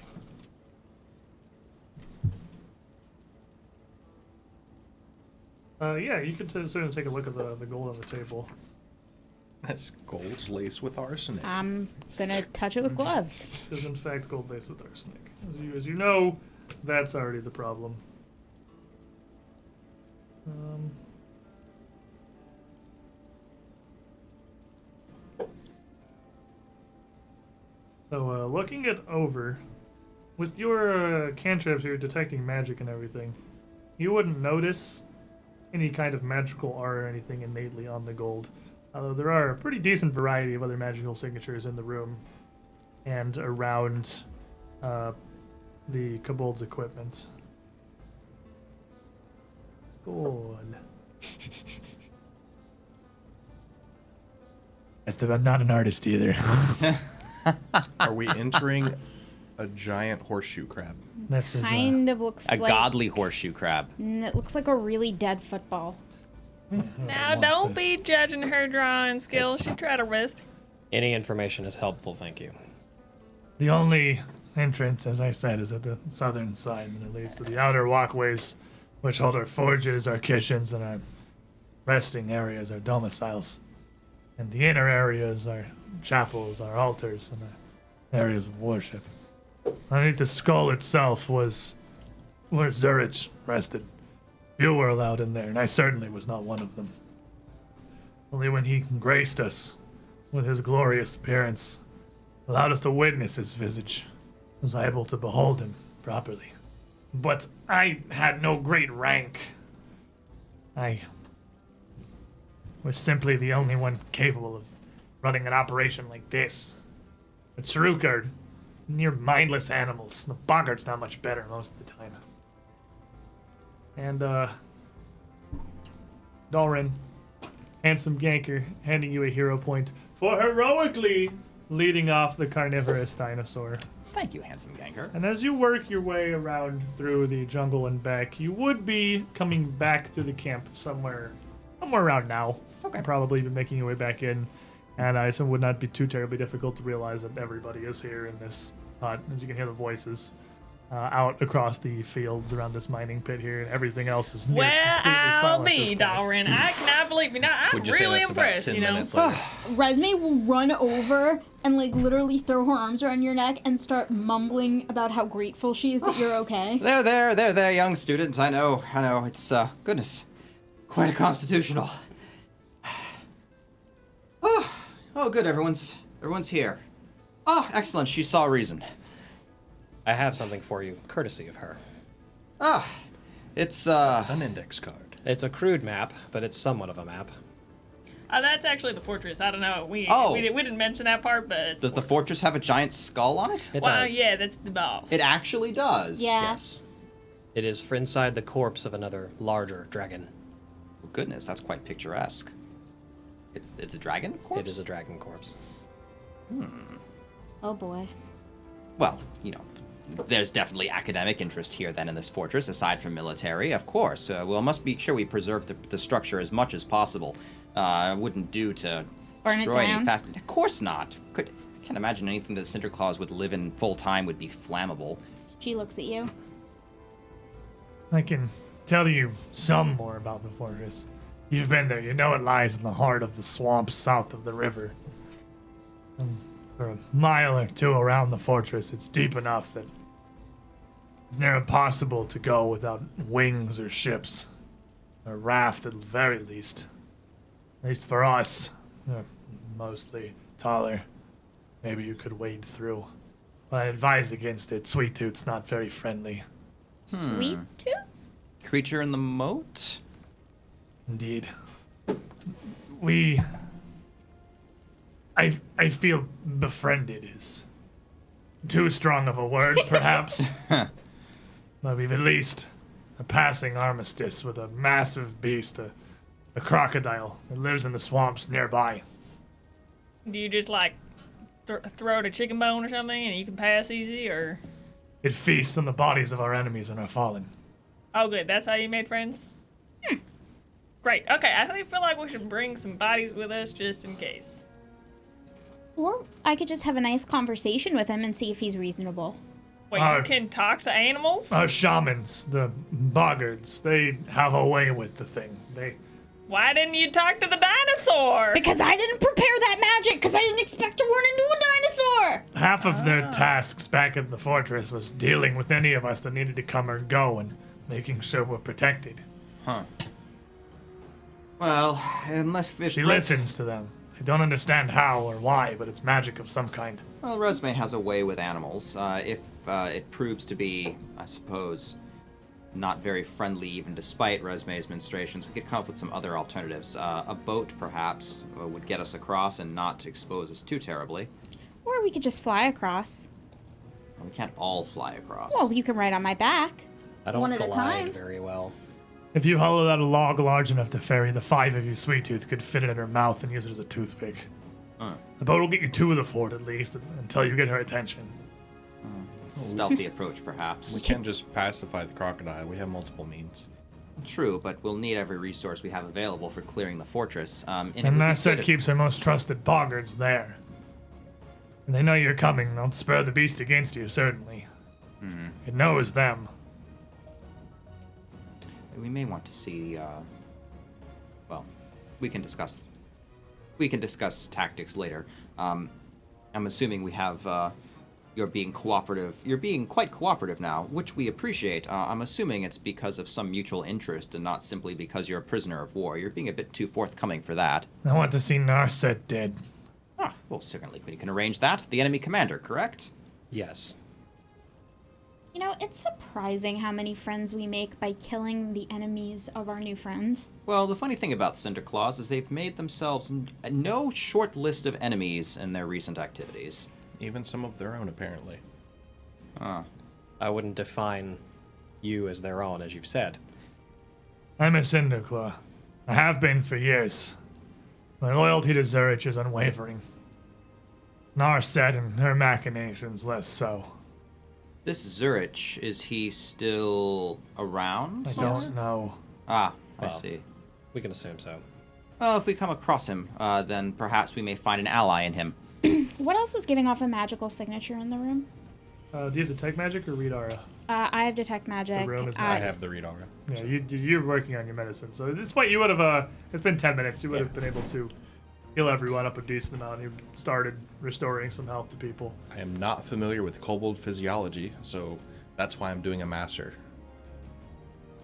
Yeah, you could certainly take a look at the gold on the table. That's gold's laced with arsenic. I'm gonna touch it with gloves. Is in fact gold laced with arsenic. As you know, that's already the problem. So looking it over, with your cantrips, you're detecting magic and everything. You wouldn't notice any kind of magical aura or anything innately on the gold. Although there are a pretty decent variety of other magical signatures in the room and around the Cobalt's equipment. Gold. I'm not an artist either. Are we entering a giant horseshoe crab? This is Kind of looks A like... godly horseshoe crab. It looks like a really dead football. Now, don't be judging her drawing skills. She tried her best. Any information is helpful, thank you. The only entrance, as I said, is at the southern side, and it leads to the outer walkways, which hold our forges, our kitchens, and our resting areas, our domiciles. And the inner areas are chapels, our altars, and our areas of worship. Underneath the skull itself was where Zurich rested. You were allowed in there, and I certainly was not one of them. Only when he graced us with his glorious appearance, allowed us to witness his visage, was I able to behold him properly. But I had no great rank. I was simply the only one capable of running an operation like this. The Charuk are near mindless animals. The Boggart's not much better most of the time. And, Dalrin, handsome ganker, handing you a hero point for heroically leading off the carnivorous dinosaur. Thank you, handsome ganker. And as you work your way around through the jungle and back, you would be coming back to the camp somewhere around now. Okay. Probably be making your way back in. And I assume it would not be too terribly difficult to realize that everybody is here in this hut, as you can hear the voices out across the fields around this mining pit here, and everything else is near Where completely I'll silent be, at this point. Dalrin. I cannot believe me. Now, I'm Would you say really that's about impressed, 10 you know. minutes later? Resme will run over and like literally throw her arms around your neck and start mumbling about how grateful she is that you're okay. There, young student. I know. It's, goodness, quite a constitutional. Oh, good. Everyone's here. Oh, excellent. She saw reason. I have something for you, courtesy of her. It's, An index card. It's a crude map, but it's somewhat of a map. That's actually the fortress. I don't know. We didn't mention that part, but it's Does the fortress have a giant skull on it? It well, does. yeah, that's the boss. It actually does. Yeah. Yes. It is for inside the corpse of another larger dragon. Oh, goodness, that's quite picturesque. It's a dragon corpse? It is a dragon corpse. Oh boy. Well, there's definitely academic interest here then in this fortress, aside from military, of course. We must be sure we preserve the structure as much as possible. Wouldn't do to Burn it destroy any down? fast. Of course not. I can't imagine anything that the Cinderclaws would live in full time would be flammable. She looks at you. I can tell you some more about the fortress. You've been there. You know it lies in the heart of the swamps south of the river. And for a mile or two around the fortress, it's deep enough that it's near impossible to go without wings or ships. A raft at the very least. At least for us. Mostly taller. Maybe you could wade through. But I advise against it. Sweet Tooth's not very friendly. Sweet tooth? Creature in the moat? Indeed. I feel befriended is too strong of a word, perhaps. But we've at least a passing armistice with a massive beast, a crocodile that lives in the swamps nearby. Do you just like throw it a chicken bone or something and you can pass easy, or? It feasts on the bodies of our enemies and our fallen. Oh, good. That's how you made friends? Great. Okay, I feel like we should bring some bodies with us just in case. Or I could just have a nice conversation with him and see if he's reasonable. Wait, you can talk to animals? Our shamans, the boggards, they have a way with the thing. Why didn't you talk to the dinosaur? Because I didn't prepare that magic, because I didn't expect to run into a dinosaur! Half of their tasks back at the fortress was dealing with any of us that needed to come or go and making sure we're protected. Huh. Well, unless She listens to them. I don't understand how or why, but it's magic of some kind. Well, Resme has a way with animals. If it proves to be, I suppose, not very friendly, even despite Resme's ministrations, we could come up with some other alternatives. A boat, perhaps, would get us across and not expose us too terribly. Or we could just fly across. We can't all fly across. Well, you can ride on my back. I don't One at a glide time. very well. If you hollowed out a log large enough to ferry, the five of you Sweet Tooth could fit it in her mouth and use it as a toothpick. The boat will get you to the fort, at least, until you get her attention. Stealthy approach, perhaps. We can't just pacify the crocodile. We have multiple means. True, but we'll need every resource we have available for clearing the fortress. And Nasset keeps her most trusted boggards there. They know you're coming. They'll spur the beast against you, certainly. It knows them. We may want to see. Well, we can discuss. We can discuss tactics later. I'm assuming we have. You're being cooperative. You're being quite cooperative now, which we appreciate. I'm assuming it's because of some mutual interest and not simply because you're a prisoner of war. You're being a bit too forthcoming for that. I want to see Narset dead. Ah, well, certainly we can arrange that. The enemy commander, correct? Yes. You know, it's surprising how many friends we make by killing the enemies of our new friends. Well, the funny thing about Cinderclaws is they've made themselves no short list of enemies in their recent activities. Even some of their own, apparently. I wouldn't define you as their own, as you've said. I'm a Cinderclaw. I have been for years. My loyalty to Zurich is unwavering. Narset and her machinations less so. This Zurich, is he still around? I don't know. Ah, I Well. see. We can assume so. Well, if we come across him, then perhaps we may find an ally in him. What else was giving off a magical signature in the room? Do you have detect magic or read aura? I have detect magic. The room is I have the read aura. Yeah, you're working on your medicine. So at this point, you would have. It's been 10 minutes. You would have been able to heal everyone up a decent amount. You started restoring some health to people. I am not familiar with kobold physiology, so that's why I'm doing a master.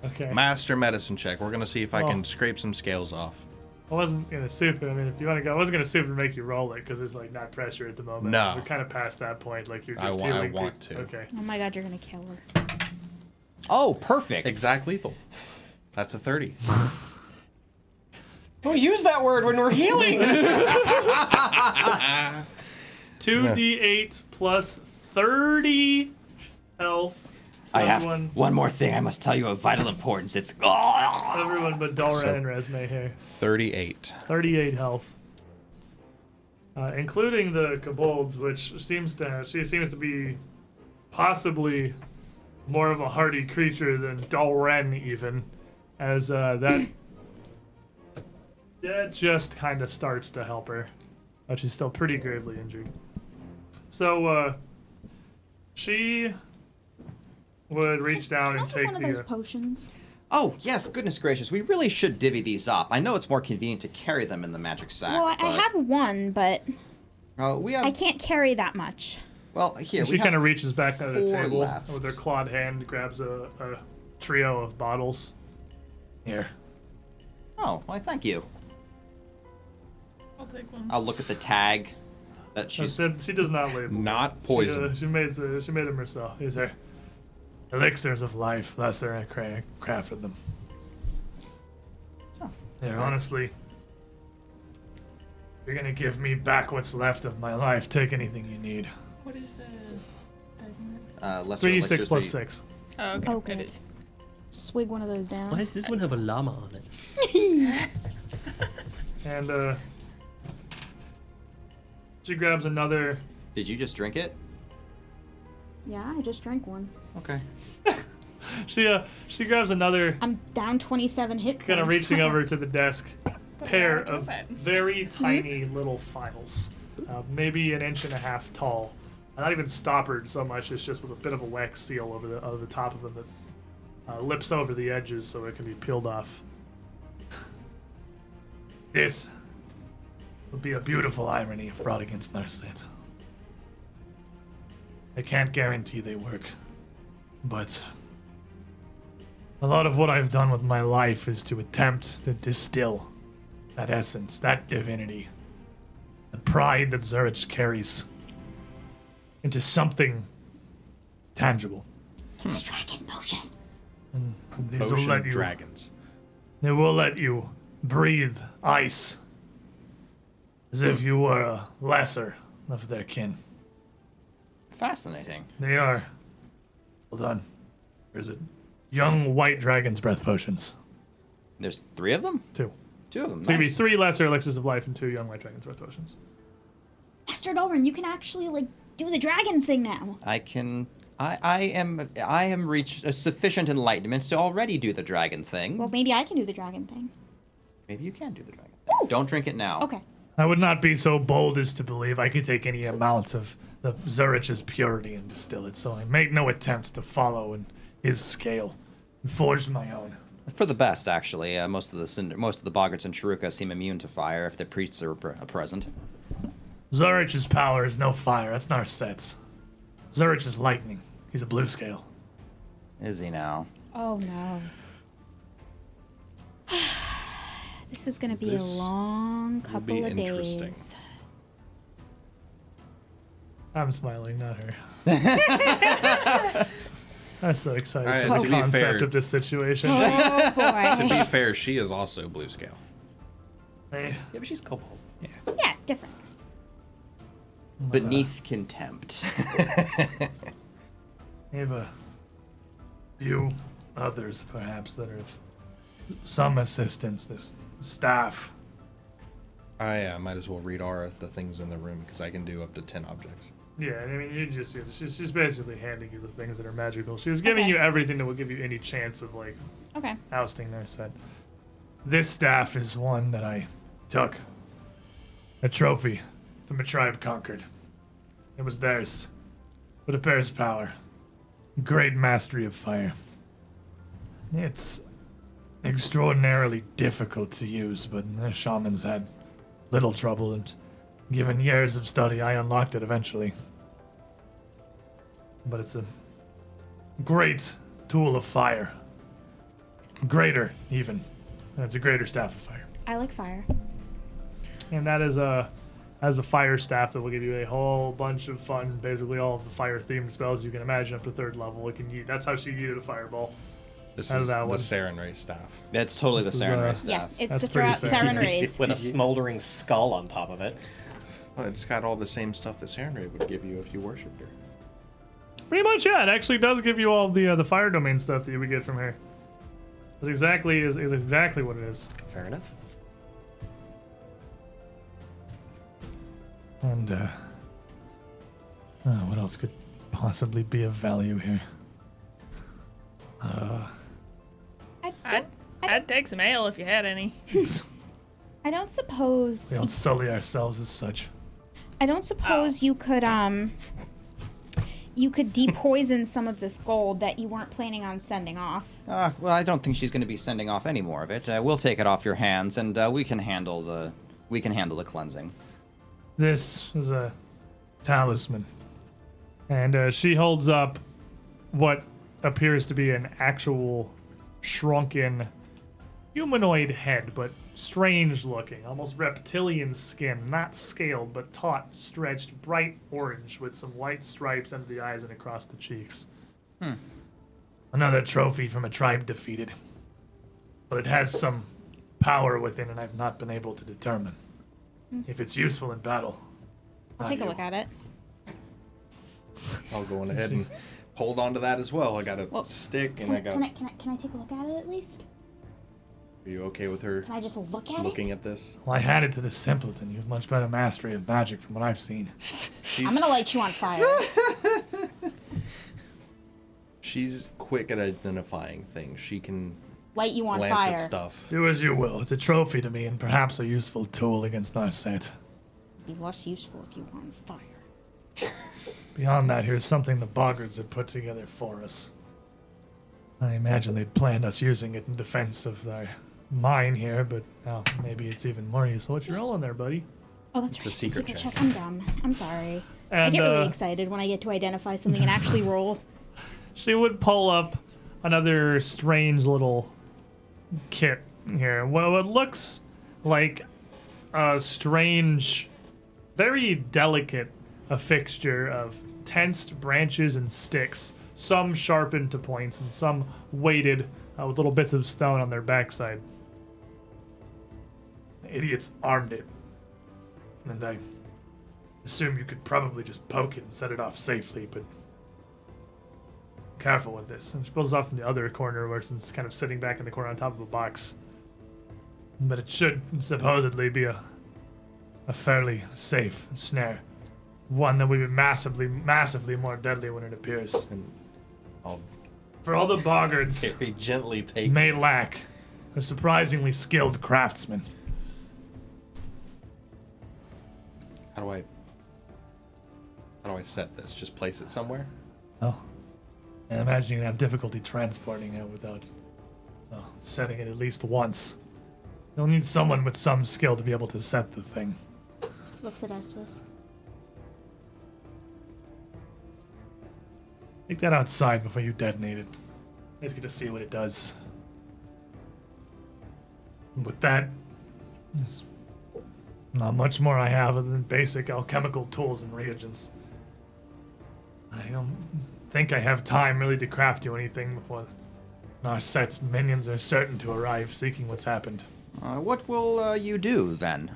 Okay. Master medicine check. We're gonna see if I Oh. can scrape some scales off. I wasn't gonna super. I mean, if you want to go, I wasn't gonna super make you roll it because there's like not pressure at the moment. No. We're kind of past that point. Like you're I just wa- I healing. want people. to. Okay. Oh my god, you're gonna kill her. Oh, perfect. Exact lethal. That's a 30. Don't use that word when we're healing! 2d8 plus 30 health. I have Everyone- one more thing I must tell you of vital importance. It's Everyone but Dalra So- and Resme here. 38. 38 health. Including the kobolds, which seems to be possibly more of a hardy creature than Dalren even, as that just kind of starts to help her, but she's still pretty gravely injured. So she would reach down and Can I have take one of those the. potions? Oh, yes, goodness gracious. We really should divvy these up. I know it's more convenient to carry them in the magic sack. Well, I have one, but we have. I can't carry that much. Well, here, She we kind of have reaches back under the 4 table left. with her clawed hand, grabs a trio of bottles. Here. Oh, why, thank you. I'll take one. I'll look at the tag that she's. She does not label. Not poison. She made them herself. These are elixirs of life. Lesser I crafted them. They're honestly. You're gonna give me back what's left of my life. Take anything you need. What is the doesn't Lesser 3d6 elixirs, plus 3D. 6. Oh, okay. Okay. It is. Swig one of those down. Why does this one have a llama on it? And she grabs another. Did you just drink it? Yeah, I just drank one. Okay. She grabs another. I'm down 27 hit points. Kind of reaching over to the desk, pair yeah, of that. very tiny little files, maybe 1.5 inches tall. Not even stoppered so much; it's just with a bit of a wax seal over the top of them that lips over the edges so it can be peeled off. This would be a beautiful irony if brought against Narset. I can't guarantee they work, but a lot of what I've done with my life is to attempt to distill that essence, that divinity, the pride that Zurich carries into something tangible. It's a dragon potion. These will Potion let of you, dragons. they will let you breathe ice as if you were a lesser of their kin. Fascinating. They are. Hold on. There's a young white dragon's breath potions. There's 3 of them? 2. 2 of them. So it'd be Nice. 3 lesser elixirs of life and 2 young white dragon's breath potions. Master Dolren, you can actually like do the dragon thing now. I can. I am reached a sufficient enlightenment to already do the dragon thing. Well, maybe I can do the dragon thing. Maybe you can do the dragon thing. Don't drink it now. Okay. I would not be so bold as to believe I could take any amount of the Zurich's purity and distill it, so I made no attempt to follow in his scale and forged my own. For the best, actually. Most of the boggarts and Chiruka seem immune to fire if the priests are present. Zurich's power is no fire. That's Narset's. Zurich is lightning. He's a blue scale. Is he now? Oh no. This is gonna be a This long will couple be of interesting. days. I'm smiling, not her. I'm so excited Alright, for to the be concept fair- of this situation. Oh To boy. be fair, she is also blue scale. Hey, Yeah, but she's Cobalt. Yeah, different. Beneath contempt. we have a few others, perhaps, that are of some assistance. This staff. I might as well read Aura the things in the room because I can do up to 10 objects. Yeah, I mean, she's basically handing you the things that are magical. She was giving you everything that would give you any chance of, like, Okay. ousting their set. This staff is one that I took. A trophy from a tribe conquered. It was theirs. But it bears power. Great mastery of fire. It's extraordinarily difficult to use, but the shamans had little trouble, and given years of study, I unlocked it eventually. But it's a great tool of fire. Greater, even. And it's a greater staff of fire. I like fire. And that is a fire staff that will give you a whole bunch of fun, basically all of the fire themed spells you can imagine up to 3rd level. It can that's how she used a fireball. This How is did that the one? Saren Ray staff. That's totally This the is, Saren Ray Yeah, staff. it's That's to throw out pretty Saren rays. With a smoldering skull on top of it. Well, it's got all the same stuff that Saren Ray would give you if you worshipped her. Pretty much, yeah. It actually does give you all the fire domain stuff that you would get from her. It's exactly is exactly what it is. Fair enough. And what else could possibly be of value here? I'd take some ale if you had any. I don't suppose. We don't sully ourselves as such. I don't suppose you could depoison some of this gold that you weren't planning on sending off. Well, I don't think she's going to be sending off any more of it. We'll take it off your hands, and we can handle the cleansing. This is a talisman. And she holds up what appears to be an actual shrunken humanoid head, but strange looking, almost reptilian skin, not scaled, but taut, stretched, bright orange with some white stripes under the eyes and across the cheeks. Another trophy from a tribe defeated. But it has some power within it I've not been able to determine. If it's useful in battle. I'll take a look at it. I'll go on ahead and hold on to that as well. I got a Well, stick and Can I got. I take a look at it at least? Are you okay with her Can I just look at looking it? at this? Well, I had it to this simpleton. You have much better mastery of magic from what I've seen. She's, I'm gonna light you on fire. She's quick at identifying things. She can Light you on glance fire. at stuff. Do as you will. It's a trophy to me and perhaps a useful tool against Narset. Be less useful if you were on fire. Beyond that, here's something the Boggards had put together for us. I imagine they'd planned us using it in defense of their mine here, but now maybe it's even more useful. What you rolling there, buddy? Oh, that's It's right. a secret check. I'm dumb. I'm sorry. I And get really excited when I get to identify something and actually roll. she would pull up another strange little kit here. Well, it looks like a strange, very delicate a fixture of tensed branches and sticks, some sharpened to points and some weighted with little bits of stone on their backside. The idiots armed it, and I assume you could probably just poke it and set it off safely, but careful with this. And she pulls it off from the other corner where it's kind of sitting back in the corner on top of a box. But it should supposedly be a fairly safe snare. One that would be massively more deadly when it appears. And I'll For all the Boggards very gently take may this. lack a surprisingly skilled craftsman. How do I set this? Just place it somewhere? Oh. I imagine you're gonna have difficulty transporting it without setting it at least once. You'll need someone with some skill to be able to set the thing. Looks at Estus. Take that outside before you detonate it. Let's get to see what it does. And with that, there's not much more I have other than basic alchemical tools and reagents. I don't think I have time really to craft you anything before Narset's minions are certain to arrive seeking what's happened. What will you do then?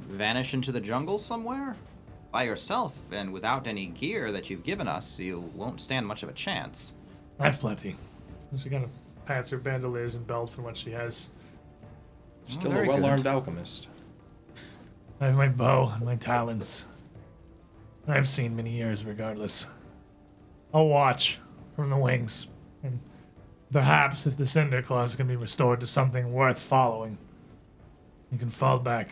Vanish into the jungle somewhere? By yourself and without any gear that you've given us, you won't stand much of a chance. I have plenty. She kind of pats her bandoliers and belts and what she has. Still very a good. well-armed alchemist. I have my bow and my talons. I've seen many years regardless. I'll watch from the wings, and perhaps if the Cinderclaws can be restored to something worth following, you can fall back.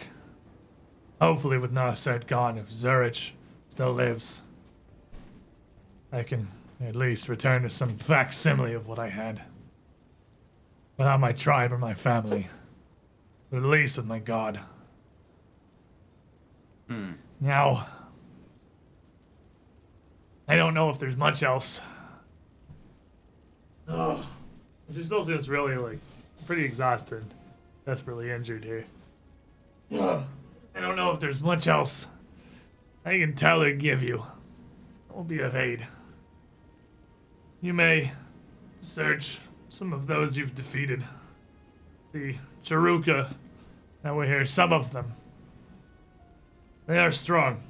Hopefully with Narset gone, if Zurich still lives, I can at least return to some facsimile of what I had. Without my tribe or my family, but at least with my god. Now, I don't know if there's much else. Oh, she still seems really, pretty exhausted, desperately injured here. I don't know if there's much else I can tell or give you that will be of aid. You may search some of those you've defeated. The Chiruka that were here, some of them. They are strong.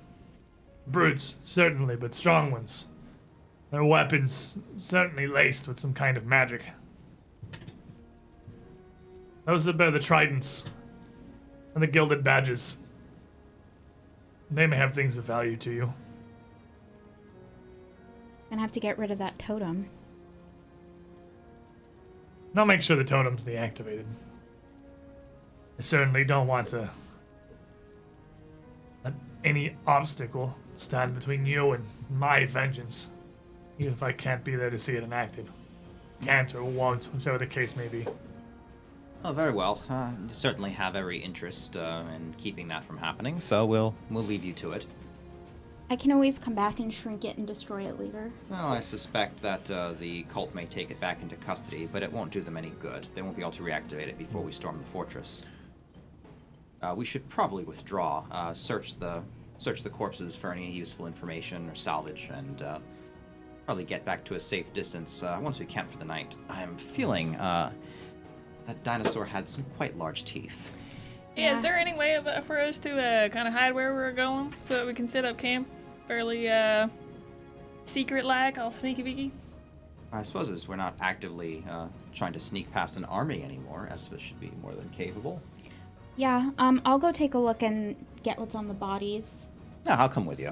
Brutes, certainly, but strong ones. Their weapons certainly laced with some kind of magic. Those that bear the tridents and the gilded badges, they may have things of value to you. Gonna have to get rid of that totem. And I'll make sure the totem's deactivated. I certainly don't want to let any obstacle stand between you and my vengeance, even if I can't be there to see it enacted. Can't or won't, whichever the case may be. Oh, very well. You certainly have every interest in keeping that from happening, so we'll leave you to it. I can always come back and shrink it and destroy it later. Well, I suspect that the cult may take it back into custody, but it won't do them any good. They won't be able to reactivate it before we storm the fortress. We should probably withdraw, search the corpses for any useful information or salvage, and probably get back to a safe distance once we camp for the night. I'm feeling that dinosaur had some quite large teeth. Yeah, is there any way for us to kind of hide where we're going so that we can set up camp fairly secret-like, all sneaky-beaky? I suppose as we're not actively trying to sneak past an army anymore, Esus should be more than capable. Yeah, I'll go take a look and get what's on the bodies. Yeah, I'll come with you.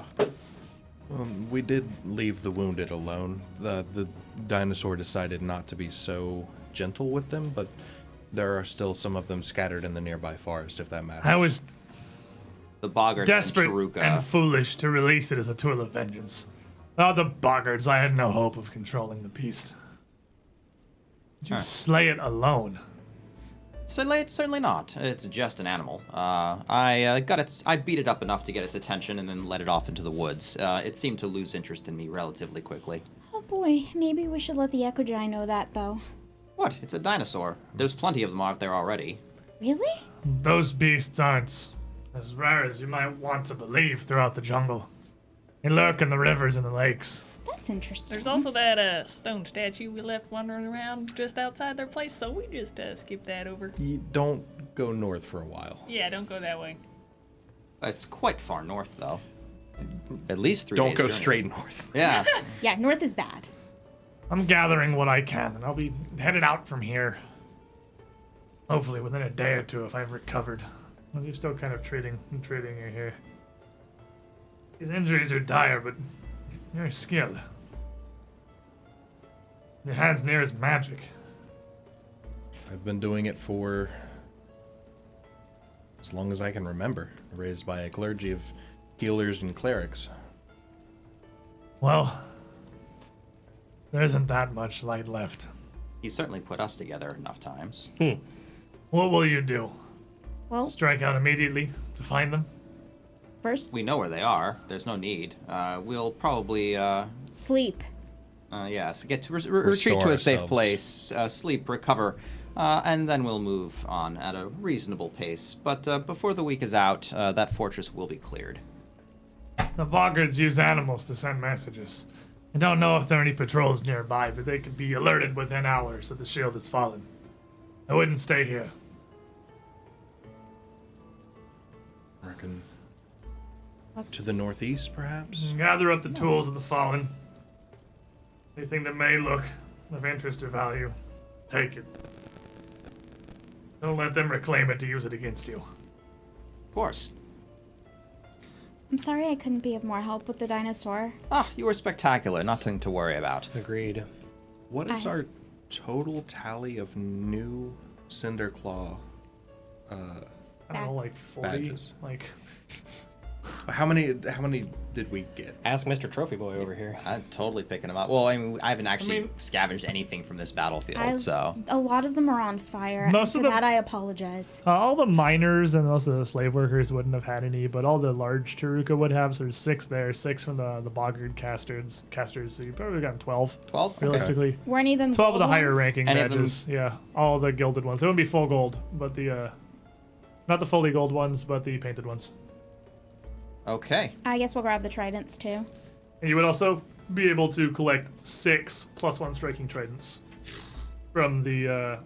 We did leave the wounded alone. The dinosaur decided not to be so gentle with them, but there are still some of them scattered in the nearby forest, if that matters. I was The boggards desperate and Chiruka. and foolish to release it as a tool of vengeance. Oh, the boggards, I had no hope of controlling the beast. Did you slay it alone? Certainly not. It's just an animal. I beat it up enough to get its attention and then let it off into the woods. It seemed to lose interest in me relatively quickly. Oh boy, maybe we should let the Ecojai know that, though. What? It's a dinosaur. There's plenty of them out there already. Really? Those beasts aren't as rare as you might want to believe throughout the jungle. They lurk in the rivers and the lakes. That's interesting. There's also that stone statue we left wandering around just outside their place, so we just skipped that over. You don't go north for a while. Yeah, don't go that way. It's quite far north, though. At least 3 Don't days go journey. straight north. Yeah. Yeah, north is bad. I'm gathering what I can, and I'll be headed out from here. Hopefully within a day or two if I've recovered. Well, you're still kind of treating you here. These injuries are dire, but you're skilled. Your hand's near as magic. I've been doing it for as long as I can remember. Raised by a clergy of healers and clerics. Well, there isn't that much light left. He certainly put us together enough times. What will you do? Well, Strike out immediately to find them? first, We know where they are. There's no need. We'll probably, sleep. yes, get to retreat to a safe ourselves. place, sleep, recover, and then we'll move on at a reasonable pace. But before the week is out, that fortress will be cleared. The boggards use animals to send messages. I don't know if there are any patrols nearby, but they could be alerted within hours that the shield has fallen. I wouldn't stay here. I reckon Let's- to the northeast, perhaps? Gather up the tools of the fallen. Anything that may look of interest or value, take it. Don't let them reclaim it to use it against you. Of course. I'm sorry I couldn't be of more help with the dinosaur. Ah, you were spectacular. Nothing to worry about. Agreed. What is our total tally of new Cinderclaw? I don't know, like 40? Badges. Like, How many did we get? Ask Mr. Trophy Boy over here. I'm totally picking them up. Well, I mean, I haven't actually mean- scavenged anything from this battlefield, so. A lot of them are on fire. Most and of for them- that, I apologize. all the miners and most of the slave workers wouldn't have had any, but all the large Taruka would have. So there's 6 there, 6 from the boggard casters. So you've probably gotten 12, 12? Okay. realistically. Were any of them 12 of the gold higher ones? ranking Any of them- badges. Yeah, all the gilded ones. They wouldn't be full gold, but the, not the fully gold ones, but the painted ones. Okay. I guess we'll grab the tridents too. And you would also be able to collect 6 +1 striking tridents from the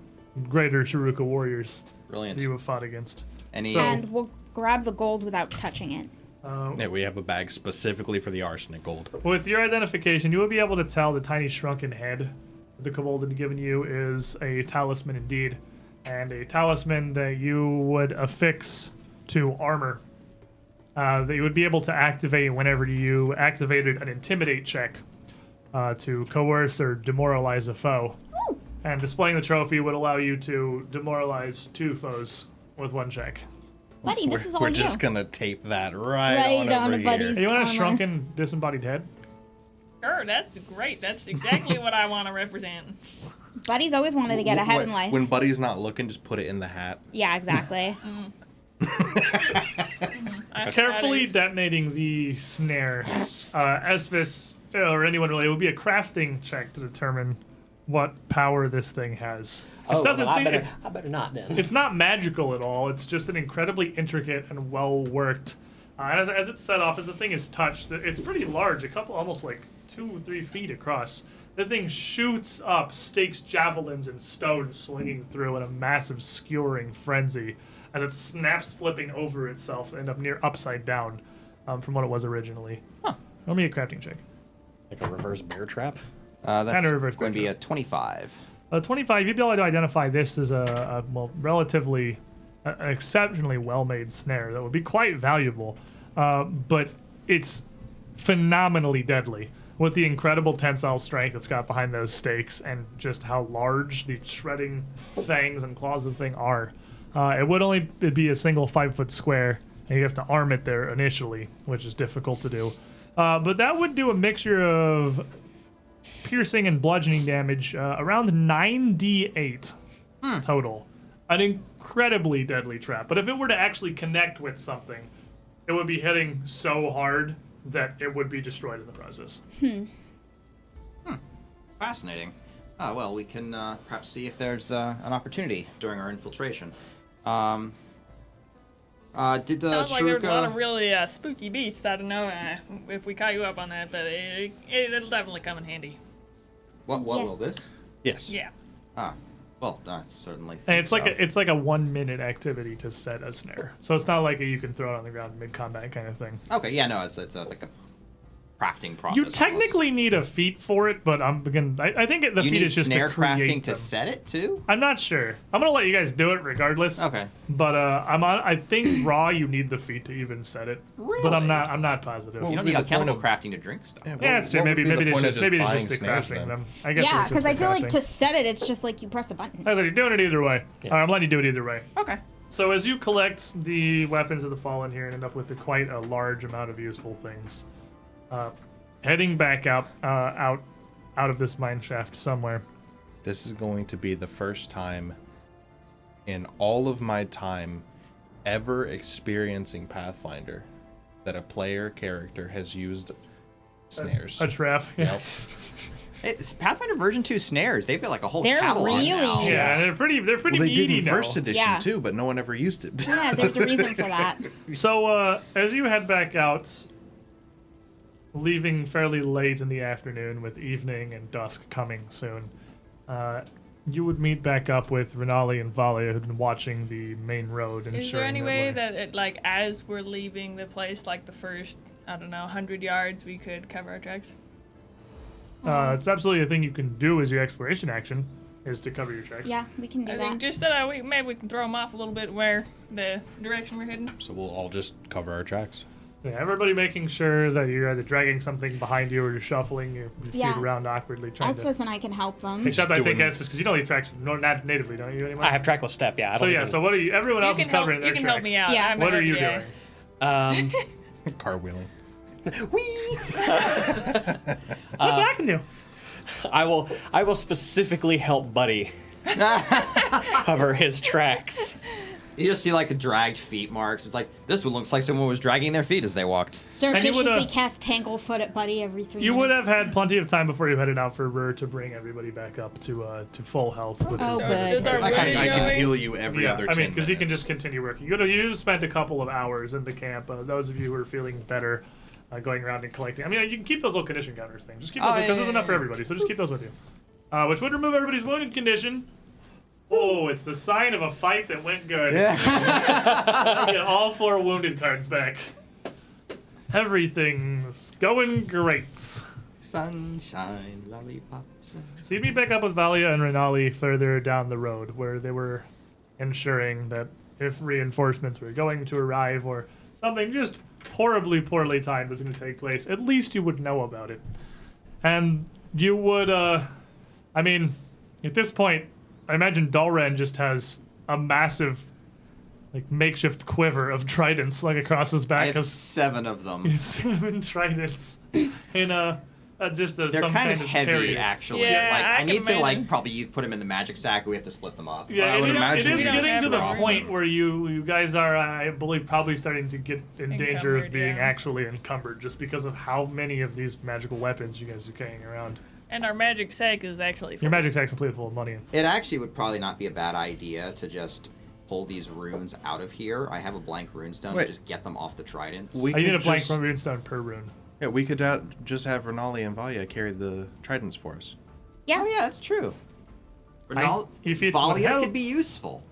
greater Taruka warriors Brilliant. that you have fought against. Any. So- And we'll grab the gold without touching it. Yeah, we have a bag specifically for the arsenic gold. With your identification, you will be able to tell the tiny shrunken head that the Cobalt had given you is a talisman indeed, and a talisman that you would affix to armor. That you would be able to activate whenever you activated an intimidate check to coerce or demoralize a foe. And displaying the trophy would allow you to demoralize 2 foes with 1 check. Buddy, this is all We're you. just gonna tape that right Right on on over the buddies. Hey, you want a Armor. shrunken, disembodied head? Sure, that's great. That's exactly what I want to represent. Buddy's always wanted to get ahead in life. When Buddy's not looking, just put it in the hat. Yeah, exactly. Carefully detonating the snare. Esvis, or anyone really, it would be a crafting check to determine what power this thing has. It Oh, doesn't well, seem, I better not then. it's not magical at all. It's just an incredibly intricate and well worked. And as it's set off, as the thing is touched, it's pretty large, a couple, almost like 2-3 feet across. The thing shoots up, stakes javelins and stones swinging through in a massive skewering frenzy as it snaps, flipping over itself, and up near upside down from what it was originally. Roll me a crafting check. Like a reverse bear trap. That's Kinda reverse going to be quick. a 25. 25, you'd be able to identify this as a relatively, exceptionally well-made snare that would be quite valuable, but it's phenomenally deadly with the incredible tensile strength it's got behind those stakes and just how large the shredding fangs and claws of the thing are. It would only be a single 5-foot square, and you have to arm it there initially, which is difficult to do. But that would do a mixture of piercing and bludgeoning damage, around 9d8 total. An incredibly deadly trap. But if it were to actually connect with something, it would be hitting so hard that it would be destroyed in the process. Fascinating. Well, we can perhaps see if there's an opportunity during our infiltration. Did the Sounds like there's a lot of Taruka... really spooky beasts. I don't know if we caught you up on that, but it'll definitely come in handy. What Yeah. will this? Yes. Yeah. Well, I certainly think And it's like so. it's like a 1-minute activity to set a snare. So it's not like you can throw it on the ground mid-combat kind of thing. Okay, yeah, no, it's like a crafting process. You almost. technically need a feat for it, but I think the You feat need is just snare to create crafting to them. set it too? I'm not sure. I'm gonna let you guys do it regardless. Okay. But I think raw you need the feet to even set it. But I'm Really? not positive. Well, You don't be need the chemical point crafting to drink stuff. Yeah, Yeah, it's true. what would Maybe be the it's point of just maybe it's buying just the snares crafting then? them. I guess Yeah, because I feel like to to. set it, it's just like you press a button. I said you're doing it either way. Yeah. I'm letting you do it either way. Okay. So as you collect the weapons of the fallen here and end up with quite a large amount of useful things, heading back out of this mine shaft somewhere. This is going to be the first time in all of my time ever experiencing Pathfinder that a player character has used snares. A trap. Yep. It's Pathfinder version 2 snares. They've got like a whole They're catalog really now. Yeah, they're pretty Well, they meaty did in now. first edition Yeah. too, but no one ever used it. Yeah, there's a reason for that. So as you head back out, leaving fairly late in the afternoon with evening and dusk coming soon, you would meet back up with Renali and Valia, who'd been watching the main road. Is there ensuring any that way we're- that, it, like, as we're leaving the place, like the first, I don't know, 100 yards, we could cover our tracks? It's absolutely a thing you can do as your exploration action, is to cover your tracks. Yeah, we can do I that. think just maybe we can throw them off a little bit where the direction we're heading. So we'll all just cover our tracks. Yeah, everybody making sure that you're either dragging something behind you or you're shuffling your feet Yeah. around awkwardly trying to... Espus and I can help them. Except I think doing- Espus, because you know these tracks not natively, don't you, anymore? I have trackless step, yeah. I So don't yeah, even- so what are you... Everyone else You is can help, covering their you can tracks. help me out. Yeah. I'm What a are you RVA. doing? Car wheeling. What back can do? I will specifically help Buddy cover his tracks. You just see like dragged feet marks. It's like, this one looks like someone was dragging their feet as they walked. And you would, Surreptitiously cast Tanglefoot at Buddy every 3 You minutes. would have had plenty of time before you headed out for Rur to bring everybody back up to full health. With Oh, his good. Does our I wounded can going? heal you every other 10 I mean, because you can minutes. just continue working. You spent a couple of hours in the camp. Those of you who are feeling better, going around and collecting. I mean, you can keep those little condition counters things. Just keep those because there's enough for everybody. So just keep those with you. Which would remove everybody's wounded condition. Oh, it's the sign of a fight that went good. You get all 4 wounded cards back. Everything's going great. Sunshine, lollipops. So you meet back up with Valia and Renali further down the road, where they were ensuring that if reinforcements were going to arrive or something just horribly poorly timed was going to take place, at least you would know about it. And you would, I mean, at this point, I imagine Dalren just has a massive, like, makeshift quiver of tridents slung across his back. I have 7 of them. 7 tridents in just They're some kind of heavy, carrier. actually. Yeah, like I I can need to imagine. probably put them in the magic sack, or we have to split them up. Yeah, I would it imagine is we don't getting have to the to. point where you guys are, I believe, probably starting to get in danger of Encumbered, being yeah. actually encumbered, just because of how many of these magical weapons you guys are carrying around. And our magic sack is actually full. Your magic sack's completely full of money. It actually would probably not be a bad idea to just pull these runes out of here. I have a blank runestone Wait. and just get them off the tridents. We I need a could blank just- runestone per rune. Yeah, we could just have Renali and Valia carry the tridents for us. Yeah. Oh yeah, that's true. if it would Valia help- could be useful.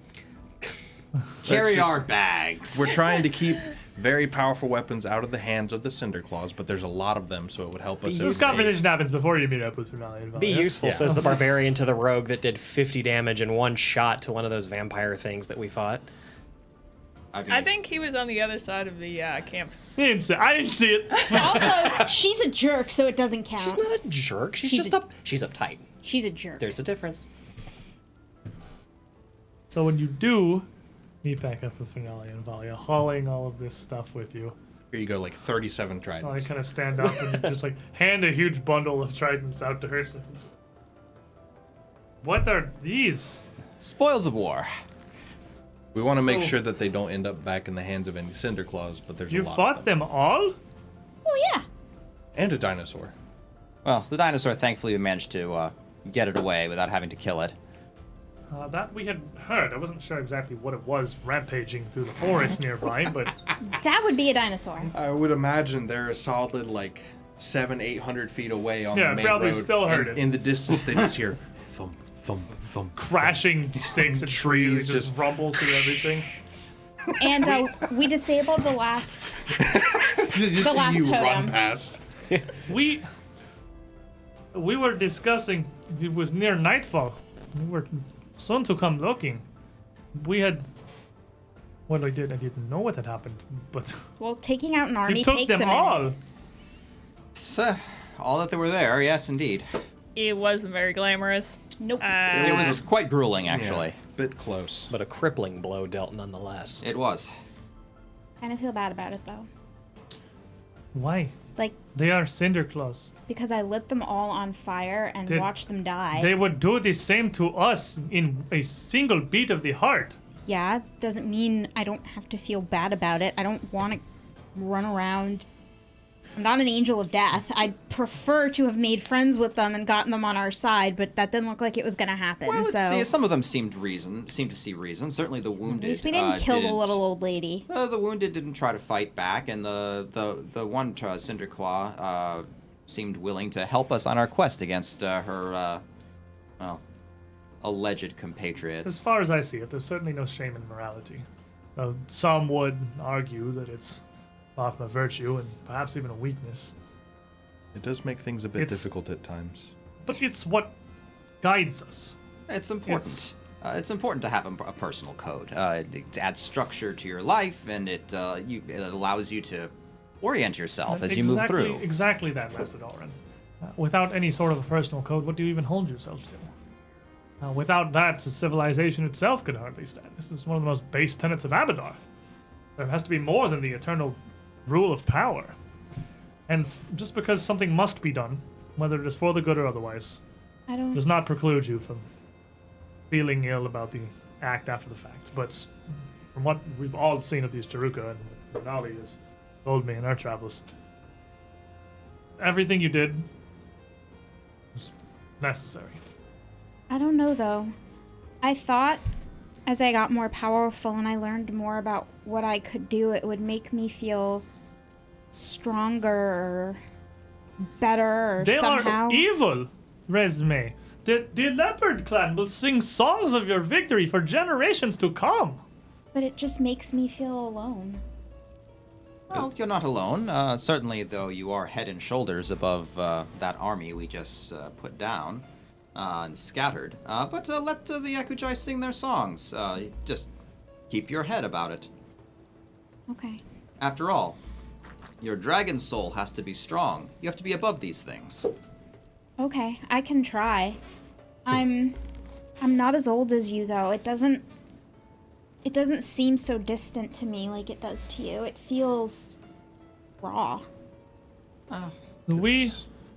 Carry just- our bags. We're trying to keep very powerful weapons out of the hands of the Cinderclaws, but there's a lot of them, so it would help us. This if they- conversation happens before you meet up with Renali and Valia. Be useful, Yeah. says the barbarian to the rogue that did 50 damage in one shot to one of those vampire things that we fought. I think he was on the other side of the camp. I didn't see it. Also, she's a jerk, so it doesn't count. She's not a jerk. She's She's just a- she's uptight. She's a jerk. There's a difference. So when you do meet back up with Renali and Valia, hauling all of this stuff with you, Here you go, like 37 I tridents. kind of stand up and just like hand a huge bundle of tridents out to her. What are these? Spoils of war. We want to make So- sure that they don't end up back in the hands of any Cinderclaws, but there's You a lot fought of them. them all? Oh, yeah. And a dinosaur. Well, the dinosaur thankfully managed to get it away without having to kill it. That we had heard. I wasn't sure exactly what it was rampaging through the forest nearby, but That would be a dinosaur. I would imagine they're a solid like 700-800 feet away on Yeah, the main probably road. still heard and it. In the distance, they just hear thump, thump, thump, crashing stakes and trees Trees just just- rumbles through everything. And we disabled the last. just The last see you totem. run past. We were discussing. It was near nightfall. We were soon to come looking. We had. Well, I didn't know what had happened, but Well, taking out an you army took takes a them minute. all. So, all that they were there, yes, indeed. It wasn't very glamorous. Nope. It was quite grueling, actually. bit close. But a crippling blow dealt nonetheless. It was. Kind of feel bad about it though. Why? Like, They are Cinderclaws. because I lit them all on fire and watched them die. They would do the same to us in a single beat of the heart. Yeah, doesn't mean I don't have to feel bad about it. I don't want to run around. I'm not an angel of death. I'd prefer to have made friends with them and gotten them on our side, but that didn't look like it was going to happen. Well, let's so see. Some of them seemed to see reason. Certainly the wounded. at least we didn't kill the little old lady. The wounded didn't try to fight back, and the one Cinderclaw seemed willing to help us on our quest against her, alleged As compatriots. far as I see it, there's certainly no shame in morality. Some would argue that it's often a virtue and perhaps even a weakness. It does make things a bit It's- difficult at times. But it's what guides us. It's important. It's important to have a personal code. It adds structure to your life, and it allows you to orient yourself as you move through. Exactly that, Master Doran. Without any sort of a personal code, what do you even hold yourself to? Without that, civilization itself could hardly stand. This is one of the most base tenets of Abadar. There has to be more than the eternal rule of power. And just because something must be done, whether it is for the good or otherwise, I don't. does not preclude you from feeling ill about the act after the fact. But from what we've all seen of these Jaruka and what Nali has told me in our travels, everything you did was necessary. I don't know though. I thought as I got more powerful and I learned more about what I could do, it would make me feel stronger or better or They somehow. are evil, Resme. The Leopard Clan will sing songs of your victory for generations to come. But it just makes me feel alone. Well, you're not alone. Certainly, though, you are head and shoulders above that army we just put down and scattered. But let the Yakujai sing their songs. Just keep your head about it. Okay. After all, your dragon soul has to be strong. You have to be above these things. Okay, I can try. I'm not as old as you though. It doesn't seem so distant to me like it does to you. It feels raw. We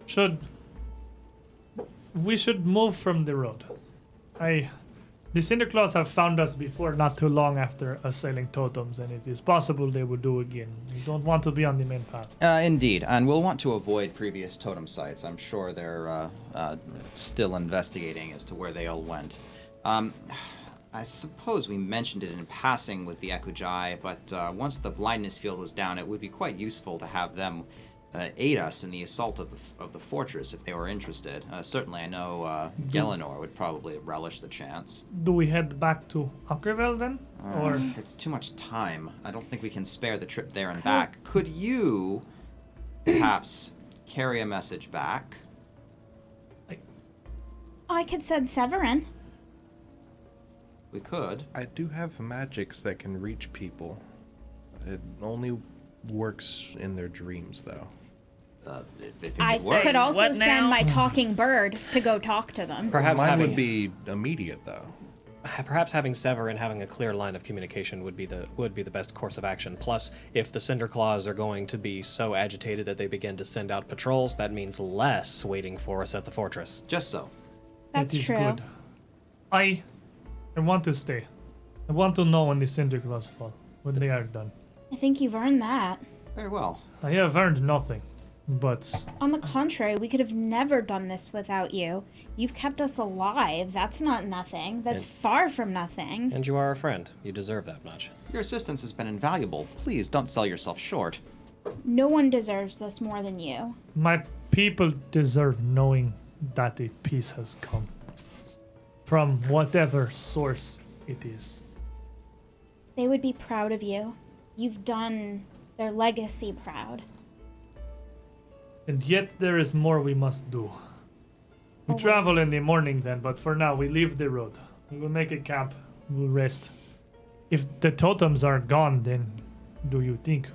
should move from the road. The Cinderclaws have found us before, not too long after assailing totems, and it is possible they will do again. We don't want to be on the main path. Indeed, and we'll want to avoid previous totem sites. I'm sure they're still investigating as to where they all went. I suppose we mentioned it in passing with the Ekujai, but once the blindness field was down, it would be quite useful to have them aid us in the assault of the fortress if they were interested. Certainly, I know Gelinor would probably relish the chance. Do we head back to Ockerville then? Or It's too much time. I don't think we can spare the trip there and back. Could you perhaps carry a message back? I could send Severin. We could. I do have magics that can reach people. It only works in their dreams, though. If it I could work. could also What send now? my talking bird to go talk to them. Perhaps Mine having would be immediate, though. perhaps having Severin having a clear line of communication would be the best course of action. Plus, if the Cinderclaws are going to be so agitated that they begin to send out patrols, that means less waiting for us at the fortress. Just so. That's it is true. good. I want to stay. I want to know when the Cinderclaws fall, when they are done. I think you've earned that. Very well. I have earned nothing, but On the contrary, we could have never done this without you. You've kept us alive. That's not nothing. That's far from nothing. And you are a friend. You deserve that much. Your assistance has been invaluable. Please don't sell yourself short. No one deserves this more than you. my people deserve knowing that a peace has come. From whatever source it is. They would be proud of you. You've done their legacy proud. And yet there is more we must do. We Always. travel in the morning then, but for now we leave the road. We will make a camp. We'll rest. If the totems are gone, then do you think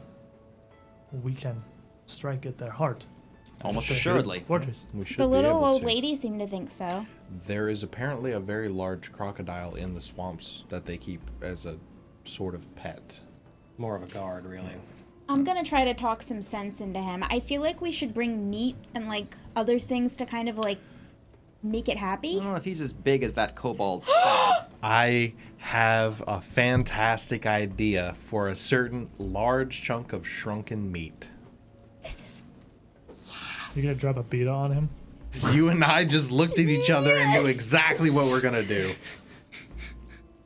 we can strike at their heart? Almost assuredly. Fortress. We should The be little able old to. lady seemed to think so. There is apparently a very large crocodile in the swamps that they keep as a sort of pet. More of a guard, really. I'm gonna try to talk some sense into him. I feel like we should bring meat and like other things to kind of like make it happy. I don't know if he's as big as that Cobalt said. I have a fantastic idea for a certain large chunk of shrunken meat. This is You gonna drop a beta on him? You and I just looked at each other and knew exactly what we're gonna do.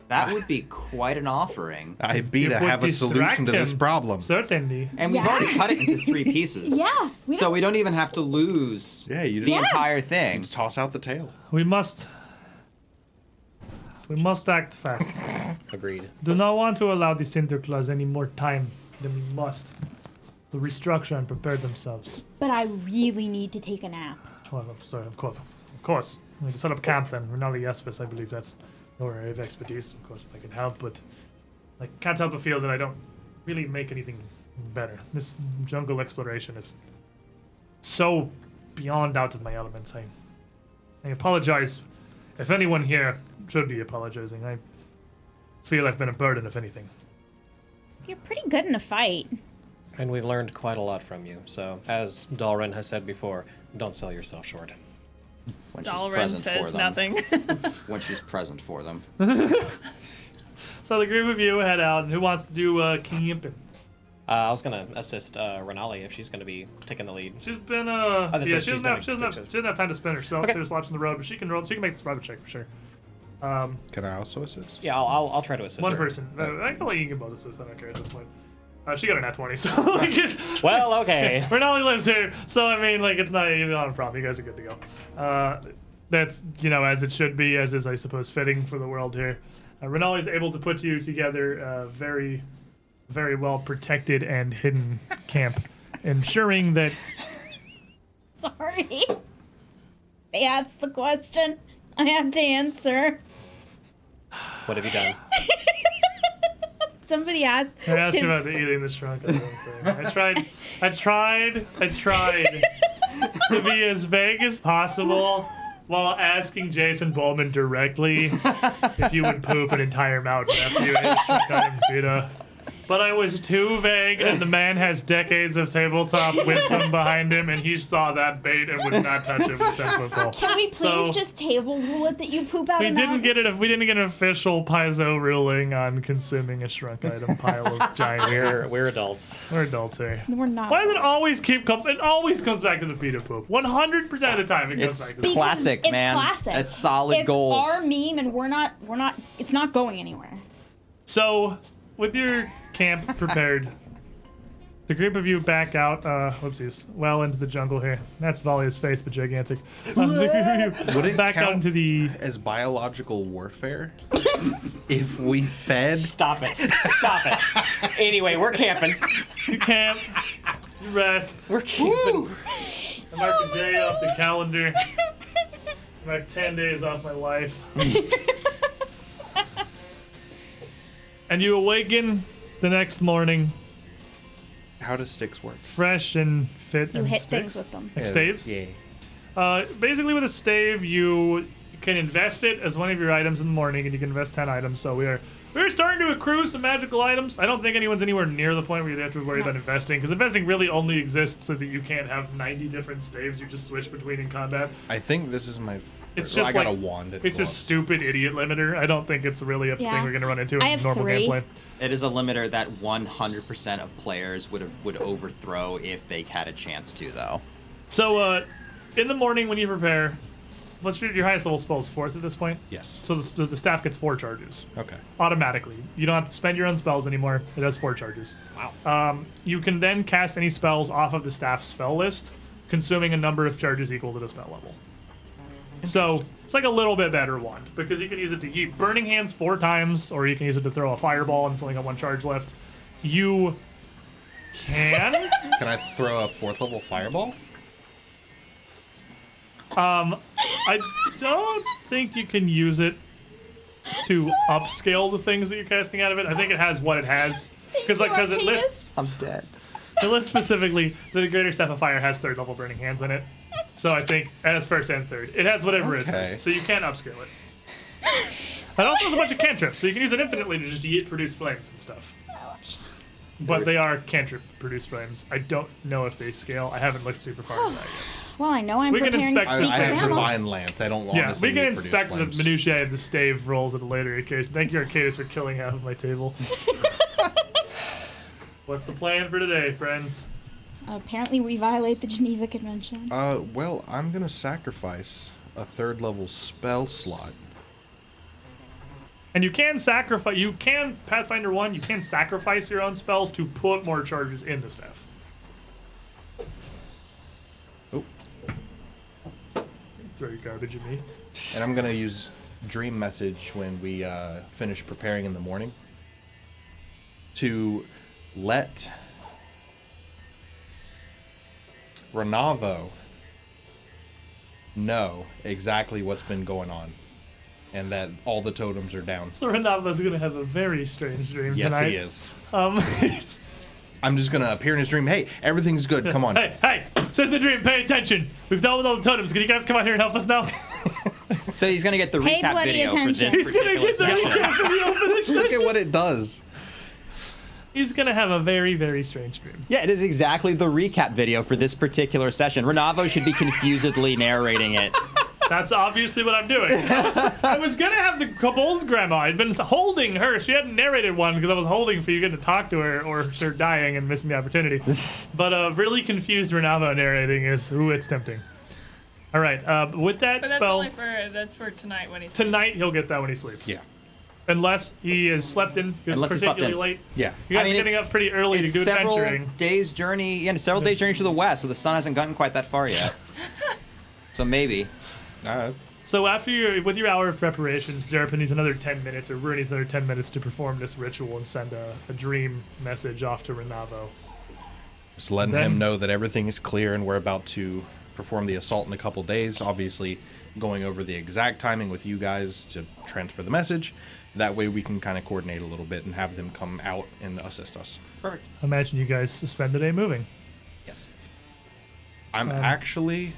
That would be quite an offering. I Beta would have a solution distract to this him. problem. Certainly. And we've already cut it into 3 pieces. Yeah, So we don't even have to lose Yeah, you the just entire thing. toss out the tail. We must act fast. Agreed. Do not want to allow the Cinderclaws any more time than we must to restructure and prepare themselves. but I really need to take a nap. Well, I'm sorry, of course. We need to set up camp then. Renali Espis, I believe that's your area of expertise. Of course, I can help, but I can't help but feel that I don't really make anything better. This jungle exploration is so beyond out of my elements. I apologize if anyone here should be apologizing. I feel I've been a burden, if anything. You're pretty good in a fight. And we've learned quite a lot from you. So, as Dalrin has said before, don't sell yourself short. When she's Dalrin present for says them. nothing. When she's present for them. So the group of you head out, and who wants to do camping? I was gonna assist Renali if she's gonna be taking the lead. She's been that's right, she she's doesn't been have she doesn't have time to spin herself. Okay. She's just watching the road, but she can roll. She can make this private check for sure. Can I also assist? Yeah, I'll try to assist One her. person. I can let you can both assist. I don't care at this point. She got a nat 20, so like, Well, okay. Renali lives here, so I mean, like, it's not a problem. You guys are good to go. That's as it should be, as is, I suppose, fitting for the world here. Renali's able to put you together very, very well protected and hidden camp, ensuring that. Sorry. They asked the question. I have to answer. What have you done? Somebody asked. I asked you about the eating the shrunk thing. I tried to be as vague as possible while asking Jason Bowman directly if you would poop an entire mountain after you ate a shrunk item pita. But I was too vague, and the man has decades of tabletop wisdom behind him, and he saw that bait and would not touch it with 10-foot pole. Can we please So- just table rule it that you poop out We a didn't mountain? get it. We didn't get an official Paizo ruling on consuming a shrunk item pile of giant. We're adults. We're adults here. We're not. Why does it always it always comes back to the pita poop? 100% of the time it comes It's back to the Because classic, it's man. classic. It's solid It's gold. our meme, and we're not. It's not going anywhere. So, with your camp prepared, the group of you back out, whoopsies, well into the jungle here. That's Valia's face, but gigantic. The group of you Would it back out count into the... as biological warfare if we fed? Stop it. Stop it. Anyway, we're camping. You camp, you rest. We're camping. I mark a day off the calendar. I mark 10 days off my life. And you awaken the next morning, How does sticks work? fresh and fit. You and hit sticks. things with them. Like staves? Yeah. Basically, with a stave, you can invest it as one of your items in the morning, and you can invest 10 items. So we're starting to accrue some magical items. I don't think anyone's anywhere near the point where you have to worry about investing, because investing really only exists so that you can't have 90 different staves you just switch between in combat. I think this is my. It's well, just I got like a wand. it's a stupid idiot limiter. I don't think it's really a thing Yeah. we're gonna run into I in have normal 3. gameplay. It is a limiter that 100% of players would overthrow if they had a chance to, though. So, in the morning when you prepare, what's your highest level spell is 4th at this point? Yes. So the staff gets 4 charges. Okay. Automatically. You don't have to spend your own spells anymore. It has 4 charges. Wow. You can then cast any spells off of the staff's spell list, consuming a number of charges equal to the spell level. So it's like a little bit better wand, because you can use it to eat Burning Hands 4 times, or you can use it to throw a fireball and it's only got 1 charge left. You can. Can I throw a 4th level fireball? I don't think you can use it to upscale the things that you're casting out of it. I think it has what it has. Because it lists. I'm dead. The list specifically, the Greater Staff of Fire has 3rd level Burning Hands in it. So I think it has 1st and 3rd. It has whatever it Okay. says, so you can upscale it. It also has a bunch of cantrips, so you can use it infinitely to just produce flames and stuff. But they are cantrip produce flames. I don't know if they scale. I haven't looked super far into that yet. Well, I know I'm We can preparing to inspect speak this I to have thing. Grandma. Divine Lance. I don't Yeah, honestly we can need produce inspect the flames. minutiae of the stave rolls at a later occasion. Thank you, Arcadis, for killing half of my table. What's the plan for today, friends? Apparently, we violate the Geneva Convention. Well, I'm gonna sacrifice a 3rd level spell slot. And you can Pathfinder 1, you can sacrifice your own spells to put more charges in the staff. Oh, Throw your garbage at me. and I'm gonna use Dream Message when we finish preparing in the morning to let Renavo know exactly what's been going on and that all the totems are down. So Renava's gonna have a very strange dream Yes, tonight. he is. Is. I'm just gonna appear in his dream. Hey, everything's good. Come on. Hey, says the dream, pay attention. We've dealt with all the totems. Can you guys come out here and help us now? So he's gonna get the Pay recap bloody video for this attention. He's gonna particular get the session. recap video for this Look session. at what it does. He's gonna have a very, very strange dream. Yeah, it is exactly the recap video for this particular session. Renavo should be confusedly narrating it. That's obviously what I'm doing. I was gonna have the Cobalt Grandma. I'd been holding her. She hadn't narrated one because I was holding for you getting to talk to her or her dying and missing the opportunity. But really confused Renavo narrating is, ooh, it's tempting. All right, with that But that's spell, only for tonight when he's tonight he'll get that when he sleeps. Yeah. Unless he has slept in Unless he slept particularly in. late. Yeah. You guys I mean, are getting it's- up pretty early to It's go several adventuring. days journey to the west, so the sun hasn't gotten quite that far yet. So maybe. So with your hour of preparations, Derpa needs another 10 minutes, or Rue needs another 10 minutes to perform this ritual and send a dream message off to Renavo. Just letting Then- him know that everything is clear and we're about to perform the assault in a couple days. Obviously, going over the exact timing with you guys to transfer the message. That way we can kind of coordinate a little bit and have them come out and assist us. Perfect. Imagine you guys spend the day moving. Yes. I'm actually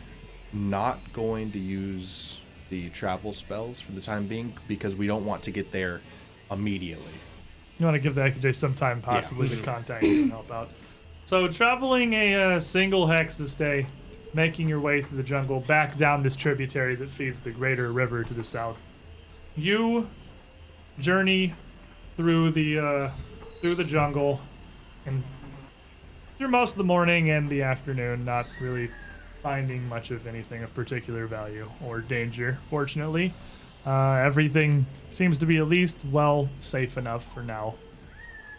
not going to use the travel spells for the time being because we don't want to get there immediately. You want to give the AJ some time possibly to contact you and help out. So traveling a single hex this day, making your way through the jungle back down this tributary that feeds the greater river to the south. You journey through the jungle and through most of the morning and the afternoon, not really finding much of anything of particular value or danger, fortunately. Everything seems to be at least, safe enough for now.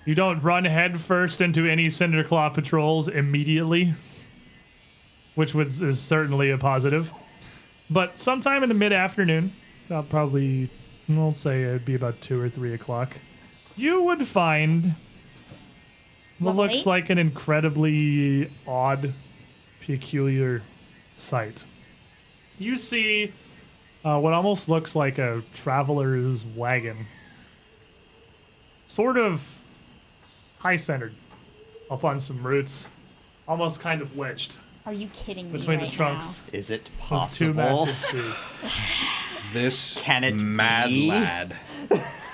You don't run headfirst into any Cinderclaw patrols immediately, which is certainly a positive. But sometime in the mid-afternoon, probably, we'll say it'd be about 2 or 3 o'clock, you would find what Lovely. looks like an incredibly odd, peculiar sight. You see what almost looks like a traveler's wagon, sort of high-centered up on some roots, almost kind of wedged Are you kidding me between right the trunks Is it of two possible? massive trees. This Can it mad be? lad.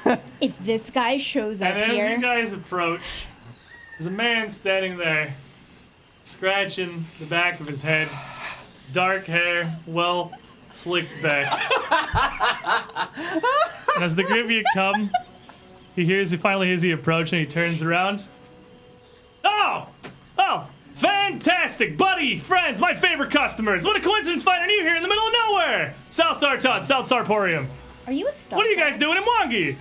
now? If this guy shows up And as here, you guys approach, there's a man standing there, scratching the back of his head, dark hair, slicked back. And as the group of you come, he finally hears you approach, and he turns around. Oh, fantastic, buddy, friends, my favorite customers. What a coincidence finding you here in the middle of nowhere. South Sartot, South Sarporium. are you a star? What are you guys doing in Mwangi?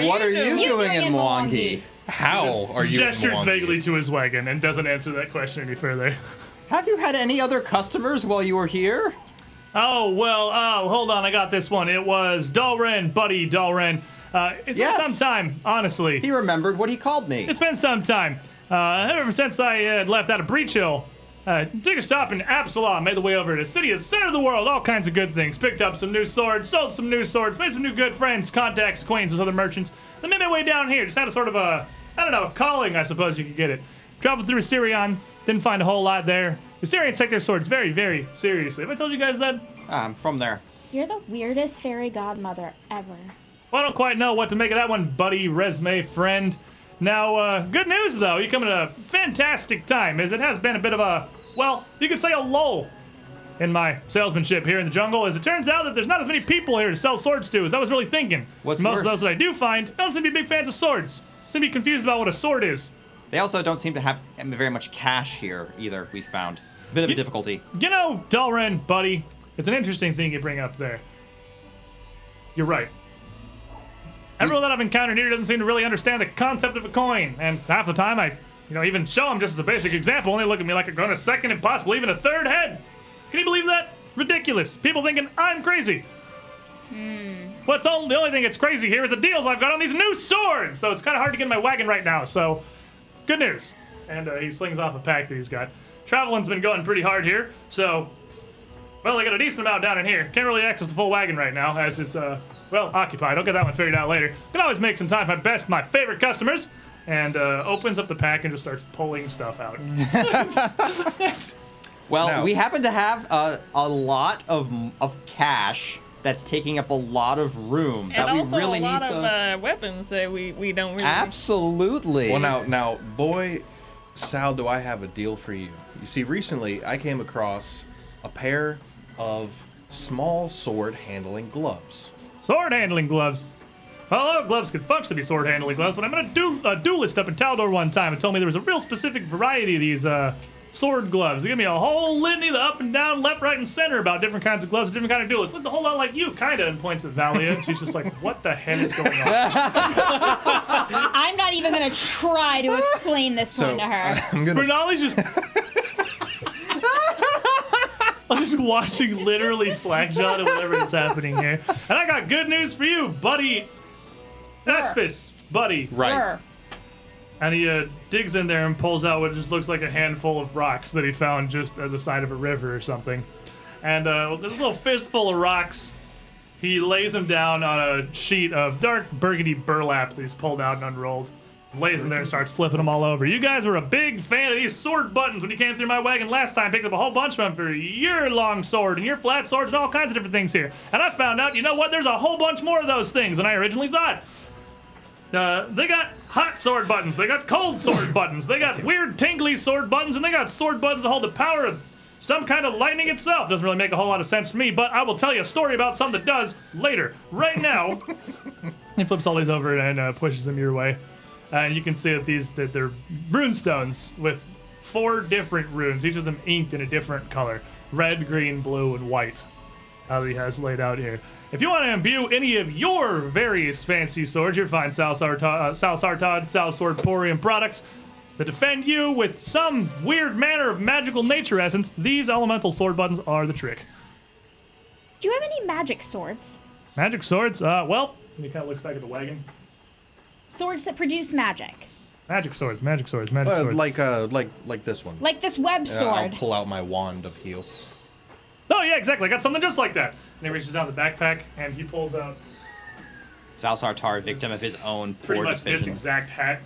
What are you doing in Mwangi? How are you? Gestures Mwangi? vaguely to his wagon and doesn't answer that question any further. Have you had any other customers while you were here? Hold on, I got this one. It was Dalren, buddy Dalren. It's Yes. been some time, honestly. He remembered what he called me. It's been some time. Ever since I had left out of Breach Hill, took a stop in Absalom, made the way over to the city at the center of the world, all kinds of good things. Picked up some new swords, sold some new swords, made some new good friends, contacts, acquaintances, other merchants. Then made my way down here. Just had a sort of a calling, I suppose you could get it. traveled through Assyrian, didn't find a whole lot there. Assyrians take their swords very, very seriously. Have I told you guys that? I'm from there. You're the weirdest fairy godmother ever. Well, I don't quite know what to make of that one, buddy, resume, friend. Now, good news, though. You come at a fantastic time, as it has been a bit of a, well, you could say a lull in my salesmanship here in the jungle, as it turns out that there's not as many people here to sell swords to as I was really thinking. What's Most worse? of those that I do find don't seem to be big fans of swords. Seem to be confused about what a sword is. They also don't seem to have very much cash here either, we found. A bit of a difficulty. You know, Dalren, buddy, it's an interesting thing you bring up there. You're right. Everyone that I've encountered here doesn't seem to really understand the concept of a coin, and half the time I, even show them just as a basic example, and they look at me like I'm going a second and possibly even a third head. Can you believe that? Ridiculous. People thinking I'm crazy. The only thing that's crazy here is the deals I've got on these new swords, so it's kind of hard to get in my wagon right now, so good news. And he slings off a pack that he's got. Traveling's been going pretty hard here, so, well, I got a decent amount down in here. Can't really access the full wagon right now, as it's, occupied. I'll get that one figured out later. Can always make some time for my favorite customers, and opens up the pack and just starts pulling stuff out. Well, Now- we happen to have a lot of cash that's taking up a lot of room And that we also really a lot need to. of weapons that we don't really. Absolutely. Well, now, boy, Sal, do I have a deal for you. You see, recently I came across a pair of small sword-handling gloves. Sword handling gloves. Although gloves could function to be sword handling gloves, but I met a duelist up in Taldor one time and told me there was a real specific variety of these sword gloves. They give me a whole litany, the up and down, left, right, and center about different kinds of gloves, different kind of duelists. Looked a whole lot like you, kinda, and points at Valia. And she's just like, what the heck is going on? I'm not even gonna try to explain this one to her. I'm gonna. Bernali's just... I'm just watching literally slackjawed at whatever is happening here. And I got good news for you, buddy. Espis, buddy. Right. Sure. And he digs in there and pulls out what just looks like a handful of rocks that he found just at the side of a river or something. And with this little fistful of rocks, he lays them down on a sheet of dark burgundy burlap that he's pulled out and unrolled. Lays them there and starts flipping them all over. You guys were a big fan of these sword buttons when you came through my wagon last time. Picked up a whole bunch of them for your long sword and your flat swords and all kinds of different things here. And I found out, you know what? There's a whole bunch more of those things than I originally thought. They got hot sword buttons. They got cold sword buttons. They got weird tingly sword buttons, and they got sword buttons that hold the power of some kind of lightning itself. Doesn't really make a whole lot of sense to me, but I will tell you a story about something that does later. Right now, he flips all these over and pushes them your way. And you can see that they're rune stones with 4 different runes, each of them inked in a different color. Red, green, blue, and white. That he has laid out here. If you want to imbue any of your various fancy swords, you'll find Sal Sartad, Sal Swordporium products that defend you with some weird manner of magical nature essence. These elemental sword buttons are the trick. Do you have any magic swords? Magic swords? Well, he kind of looks back at the wagon. Swords that produce magic. Magic swords, magic swords, magic swords. Like this one. Like this web I'll sword. pull out my wand of heal. Oh, yeah, exactly. I got something just like that. And he reaches down the backpack and he pulls out Sal Sartar, victim of his own pretty poor much this decision. exact hat,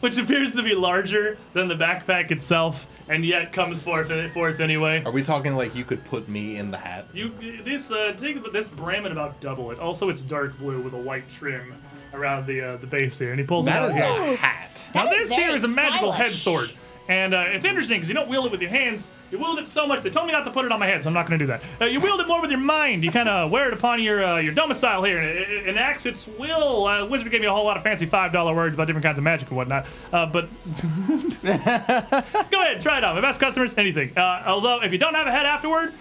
which appears to be larger than the backpack itself, and yet comes forth anyway. Are we talking like you could put me in the hat? Take this brim and about double it. Also, it's dark blue with a white trim around the base here, and he pulls it That out. is here. a hat. Now That is this here very is a magical head stylish. sword. And it's interesting because you don't wield it with your hands. You wield it so much. They told me not to put it on my head, so I'm not going to do that. You wield it more with your mind. You kind of wear it upon your domicile here. And it enacts its will. Wizard gave me a whole lot of fancy $5 words about different kinds of magic and whatnot. But go ahead, try it out. My best customers, anything. Although if you don't have a head afterward,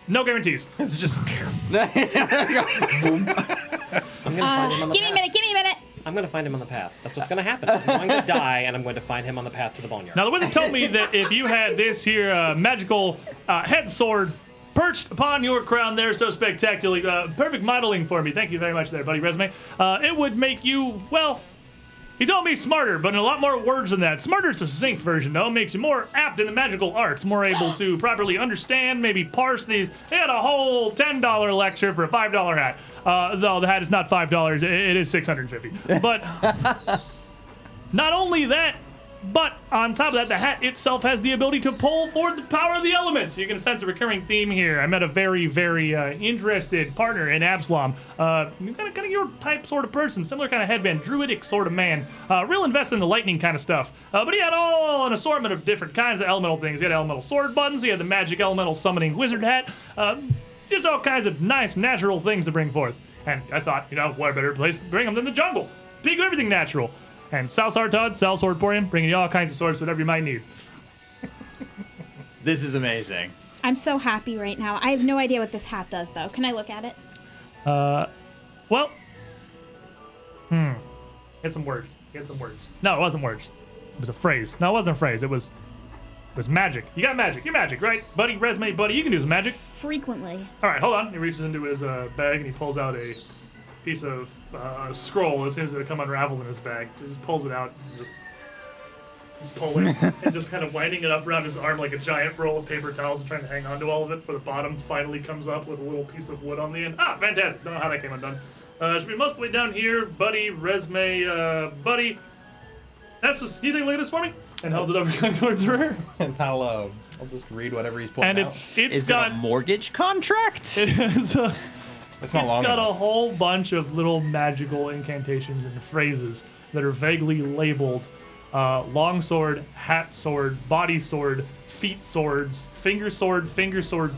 no guarantees. It's just. I'm gonna find him on the Give me a path. minute, give me a minute. I'm gonna find him on the path. That's what's gonna happen. I'm going to die, and I'm going to find him on the path to the boneyard. Now the wizard told me that if you had this here magical head sword perched upon your crown there so spectacularly, perfect modeling for me. Thank you very much there, buddy. Resume. It would make you, well, he told me smarter, but in a lot more words than that. Smarter is a succinct version, though. Makes you more apt in the magical arts, more able to properly understand, maybe parse these. He had a whole $10 lecture for a $5 hat. Though the hat is not $5, it is $650. But not only that, But on top of that, the hat itself has the ability to pull forward the power of the elements. You can sense a recurring theme here. I met a very, very interested partner in Absalom. Kind of your type sort of person, similar kind of headband, druidic sort of man. Real invested in the lightning kind of stuff. But he had all an assortment of different kinds of elemental things. He had elemental sword buttons. He had the magic elemental summoning wizard hat. Just all kinds of nice, natural things to bring forth. And I thought, what better place to bring them than the jungle? Peak of everything natural. And Sal Sartod, Sal Swordporium, bringing you all kinds of swords, whatever you might need. This is amazing. I'm so happy right now. I have no idea what this hat does, though. Can I look at it? Well. Get some words. No, it wasn't words. It was a phrase. No, it wasn't a phrase. It was magic. You got magic. You're magic, right? Buddy, resume, buddy, you can do some magic. Frequently. All right, hold on. He reaches into his bag and he pulls out a piece of scroll. As soon as it come unraveled in his bag, he just pulls it out and just pull it and just kind of winding it up around his arm like a giant roll of paper towels and trying to hang on to all of it. For the bottom finally comes up with a little piece of wood on the end. Ah, fantastic. Don't know how that came undone. Should be most of the way down here. Buddy, resume, buddy. Esus, can you take a look at this for me? And holds it over towards her. And I'll just read whatever he's pulling And out. Is it a mortgage contract? It is It's not long got enough. a whole bunch of little magical incantations and phrases that are vaguely labeled longsword, hat sword, body sword, feet swords, finger sword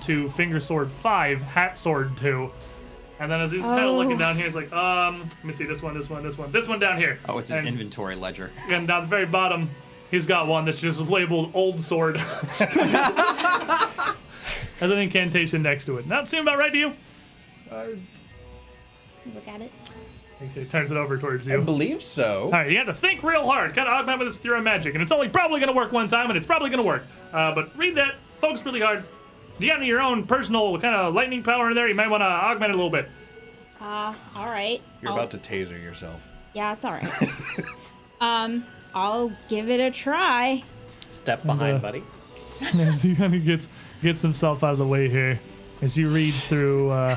2, finger sword 5, hat sword 2. And then as he's kind of looking down here, he's like, let me see, this one down here. Oh, it's his inventory ledger. And down the very bottom, he's got one that's just labeled old sword. Has an incantation next to it. Not seem about right to you? Look at it. Okay, turns it over towards I you. believe so. All right, you have to think real hard. Kind of augment with this with your own magic, and it's only probably going to work one time, and it's probably going to work. But read that, focus really hard. You got your own personal kind of lightning power in there. You might want to augment it a little bit. All right. You're about to taser yourself. Yeah, it's all right. I'll give it a try. Step behind, buddy. As he kind of gets himself out of the way here, as you read through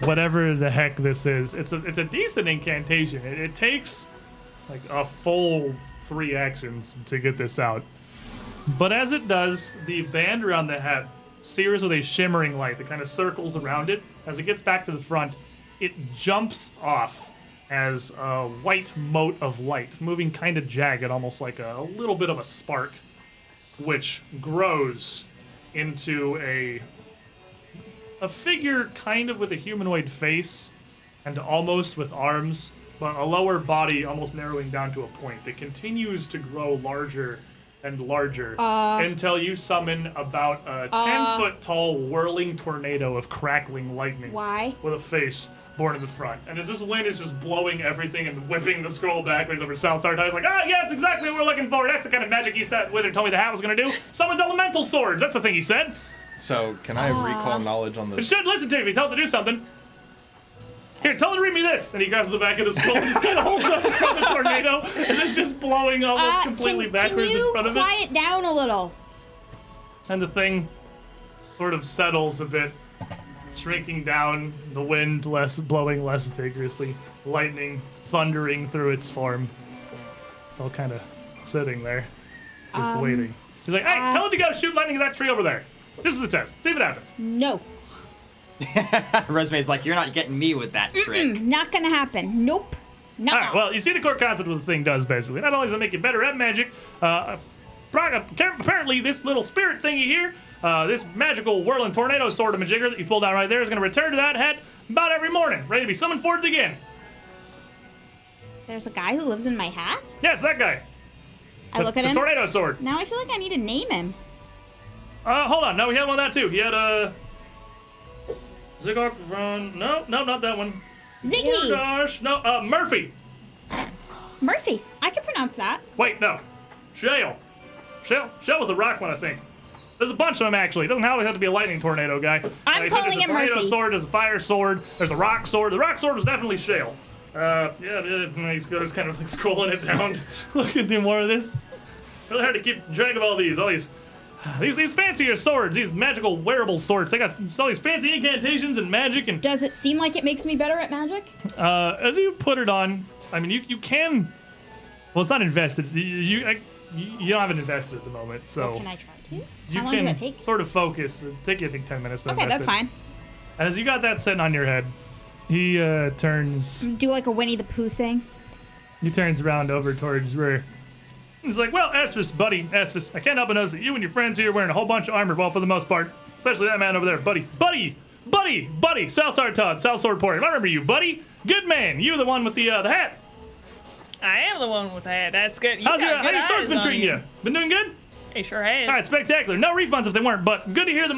whatever the heck this is, it's a decent incantation. It takes like a full 3 actions to get this out. But as it does, the band around the hat sears with a shimmering light that kind of circles around it. As it gets back to the front, it jumps off as a white mote of light, moving kind of jagged, almost like a little bit of a spark, which grows into a figure kind of with a humanoid face and almost with arms, but a lower body almost narrowing down to a point that continues to grow larger and larger until you summon about a 10-foot tall whirling tornado of crackling lightning. Why? With a face born in the front. And as this wind is just blowing everything and whipping the scroll backwards over Sal Sartod, he's like, yeah, that's exactly what we're looking for. That's the kind of magic that wizard told me the hat was going to do. Summons elemental swords. That's the thing he said. So, can I recall knowledge on But this? should listen to me. Tell him to do something. Here, tell him to read me this. And he grabs the back of the scroll and just kind of holds up in front of the tornado as it's just blowing almost completely backwards in front of it. Can you quiet down a little? And the thing sort of settles a bit, shrinking down, the wind blowing less vigorously, lightning thundering through its form. Still kind of sitting there, just waiting. He's like, hey, tell him you gotta shoot lightning at that tree over there. This is a test. See if it happens. No. Resume's like, you're not getting me with that trick. Not gonna happen. Nope. No. All right, well, you see the core concept of what the thing does, basically. Not only does it make you better at magic, apparently this little spirit thingy here, this magical whirling tornado sword of majigger that you pulled out right there is going to return to that hat about every morning, ready to be summoned forth again. There's a guy who lives in my hat? Yeah, it's that guy. I look at The him. tornado sword. Now I feel like I need to name him. Hold on. No, he had one of that too. He had Zigok Run. No, not that one. Ziggy. Gosh, no, Murphy. Murphy. I can pronounce that. Wait, no. Shale. Shale was the rock one, I think. There's a bunch of them, actually. It doesn't always have to be a lightning tornado guy. I'm He said calling there's him a tornado Murphy. sword, there's a fire sword, there's a rock sword. The rock sword was definitely Shale. He's just kind of like scrolling it down, looking through more of this. Really hard to keep track of all these fancier swords, these magical wearable swords. They got all these fancy incantations and magic and. Does it seem like it makes me better at magic? As you put it on, I mean, you can. Well, it's not invested. you don't have it invested at the moment, so Can I try to? you How long does can that take? sort of focus. It'll take you, I think, 10 minutes to Okay, invest that's it. fine. And as you got that sitting on your head, he turns Do like a Winnie the Pooh thing. around over towards where he's like, well, Esus, buddy, Esus, I can't help but notice that you and your friends here are wearing a whole bunch of armor, well, for the most part. Especially that man over there, buddy, Salsar Todd, Salsor Porium. I remember you, buddy. Good man. You the one with the hat. I am the one with the hat. That's good. How's your sword's been treating you? Been doing good? He sure has. All right, spectacular. No refunds if they weren't, but good to hear that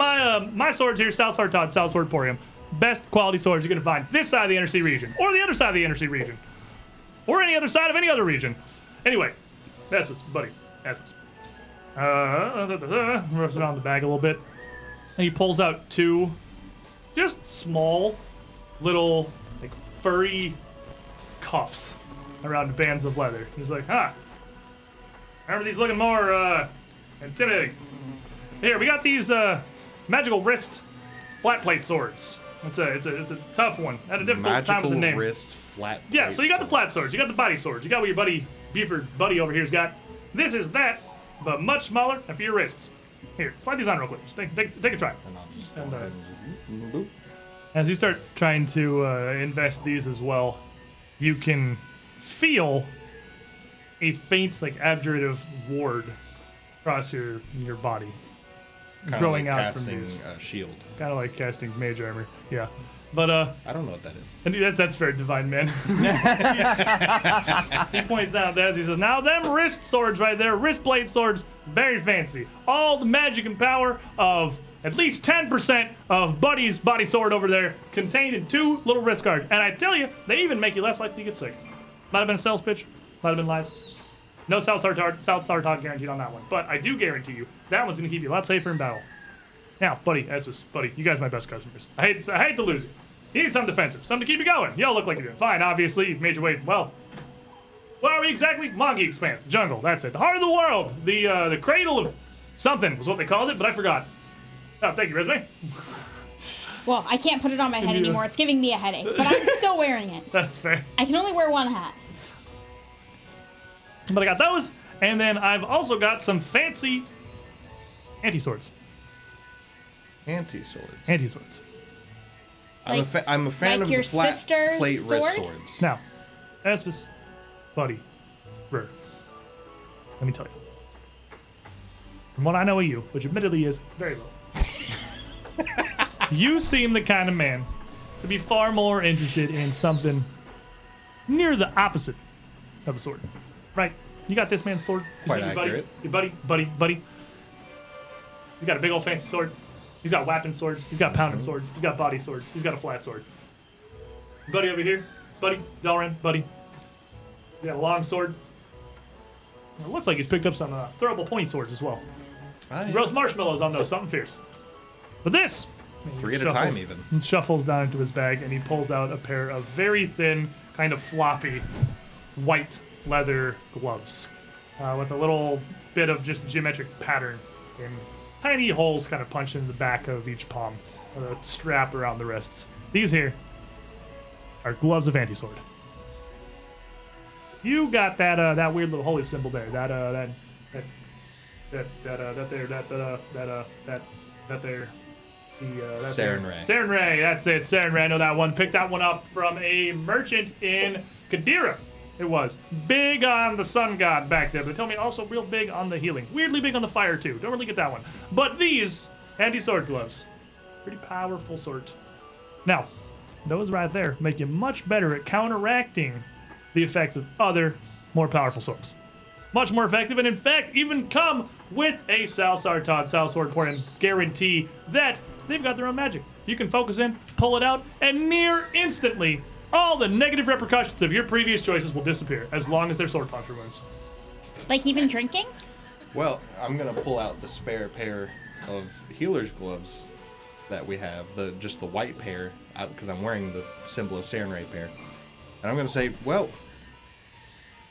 my swords here, Salsar Todd, Salsor Porium, best quality swords you're gonna find this side of the Inner-Sea region, or the other side of the Inner-Sea region, or any other side of any other region. Anyway, that's what's, buddy. That's what's. Rubs it on the bag a little bit, and he pulls out two, just small, little, like furry cuffs around bands of leather. He's like, remember these looking more intimidating. Here, we got these magical wrist flat plate swords. It's a tough one. I had a difficult time with the name. Magical wrist flat. Yeah, so you got the flat swords, you got the body swords, you got what your buddy Buford buddy over here's got. This is that, but much smaller and for your wrists. Here, slide these on real quick. Just take a try. And, as you start trying to invest these as well, you can feel a faint, like, abjurative ward across your body, Kinda growing like out from casting these. shield. Kind of like casting mage armor. Yeah, but I don't know what that is. and that's fair, divine man. He points down at that. He says, "Now them wrist swords right there, wrist blade swords, very fancy. All the magic and power of at least 10% of Buddy's body sword over there, contained in two little wrist guards. And I tell you, they even make you less likely to get sick. Might have been a sales pitch. Might have been lies. No South Sartard guaranteed on that one, but I do guarantee you that one's gonna keep you a lot safer in battle. Now, buddy, Esus, buddy, you guys are my best customers. I hate to lose you. You need something defensive, something to keep you going. Y'all look like you're doing fine. Obviously, you've made your way. Well, where are we exactly? Mongi Expanse, the jungle. That's it. The heart of the world. The cradle of something was what they called it, but I forgot. Oh, thank you, Resume. Well, I can't put it on my head anymore. It's giving me a headache, but I'm still wearing it. That's fair. I can only wear one hat. But I got those, and then I've also got some fancy anti-swords. Anti-swords. Anti-swords. I'm a fan like of your the flat sister's plate sword? wrist swords. Now, Esus, buddy, Rur, let me tell you. From what I know of you, which admittedly is very low, you seem the kind of man to be far more interested in something near the opposite of a sword. Right? You got this man's sword. You Quite see your buddy, accurate. your buddy. He's got a big old fancy sword. He's got weapon swords. He's got pounding swords. He's got body swords. He's got a flat sword. Buddy over here. Buddy. Dalren. Buddy. He's got a long sword. It looks like he's picked up some throwable pointy swords as well. Roast marshmallows on those. Something fierce. But this... 3 at a time, even. He shuffles down into his bag and he pulls out a pair of very thin, kind of floppy, white leather gloves with a little bit of just geometric pattern in tiny holes kind of punched into the back of each palm with a strap around the wrists. These here are gloves of anti-sword. You got that weird little holy symbol there. That there. Saren Ray. Saren Ray, that's it. Saren Ray, I know that one. Picked that one up from a merchant in Kadira. It was big on the sun god back there, but tell me also real big on the healing. Weirdly big on the fire too. Don't really get that one. But these anti-sword gloves, pretty powerful sort. Now, those right there make you much better at counteracting the effects of other, more powerful swords. Much more effective, and in fact, even come with a Salsar Todd, Salsword Port, and guarantee that they've got their own magic. You can focus in, pull it out, and near instantly, all the negative repercussions of your previous choices will disappear, as long as they're sword puncher wounds. Like even drinking? Well, I'm gonna pull out the spare pair of healer's gloves that we have, just the white pair, because I'm wearing the symbol of Saren Ray pair. And I'm gonna say, well,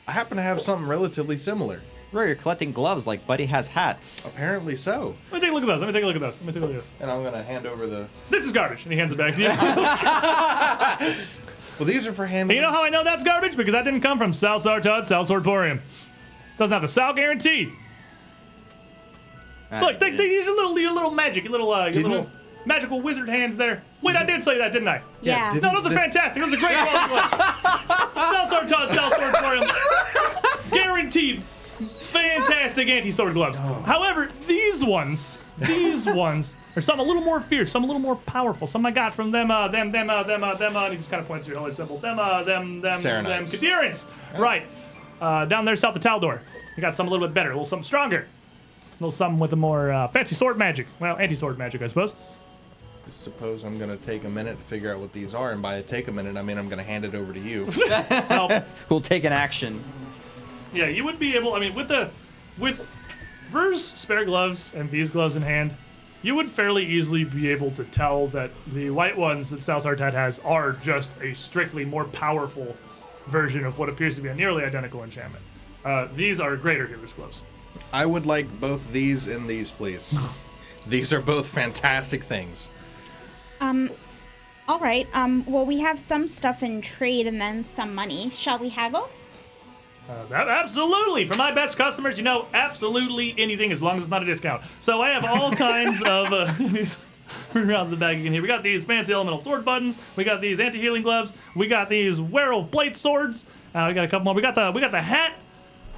I happen to have something relatively similar. Bro, you're collecting gloves like Buddy has hats. Apparently so. Let me take a look at those. Let me take a look at those. Let me take a look at this. And I'm gonna hand over the... This is garbage. And he hands it back to you. Well, these are for handling... And you know how I know that's garbage? Because that didn't come from Salsar Todd, Salsword Porium. Doesn't have the Sal guarantee. Look, they use your little magic, your little magical wizard hands there. Wait, I did say that, didn't I? Yeah. No, those are fantastic. Those are great rolls. Cell Todd, Cell Sword Aquarium. Guaranteed fantastic anti-sword gloves. However, these ones are some a little more fierce, some a little more powerful. Some I got from them, and he just kind of points to your holy symbol. Them, Saranites. Kadirans. Right. Down there south of Taldor. You got some a little bit better, a little something stronger. A little something with a more fancy sword magic. Well, anti-sword magic, I suppose. I suppose I'm gonna take a minute to figure out what these are, and by take a minute, I mean I'm gonna hand it over to you. Well, We'll take an action. yeah, you would be able. I mean, with Rur's spare gloves and these gloves in hand, you would fairly easily be able to tell that the white ones that Sal Sartat has are just a strictly more powerful version of what appears to be a nearly identical enchantment. These are greater healer's gloves. I would like both these and these, please. These are both fantastic things. All right. Well, we have some stuff in trade and then some money. Shall we haggle? Absolutely. For my best customers, absolutely anything as long as it's not a discount. So I have all kinds of around the bag again here. We got these fancy elemental sword buttons. We got these anti-healing gloves. We got these werewolf blade swords. We got a couple more. We got the hat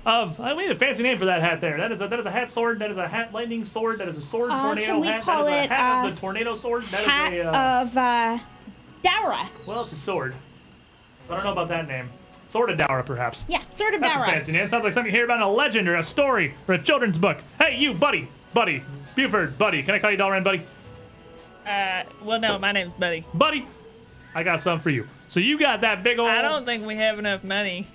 of. We need a fancy name for that hat there. That is a hat sword. That is a hat lightning sword. That is a sword tornado can we hat. call That is it, a hat of the tornado sword. That Hat is a. of Dowra. Well, it's a sword. I don't know about that name. Sword of Dowra, perhaps. Yeah, Sword of That's a Dowra. fancy name. Sounds like something you hear about in a legend or a story or a children's book. Hey, you, buddy, Buford, buddy. Can I call you Dalren, buddy? Well, no, my name's Buddy. Buddy, I got something for you. So you got that big old. I don't think we have enough money.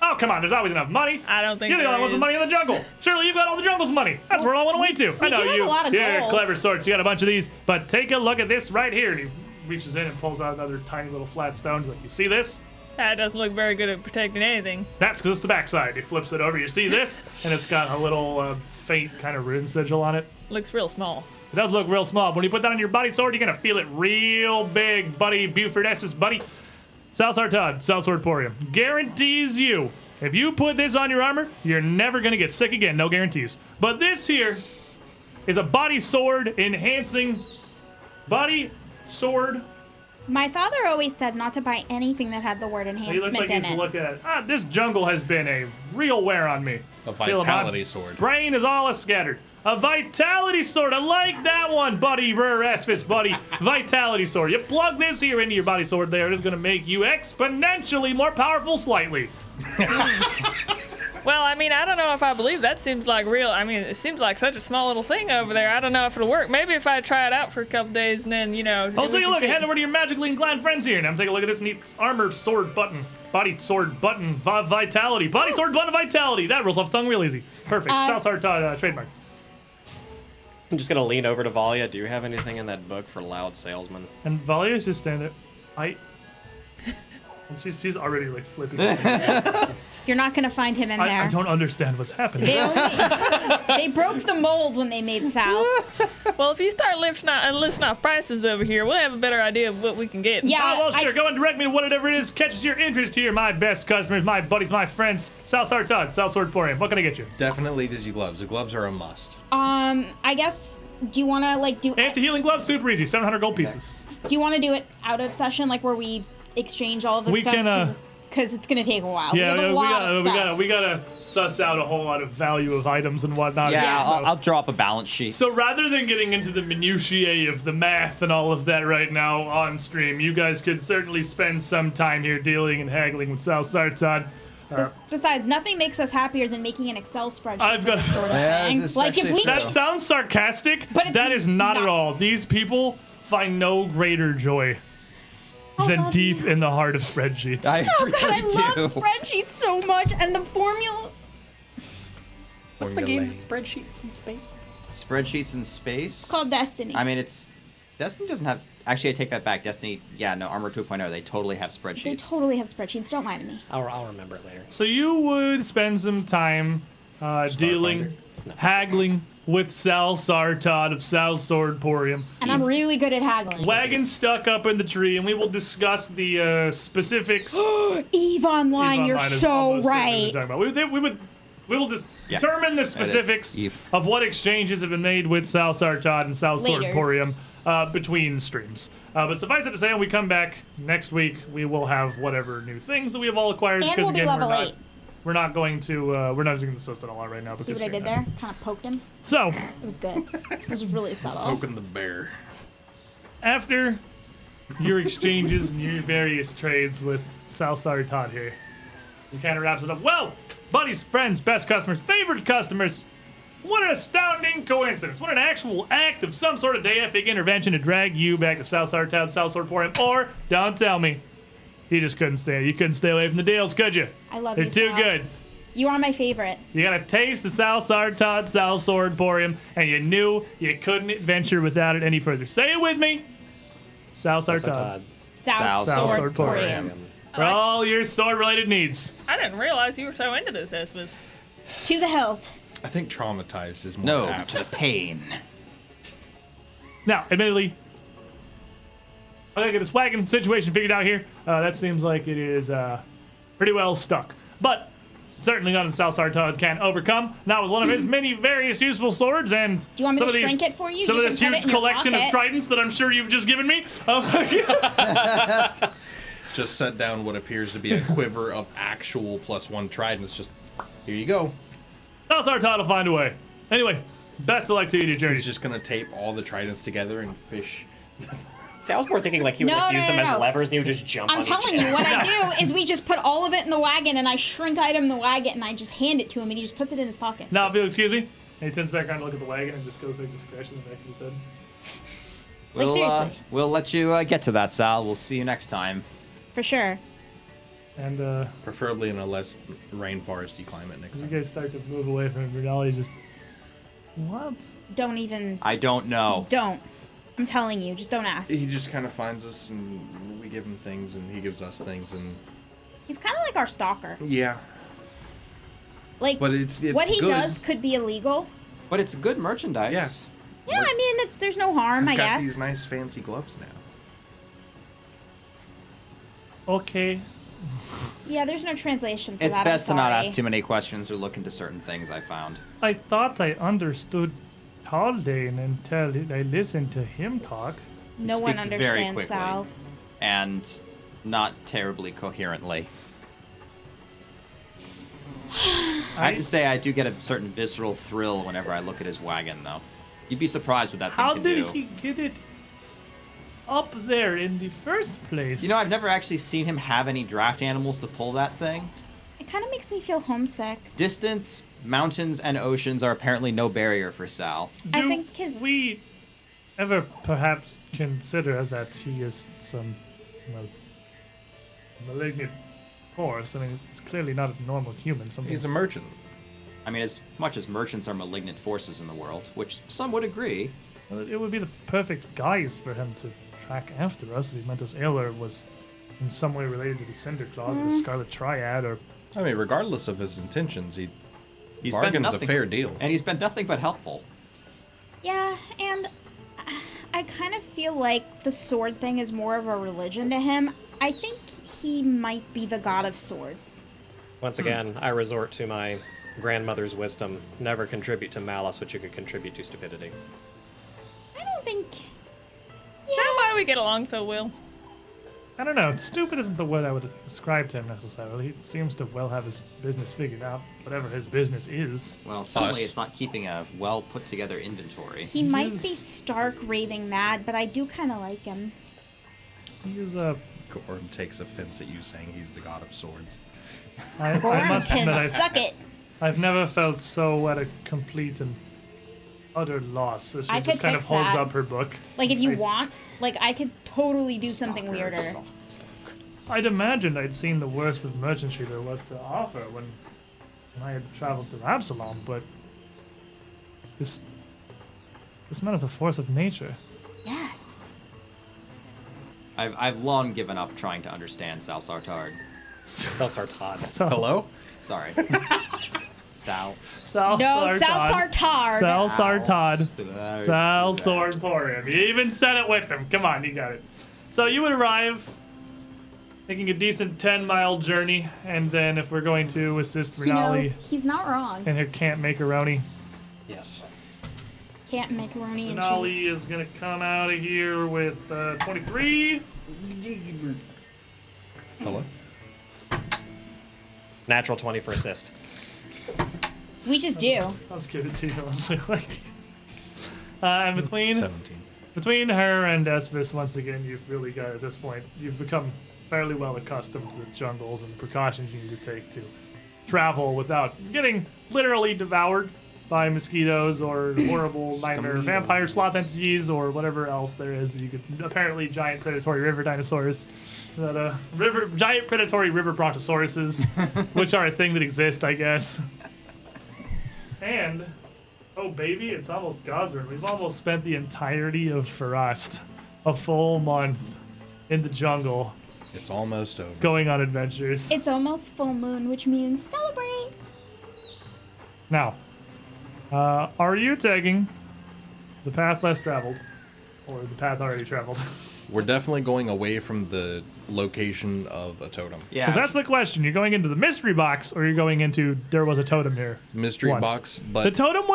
Oh, come on. There's always enough money. I don't think You're the there only ones with is. money in the jungle. Surely you've got all the jungle's money. That's where I want to wait to. we I know do have you. a lot of Yeah, gold. clever sorts. You got a bunch of these. But take a look at this right here. And he reaches in and pulls out another tiny little flat stone. He's like, you see this? That doesn't look very good at protecting anything. That's because it's the backside. He flips it over. You see this? And it's got a little faint kind of rune sigil on it. Looks real small. It does look real small. But when you put that on your body sword, you're going to feel it real big, buddy. Buford Esus, buddy. Sal Sartad, Sal Swordporium. Guarantees you, if you put this on your armor, you're never going to get sick again. No guarantees. But this here is a body sword enhancing body sword. My father always said not to buy anything that had the word He looks enhancement like in he's it. looking at this jungle has been a real wear on me. A Feel my vitality sword. Brain is all scattered. A vitality sword. I like that one, buddy. Rare Espis, buddy. Vitality sword. You plug this here into your body sword there. It is going to make you exponentially more powerful slightly. Well, I mean, I don't know if I believe that seems like real. I mean, it seems like such a small little thing over there. I don't know if it'll work. Maybe if I try it out for a couple days and then, Oh, take a look. Head over to your magically inclined friends here. Now take a look at this neat armor sword button. Body sword button. Vitality. Body sword button vitality. That rolls off the tongue real easy. Perfect. South Star trademark. I'm just gonna lean over to Valia. Do you have anything in that book for loud salesman? And Valia's just standing there. And she's already like flipping. You're not going to find him in there. I don't understand what's happening. They broke the mold when they made Sal. Well, if you start listing off prices over here, we'll have a better idea of what we can get. Yeah, Oh, well, sure. Go and direct me to whatever it is catches your interest here. My best customers, my buddies, my friends. Sal Sartad, Sal Swordporium. What can I get you? Definitely dizzy gloves. The gloves are a must. I guess, do you want to, do... Anti-healing gloves, super easy. 700 gold pieces. Do you want to do it out of session, where we exchange all of this We stuff? can, Because it's going to take a while. Yeah, we have a lot of stuff. we gotta suss out a whole lot of value of items and whatnot. Yeah, So- I'll draw up a balance sheet. So rather than getting into the minutiae of the math and all of that right now on stream, you guys could certainly spend some time here dealing and haggling with Sal Sartad. Besides, nothing makes us happier than making an Excel spreadsheet. I've got- for this sort of Yeah, thing. this is Like, if actually we true. That sounds sarcastic, But it's that is not at not. all. These people find no greater joy than love deep in the heart of spreadsheets. I Oh, really God, I do. love spreadsheets so much, and the formulas. What's the game with spreadsheets in space? Spreadsheets in space. It's called Destiny. I mean, Destiny doesn't have. Actually, I take that back. Destiny, Armor 2.0. They totally have They spreadsheets. totally have spreadsheets. Don't lie to me. I'll remember it later. So you would spend some time dealing, haggling with Sal Sartad of Sal Swordporium. And I'm really good at haggling. Wagon stuck up in the tree, and we will discuss the specifics. Eve Online, Eve you're Online is so almost something right. we're talking about. We will just Yeah, determine the it is. specifics Eve. of what exchanges have been made with Sal Sartad and Sal Later. Swordporium between streams. But suffice it to say, when we come back next week, we will have whatever new things that we have all acquired. And because we'll be again, level 8. we're not going to we're not using the system a lot right now. See because what I did you know. there? Kind of poked him. So It was good. It was really subtle. Poking the bear. after your exchanges and your various trades with Sal Sartad here, he kind of wraps it up. Well, buddies, friends, best customers, favorite customers. What an astounding coincidence. What an actual act of some sort of deific intervention to drag you back to South Sartown, South Swordporium. Or, don't tell me, you just couldn't stay. You couldn't stay away from the Dales, could you? I love They're you, too Sal. good. You are my favorite. You got a taste of South Sartown, South Swordporium, and you knew you couldn't adventure without it any further. Say it with me. South Sartown. Todd. South South Swordporium. For all your sword-related needs. I didn't realize you were so into this, Esus. To the hilt. I think traumatized is more No apt. to the pain. Now, admittedly, I think get this wagon situation figured out here. That seems like it is pretty well stuck. But certainly nothing South Sartad can overcome. Not with one of his many various useful swords and Do you want me some to of these, shrink it for you? some You of can this put it huge in your collection of pocket. tridents that I'm sure you've just given me. Just set down what appears to be a quiver of actual +1 tridents. Just, here you go. South Sartad will find a way. Anyway, best of luck to you in your journey. He's just gonna tape all the tridents together and fish. See, I was more thinking like he would No, use no, them no, as no. levers and he would just jump I'm on telling each you, end. what I do is we just put all of it in the wagon and I shrink item in the wagon and I just hand it to him and he just puts it in his pocket. Now, if you'll excuse me, and he turns back around to look at the wagon and just goes back to scratching the back of his head. We'll, seriously. we'll let you get to that, Sal. We'll see you next time. For sure. And Preferably in a less rainforesty climate next as you time. guys start to move away from him, Renali just... What? Don't even. I don't know. Don't. I'm telling you, just don't ask. He just kind of finds us and we give him things and he gives us things and He's kind of like our stalker. yeah. Like, But it's what he good. does could be illegal. But it's good merchandise. Yeah. Yeah, I mean, there's no harm, I I've got guess. these nice fancy gloves now. Okay. Yeah, there's no translation for It's that. best to I'm not sorry. ask too many questions or look into certain things, I found. I thought I understood Haldane until I listened to him talk. No one speaks very understands quickly. Sal. And not terribly coherently. I have to say, I do get a certain visceral thrill whenever I look at his wagon, though. You'd be surprised what that thing How can did do. he get it up there in the first place? You know, I've never actually seen him have any draft animals to pull that thing. It kind of makes me feel homesick. Distance, mountains, and oceans are apparently no barrier for Sal. I Do think his- we ever perhaps consider that he is some, well, malignant force? I mean, it's clearly not a normal human. Something. He's a merchant. I mean, as much as merchants are malignant forces in the world, which some would agree, It would be the perfect guise for him to track after us if he meant us ill or was in some way related to the Cinderclaw or Mm. the Scarlet Triad or... I mean, regardless of his intentions, he's been bargain's a nothing, fair deal. and he's been nothing but helpful. Yeah, and I kind of feel like the sword thing is more of a religion to him. I think he might be the god of swords. Once again, I resort to my grandmother's wisdom. Never contribute to malice what you could contribute to stupidity. I don't think. Is that why we get along so well? I don't know. Stupid isn't the word I would ascribe to him necessarily. He seems to well have his business figured out, whatever his business is. Well, certainly Us. it's not keeping a well put together inventory. He might is- be stark raving mad, but I do kind of like him. He is a... Gorm takes offense at you saying he's the god of swords. I Gorm must admit, can suck it. I've never felt so at a complete and utter loss. So she I just could kind of fix holds that. up her book. Like, if you I- want, like, I could totally do something Stalker, weirder. I'd imagined I'd seen the worst of merchantry there was to offer when I had traveled to Absalom, but this man is a force of nature. Yes. I've long given up trying to understand Sal Sartard. Celsar Todd. So, Hello? Sorry. Sal. Sal No, Sartard. Sal Sartard. Sal Sartard. Sartard. Sal Swordporium. You even said it with them. Come on, you got it. So you would arrive making a decent 10-mile journey, and then if we're going to assist You know, Renali he's not wrong. and her can't macaroni, Yes. Can't macaroni and Renali cheese. is gonna come out of here with 23. Hello? Natural 20 for assist. We just do. I'll just give it to you. And between 17. between her and Esvis, once again, you've really got at this point. You've become fairly well accustomed to the jungles and the precautions you need to take to travel without getting literally devoured by mosquitoes or horrible nightmare vampire sloth entities or whatever else there is that you could. Apparently, giant predatory river dinosaurs, that giant predatory river brontosauruses, which are a thing that exist, I guess. And oh baby, it's almost Gosrin. We've almost spent the entirety of Farast, a full month in the jungle, It's almost over. going on adventures. It's almost full moon, which means celebrate. Now, are you taking the path less traveled, or the path already traveled? We're definitely going away from the location of a totem. Yeah. Because that's the question. You're going into the mystery box, or you're going into there was a totem here. Mystery once. box, but The totem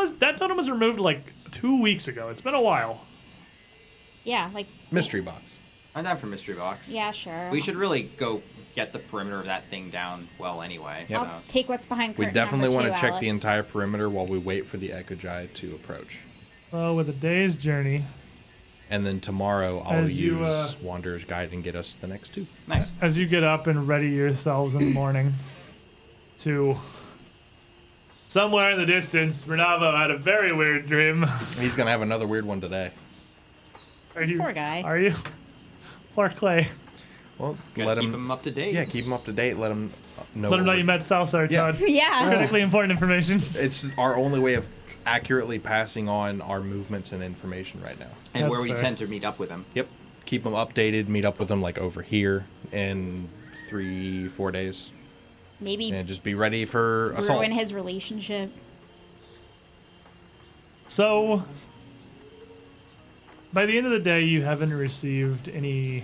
was removed like 2 weeks ago. It's been a while. Yeah, like, mystery box. I'm down for mystery box. yeah, sure. We should really go get the perimeter of that thing down well anyway. Yep. So. I'll take what's behind We curtain definitely number want to two, check the Alex. entire perimeter while we wait for the Ekujai to approach. Well, with a day's journey, And then tomorrow I'll As you, use Wanderer's Guide and get us the next two. Nice. as you get up and ready yourselves in the morning to somewhere in the distance, Renavo had a very weird dream. He's going to have another weird one today. This poor guy. Are you? Poor Clay. Well, Gotta let keep him. him up to date. Yeah, keep him up to date. Let him know. Let him know what you met Salsar, Yeah. Todd. Yeah. Critically important information. It's our only way of accurately passing on our movements and information right now. And That's where we fair. tend to meet up with him. Yep. Keep them updated. Meet up with them like over here in 3-4 days, Maybe and just be ready for assault. ruin his relationship. So, by the end of the day, you haven't received any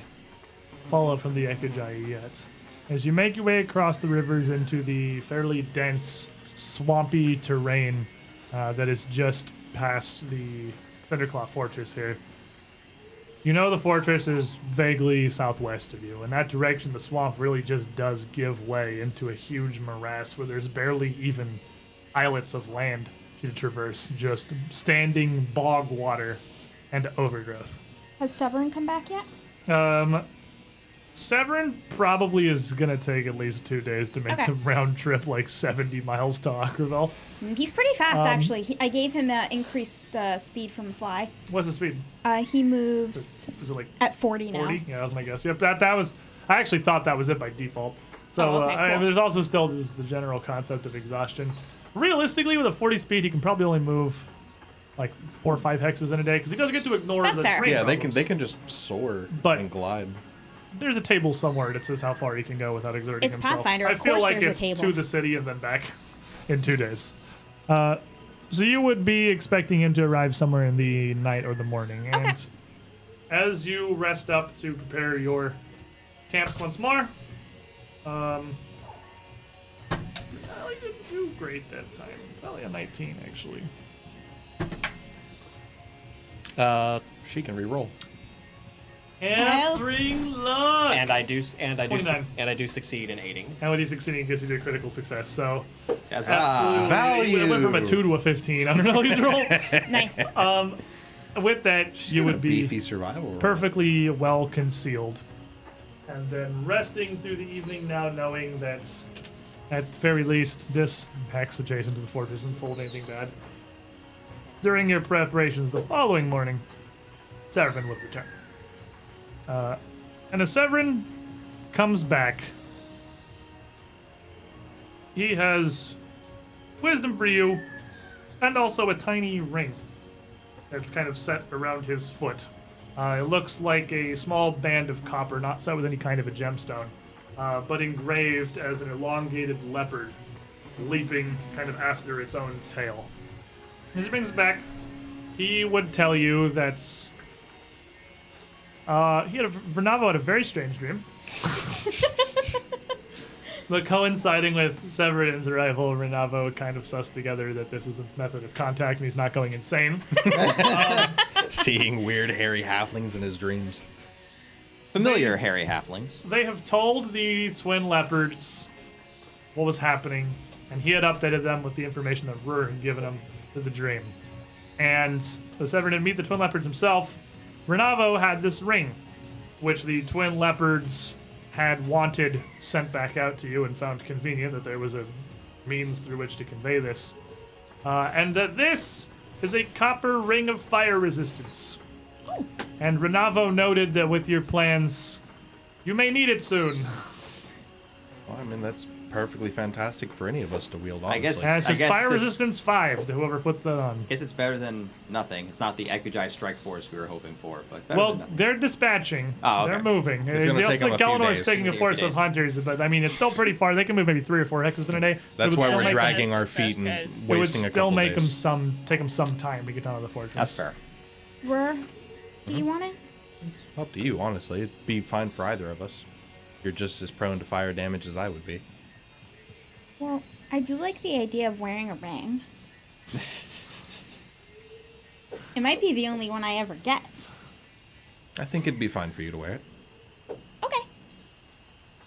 follow-up from the Ekujai yet. As you make your way across the rivers into the fairly dense, swampy terrain that is just past the Cinderclaw fortress here, you know the fortress is vaguely southwest of you. In that direction, the swamp really just does give way into a huge morass where there's barely even islets of land to traverse, just standing bog water and overgrowth. Has Severin come back yet? Severin probably is going to take at least 2 days to make Okay. the round trip, like 70 miles to Ackerville. He's pretty fast, actually. I gave him increased speed from the fly. What's the speed? He moves Is it like at 40 now. 40? Yeah, that was my guess. Yep, that was. I actually thought that was it by default. So Oh, okay, cool. there's also still just the general concept of exhaustion. Realistically, with a 40 speed, he can probably only move like 4 or 5 hexes in a day because he doesn't get to ignore That's the fair. terrain Yeah, problems. they can just soar But- and glide. There's a table somewhere that says how far he can go without exerting It's himself. Pathfinder, I of feel course like there's a it's table. to the city and then back in 2 days. So you would be expecting him to arrive somewhere in the night or the morning. And Okay. as you rest up to prepare your camps once more, I didn't do great that time. It's only a 19, actually. She can re-roll. And bring luck! And I do 29. succeed in aiding. And with you succeeding, gives you the critical success. So Yes, absolutely, Value. it went from a 2 to a 15 on an Ellie's roll. Nice. With that, you Got a would be beefy survival roll. perfectly well concealed. And then resting through the evening now knowing that at the very least this hex adjacent to the fort isn't full of anything bad. During your preparations the following morning, Severin would return. And as Severin comes back, he has wisdom for you and also a tiny ring that's kind of set around his foot. It looks like a small band of copper, not set with any kind of a gemstone, but engraved as an elongated leopard leaping kind of after its own tail. As he brings it back, he would tell you that Vernavo had a very strange dream. But coinciding with Severin's arrival, Vernavo kind of sussed together that this is a method of contact and he's not going insane. Seeing weird hairy halflings in his dreams. Familiar hairy halflings. They have told the twin leopards what was happening, and he had updated them with the information that Rur had given him to the dream. And so Severin didn't meet the twin leopards himself. Vernavo had this ring, which the twin leopards had wanted sent back out to you and found convenient that there was a means through which to convey this. And that this is a copper ring of fire resistance. And Renavo noted that with your plans, you may need it soon. Well, I mean, that's perfectly fantastic for any of us to wield, honestly. I guess- And it's just I guess fire it's- resistance 5 to whoever puts that on. Guess it's better than nothing. It's not the Ekujai strike force we were hoping for, but better Well, than nothing. they're dispatching. Oh, okay. They're moving. It's gonna take them a few Galanor is days. taking a It's force gonna of take a few hunters, but I mean, it's still pretty far. They can move maybe 3 or 4 hexes in a day. That's It would why still we're make- dragging our feet and Guys. It would wasting a still couple make days. take them some time to get out of the fortress. That's fair. Rur, do you want it? Up to you, honestly. It'd be fine for either of us. You're just as prone to fire damage as I would be. Well, I do like the idea of wearing a ring. It might be the only one I ever get. I think it'd be fine for you to wear it. Okay.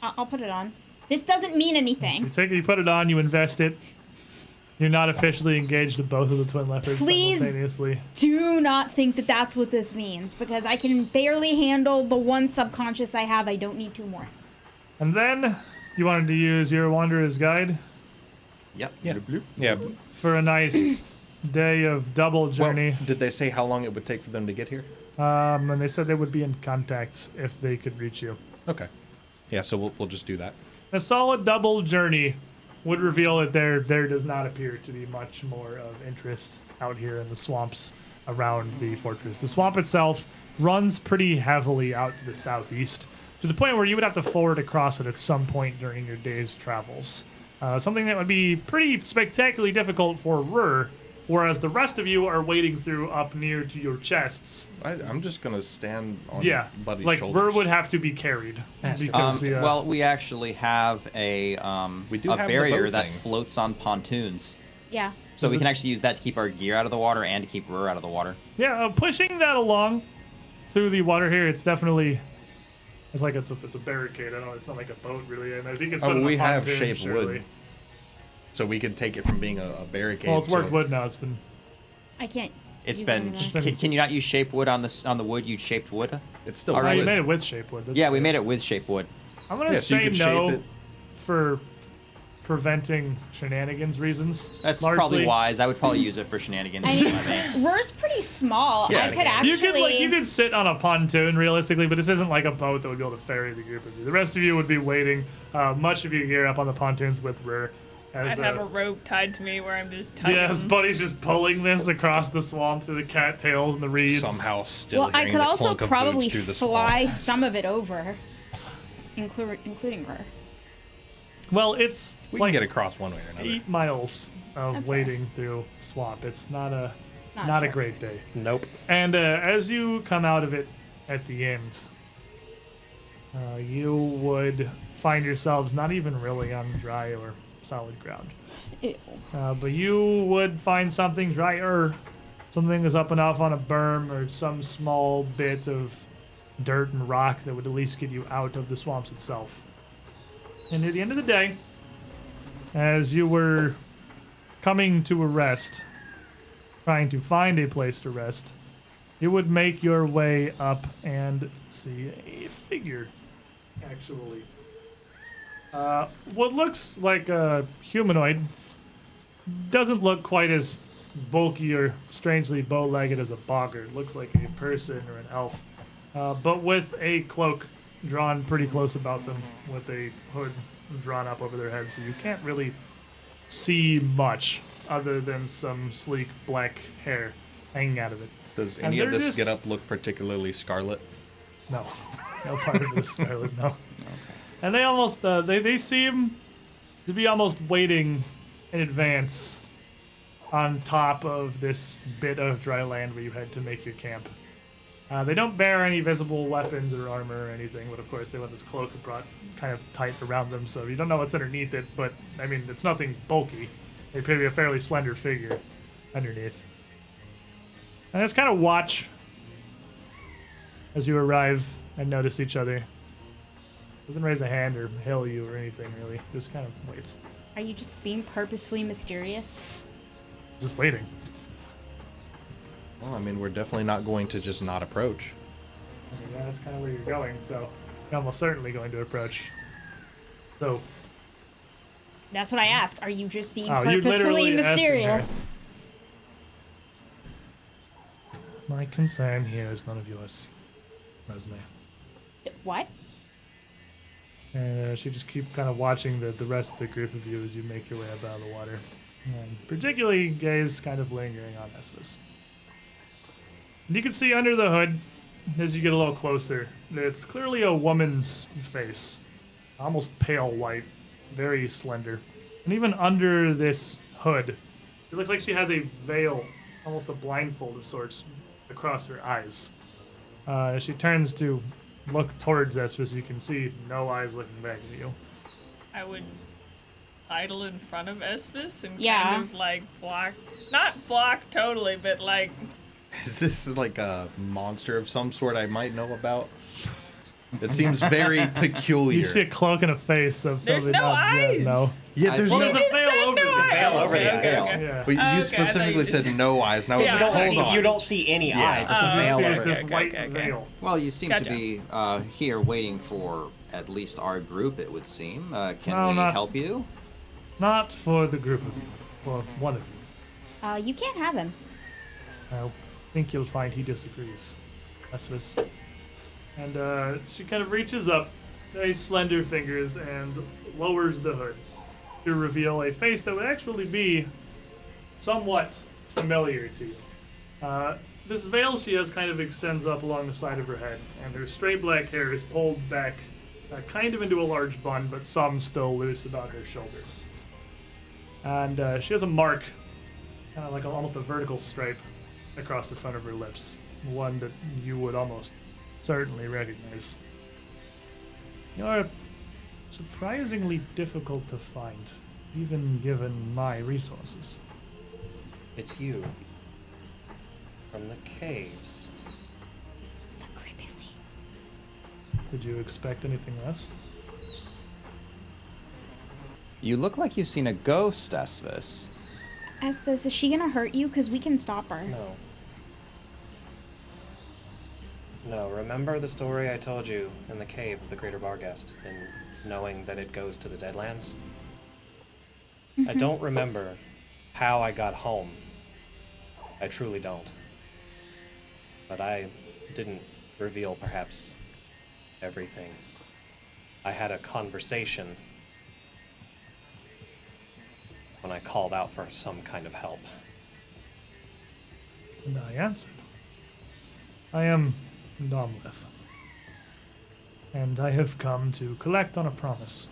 I'll put it on. This doesn't mean anything. You put it on, you invest it. You're not officially engaged to both of the twin leopards Please. simultaneously. Do not think that that's what this means, because I can barely handle the one subconscious I have. I don't need 2 more. And then you wanted to use your Wanderer's Guide Yep. Yeah. for a nice day of double journey. Well, did they say how long it would take for them to get here? And they said they would be in contact if they could reach you. Okay. Yeah, so we'll just do that. A solid double journey would reveal that there does not appear to be much more of interest out here in the swamps around the fortress. The swamp itself runs pretty heavily out to the southeast, to the point where you would have to forward across it at some point during your day's travels. Something that would be pretty spectacularly difficult for Rur, whereas the rest of you are wading through up near to your chests. I'm just going to stand on Yeah, Buddy's like shoulders. Rur would have to be carried. Because Well, we actually have a We do a have the barrier bow that thing. floats on pontoons. Yeah. So we can actually use that to keep our gear out of the water and to keep Rur out of the water. Yeah, pushing that along through the water here, it's definitely it's a barricade. I don't know, it's not like a boat really, and I think it's Oh, sort of we a have pontoon, shaped surely. wood. So we could take it from being a barricade. Well, it's worked to- wood now. It's been I can't. It's use been. it anymore. Can you not use shape wood on the wood you shaped wood? It's still All right, you wood. made it with shape wood. That's Yeah, we good. made it with shape wood. I'm gonna Yeah, so you say could shape no it. for preventing shenanigans reasons. That's largely. probably wise. I would probably use it for shenanigans. I mean, Rur's pretty small. Yeah, I could yeah. actually. You could sit on a pontoon realistically, but this isn't like a boat that would be able to ferry the group of you. The rest of you would be waiting much of your gear up on the pontoons with Rur. I'd have a rope tied to me where I'm just tugging. Yes, Buddy's just pulling this across the swamp through the cattails and the reeds. Somehow still Well, I hearing could the also clunk of probably boots through the fly swamp. some of it over, including Rur. Well, it's We like can get across one way or another. 8 miles of That's wading through swamp. It's not a Not a short. great day. Nope. And as you come out of it at the end, you would find yourselves not even really on dry or solid ground. Ew. But you would find something drier, something that's up and off on a berm or some small bit of dirt and rock that would at least get you out of the swamps itself. And at the end of the day, as you were coming to a rest, trying to find a place to rest, you would make your way up and see a figure, actually. What looks like a humanoid doesn't look quite as bulky or strangely bow-legged as a boggart. It looks like a person or an elf, but with a cloak drawn pretty close about them, with a hood drawn up over their heads, so you can't really see much other than some sleek black hair hanging out of it. Does And any of they're this just- get up look particularly scarlet? No, no part of this, Scarlet, no. And they almost, they seem to be almost waiting in advance on top of this bit of dry land where you had to make your camp. They don't bear any visible weapons or armor or anything, but of course they have this cloak brought kind of tight around them, so you don't know what's underneath it, but, I mean, it's nothing bulky. They appear to be a fairly slender figure underneath. And just kind of watch as you arrive and notice each other. Doesn't raise a hand or hail you or anything, really. Just kind of waits. Are you just being purposefully mysterious? Just waiting. Well, I mean, we're definitely not going to just not approach. I mean, that's kind of where you're going, so you're almost certainly going to approach. So, That's what I ask. Are you just being Oh, you purposefully literally asked me mysterious? my concern here is none of yours, Resume. What? And she just keep kind of watching the rest of the group of you as you make your way up out of the water. And particularly gaze kind of lingering on Esus. And you can see under the hood, as you get a little closer, that it's clearly a woman's face. Almost pale white, very slender. And even under this hood, it looks like she has a veil, almost a blindfold of sorts, across her eyes. As she turns to look towards Esus, you can see no eyes looking back at you. I would idle in front of Esus and Yeah. kind of like block, not block totally, but like Is this like a monster of some sort I might know about? It seems very peculiar. You see a cloak and a face, so There's probably no not yet, eyes. no. Yeah, there's Well, no. there's a just veil said over no the eyes. veil over the Okay, eyes. okay. Yeah. But you Okay, I thought specifically you said just- no eyes, and I was Yeah. like, You don't hold see. on. You don't see any Yeah. eyes. It's a Oh, veil See over is it. this okay, white okay. veil. Well, you seem Gotcha. to be here waiting for at least our group, it would seem. Can No, we not- help you? Not for the group of you, for one of you. You can't have him. I think you'll find he disagrees. Esus. And she kind of reaches up, very slender fingers, and lowers the hood to reveal a face that would actually be somewhat familiar to you. This veil she has kind of extends up along the side of her head, and her straight black hair is pulled back kind of into a large bun, but some still loose about her shoulders. And she has a mark, kind of like almost a vertical stripe across the front of her lips, one that you would almost certainly recognize. You're surprisingly difficult to find, even given my resources. It's you. From the caves. It's the creepy thing. Did you expect anything less? You look like you've seen a ghost, Esvis. Esvis, is she gonna hurt you? Because we can stop her. No. No, remember the story I told you in the cave of the Greater Barghest, and knowing that it goes to the Deadlands? I don't remember how I got home. I truly don't. But I didn't reveal, perhaps, everything. I had a conversation when I called out for some kind of help. And I answered. I am Domleth. And I have come to collect on a promise.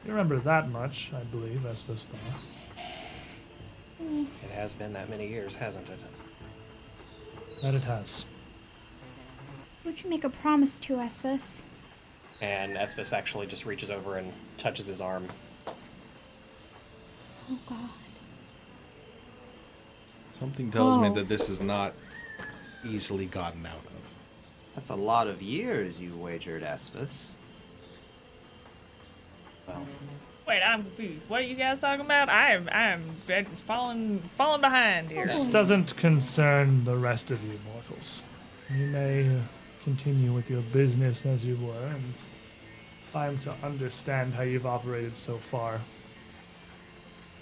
You remember that much, I believe, Esvis thought. It has been that many years, hasn't it? That it has. Would you make a promise to Esvis? And Esvis actually just reaches over and touches his arm. Oh God. Something tells me Oh. that this is not easily gotten out of. That's a lot of years you wagered, Esvis. Well, wait, I'm confused. What are you guys talking about? I'm falling behind here. This doesn't concern the rest of you mortals. You may continue with your business as you were, and I'm to understand how you've operated so far.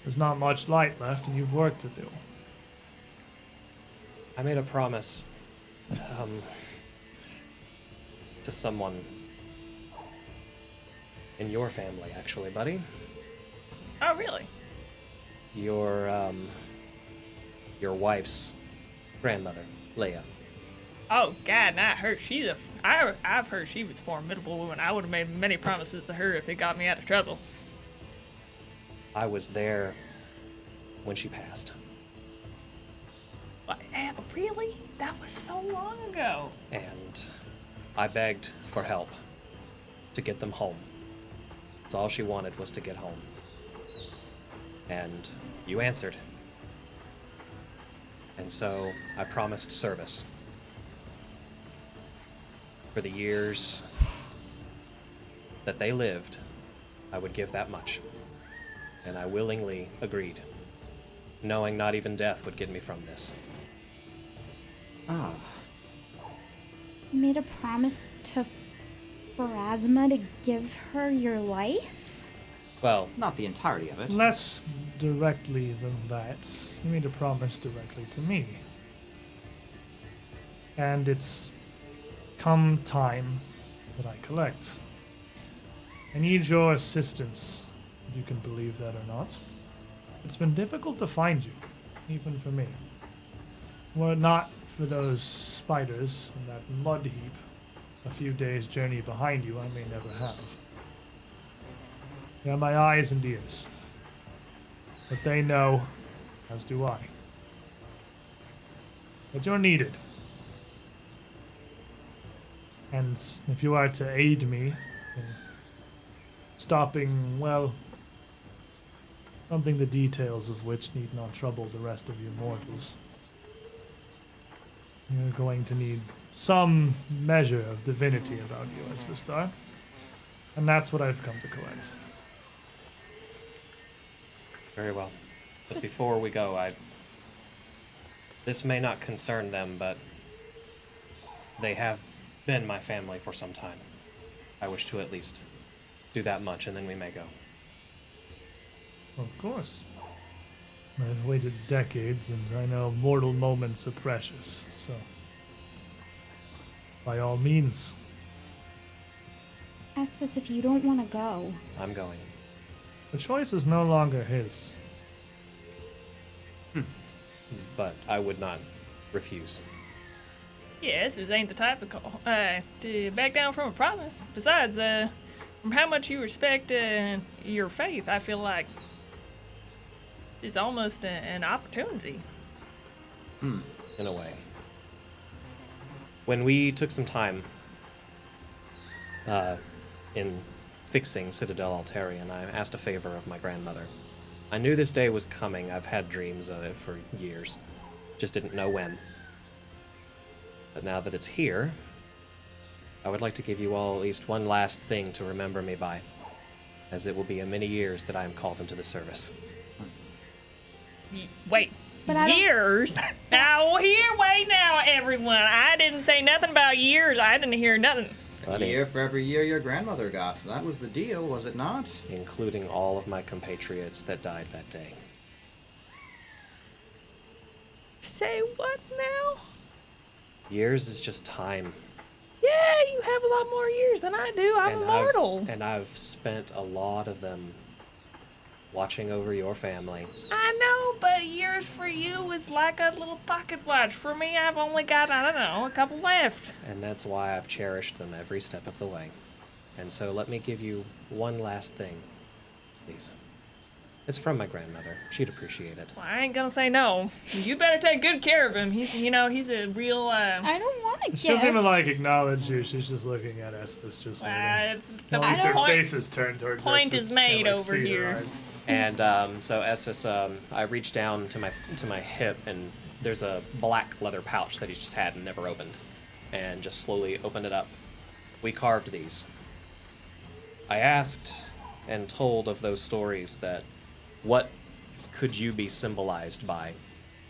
There's not much light left, and you've work to do. I made a promise to someone in your family, actually, buddy. Oh, really? Your wife's grandmother, Leia. Oh God, not her. I've heard she was a formidable woman. I would have made many promises to her if it got me out of trouble. I was there when she passed. What? Really? That was so long ago. And I begged for help to get them home. That's all she wanted, was to get home. And you answered. And so I promised service. For the years that they lived, I would give that much. And I willingly agreed, knowing not even death would get me from this. Ah. You made a promise to Pharasma to give her your life? Well, Not the entirety of it. Less directly than that. You made a promise directly to me. And it's come time that I collect. I need your assistance, if you can believe that or not. It's been difficult to find you, even for me. Were it not for those spiders and that mud heap a few days' journey behind you, I may never have. They are my eyes and ears. But they know, as do I, that you're needed. And if you are to aid me in stopping, well, something the details of which need not trouble the rest of you mortals, you're going to need some measure of divinity about you, Esvistar. And that's what I've come to collect. very well. But before we go, this may not concern them, but they have been my family for some time. I wish to at least do that much, and then we may go. Of course. I've waited decades, and I know mortal moments are precious, so by all means. Esvis, if you don't want to go. I'm going. The choice is no longer his. But I would not refuse. Yes, this ain't the type to back down from a promise. Besides, from how much you respect your faith, I feel like it's almost an opportunity. In a way. When we took some time in fixing Citadel Altarian, I asked a favor of my grandmother. I knew this day was coming. I've had dreams of it for years. Just didn't know when. But now that it's here, I would like to give you all at least one last thing to remember me by, as it will be in many years that I am called into the service. Wait, But I don't- years? Wait now, everyone. I didn't say nothing about years. I didn't hear nothing. A year for every year your grandmother got. That was the deal, was it not? Including all of my compatriots that died that day. Say what now? Years is just time. Yeah, you have a lot more years than I do. I'm immortal. I've spent a lot of them watching over your family. I know, but years for you is like a little pocket watch. For me, I've only got, I don't know, a couple left. And that's why I've cherished them every step of the way. And so let me give you one last thing, please. It's from my grandmother. She'd appreciate it. Well, I ain't gonna say no. You better take good care of him. He's a real, I don't want to She doesn't give. even acknowledge you. She's just looking at Esvis, just waiting. the At least her point, face is turned towards point Esvis. is You made can't, over see her here. eyes. And so Esus, I reached down to my hip, and there's a black leather pouch that he's just had and never opened, and just slowly opened it up. We carved these. I asked and told of those stories that what could you be symbolized by?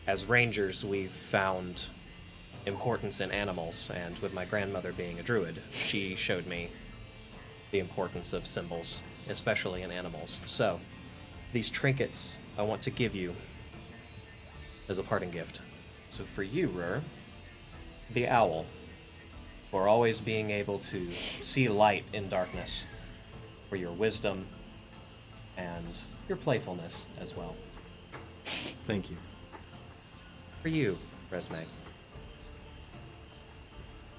As rangers, we've found importance in animals, and with my grandmother being a druid, she showed me the importance of symbols, especially in animals. So, these trinkets I want to give you as a parting gift. So for you, Rur, the owl, for always being able to see light in darkness, for your wisdom and your playfulness as well. Thank you. For you, Resme,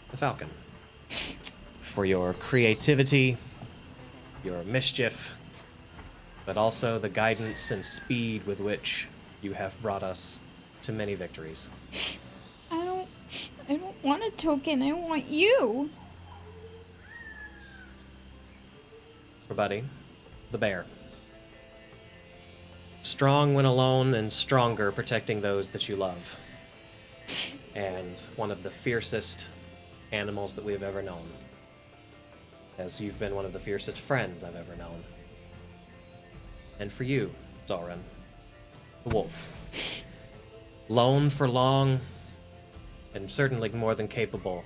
the falcon, for your creativity, your mischief, but also the guidance and speed with which you have brought us to many victories. I don't want a token. I want you. For Buddy, the bear. Strong when alone and stronger protecting those that you love. And one of the fiercest animals that we've ever known. As you've been one of the fiercest friends I've ever known. And for you, Zoran, the wolf. Lone for long, and certainly more than capable,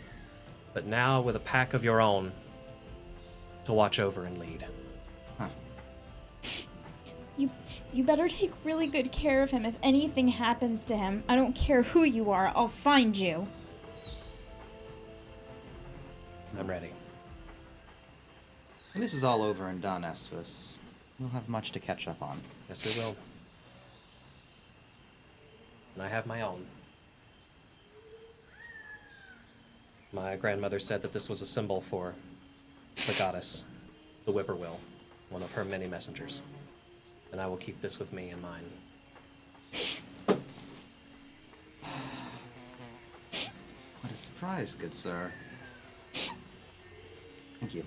but now with a pack of your own to watch over and lead. You better take really good care of him. If anything happens to him, I don't care who you are, I'll find you. I'm ready. When this is all over and done, Esphus, we'll have much to catch up on. Yes, we will. And I have my own. My grandmother said that this was a symbol for the goddess, the whippoorwill, one of her many messengers. And I will keep this with me in mind. What a surprise, good sir. Thank you.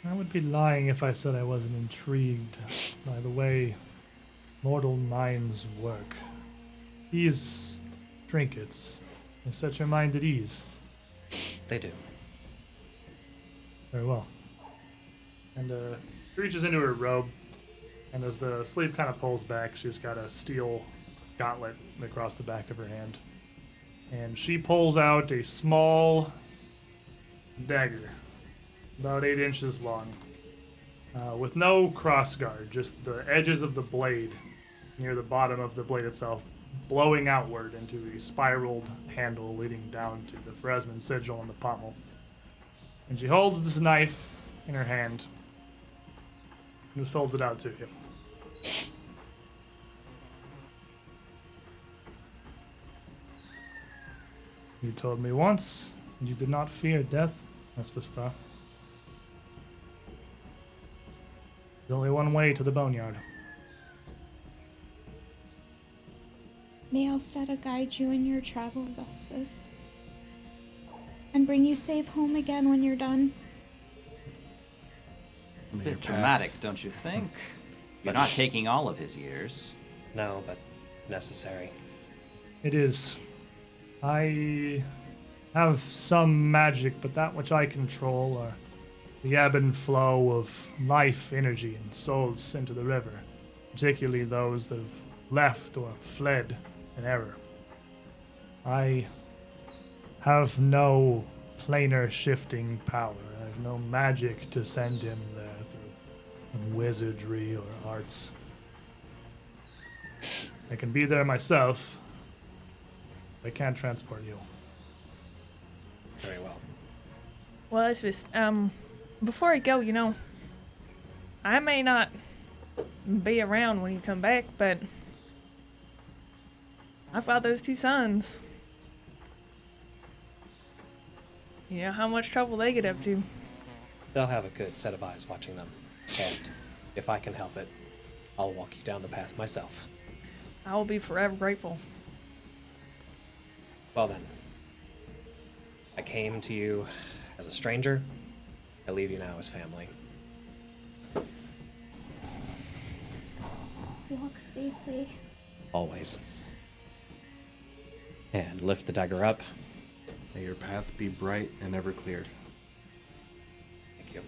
I would be lying if I said I wasn't intrigued by the way mortal minds work. These trinkets, they set your mind at ease. They do. Very well. And she reaches into her robe, and as the sleeve kind of pulls back, she's got a steel gauntlet across the back of her hand. And she pulls out a small dagger, about 8 inches long, with no crossguard, just the edges of the blade near the bottom of the blade itself, blowing outward into a spiraled handle leading down to the Phrasman sigil on the pommel. And she holds this knife in her hand and just holds it out to him. You told me once you did not fear death, Espista. There's only one way to the boneyard. May Alceta guide you in your travels, Esphus, and bring you safe home again when you're done. A bit dramatic, don't you think? You're not taking all of his years. No, but necessary. It is. I have some magic, but that which I control are the ebb and flow of life, energy, and souls into the river, particularly those that have left or fled in error. I have no planar shifting power. I have no magic to send him there through wizardry or arts. I can be there myself. I can't transport you. Very well. Well, it's just, before I go, I may not be around when you come back, but I've got those 2 sons. You know how much trouble they get up to. They'll have a good set of eyes watching them. And if I can help it, I'll walk you down the path myself. I will be forever grateful. Well then, I came to you as a stranger. I leave you now as family. Walk safely. Always. And lift the dagger up. May your path be bright and ever clear. Thank you.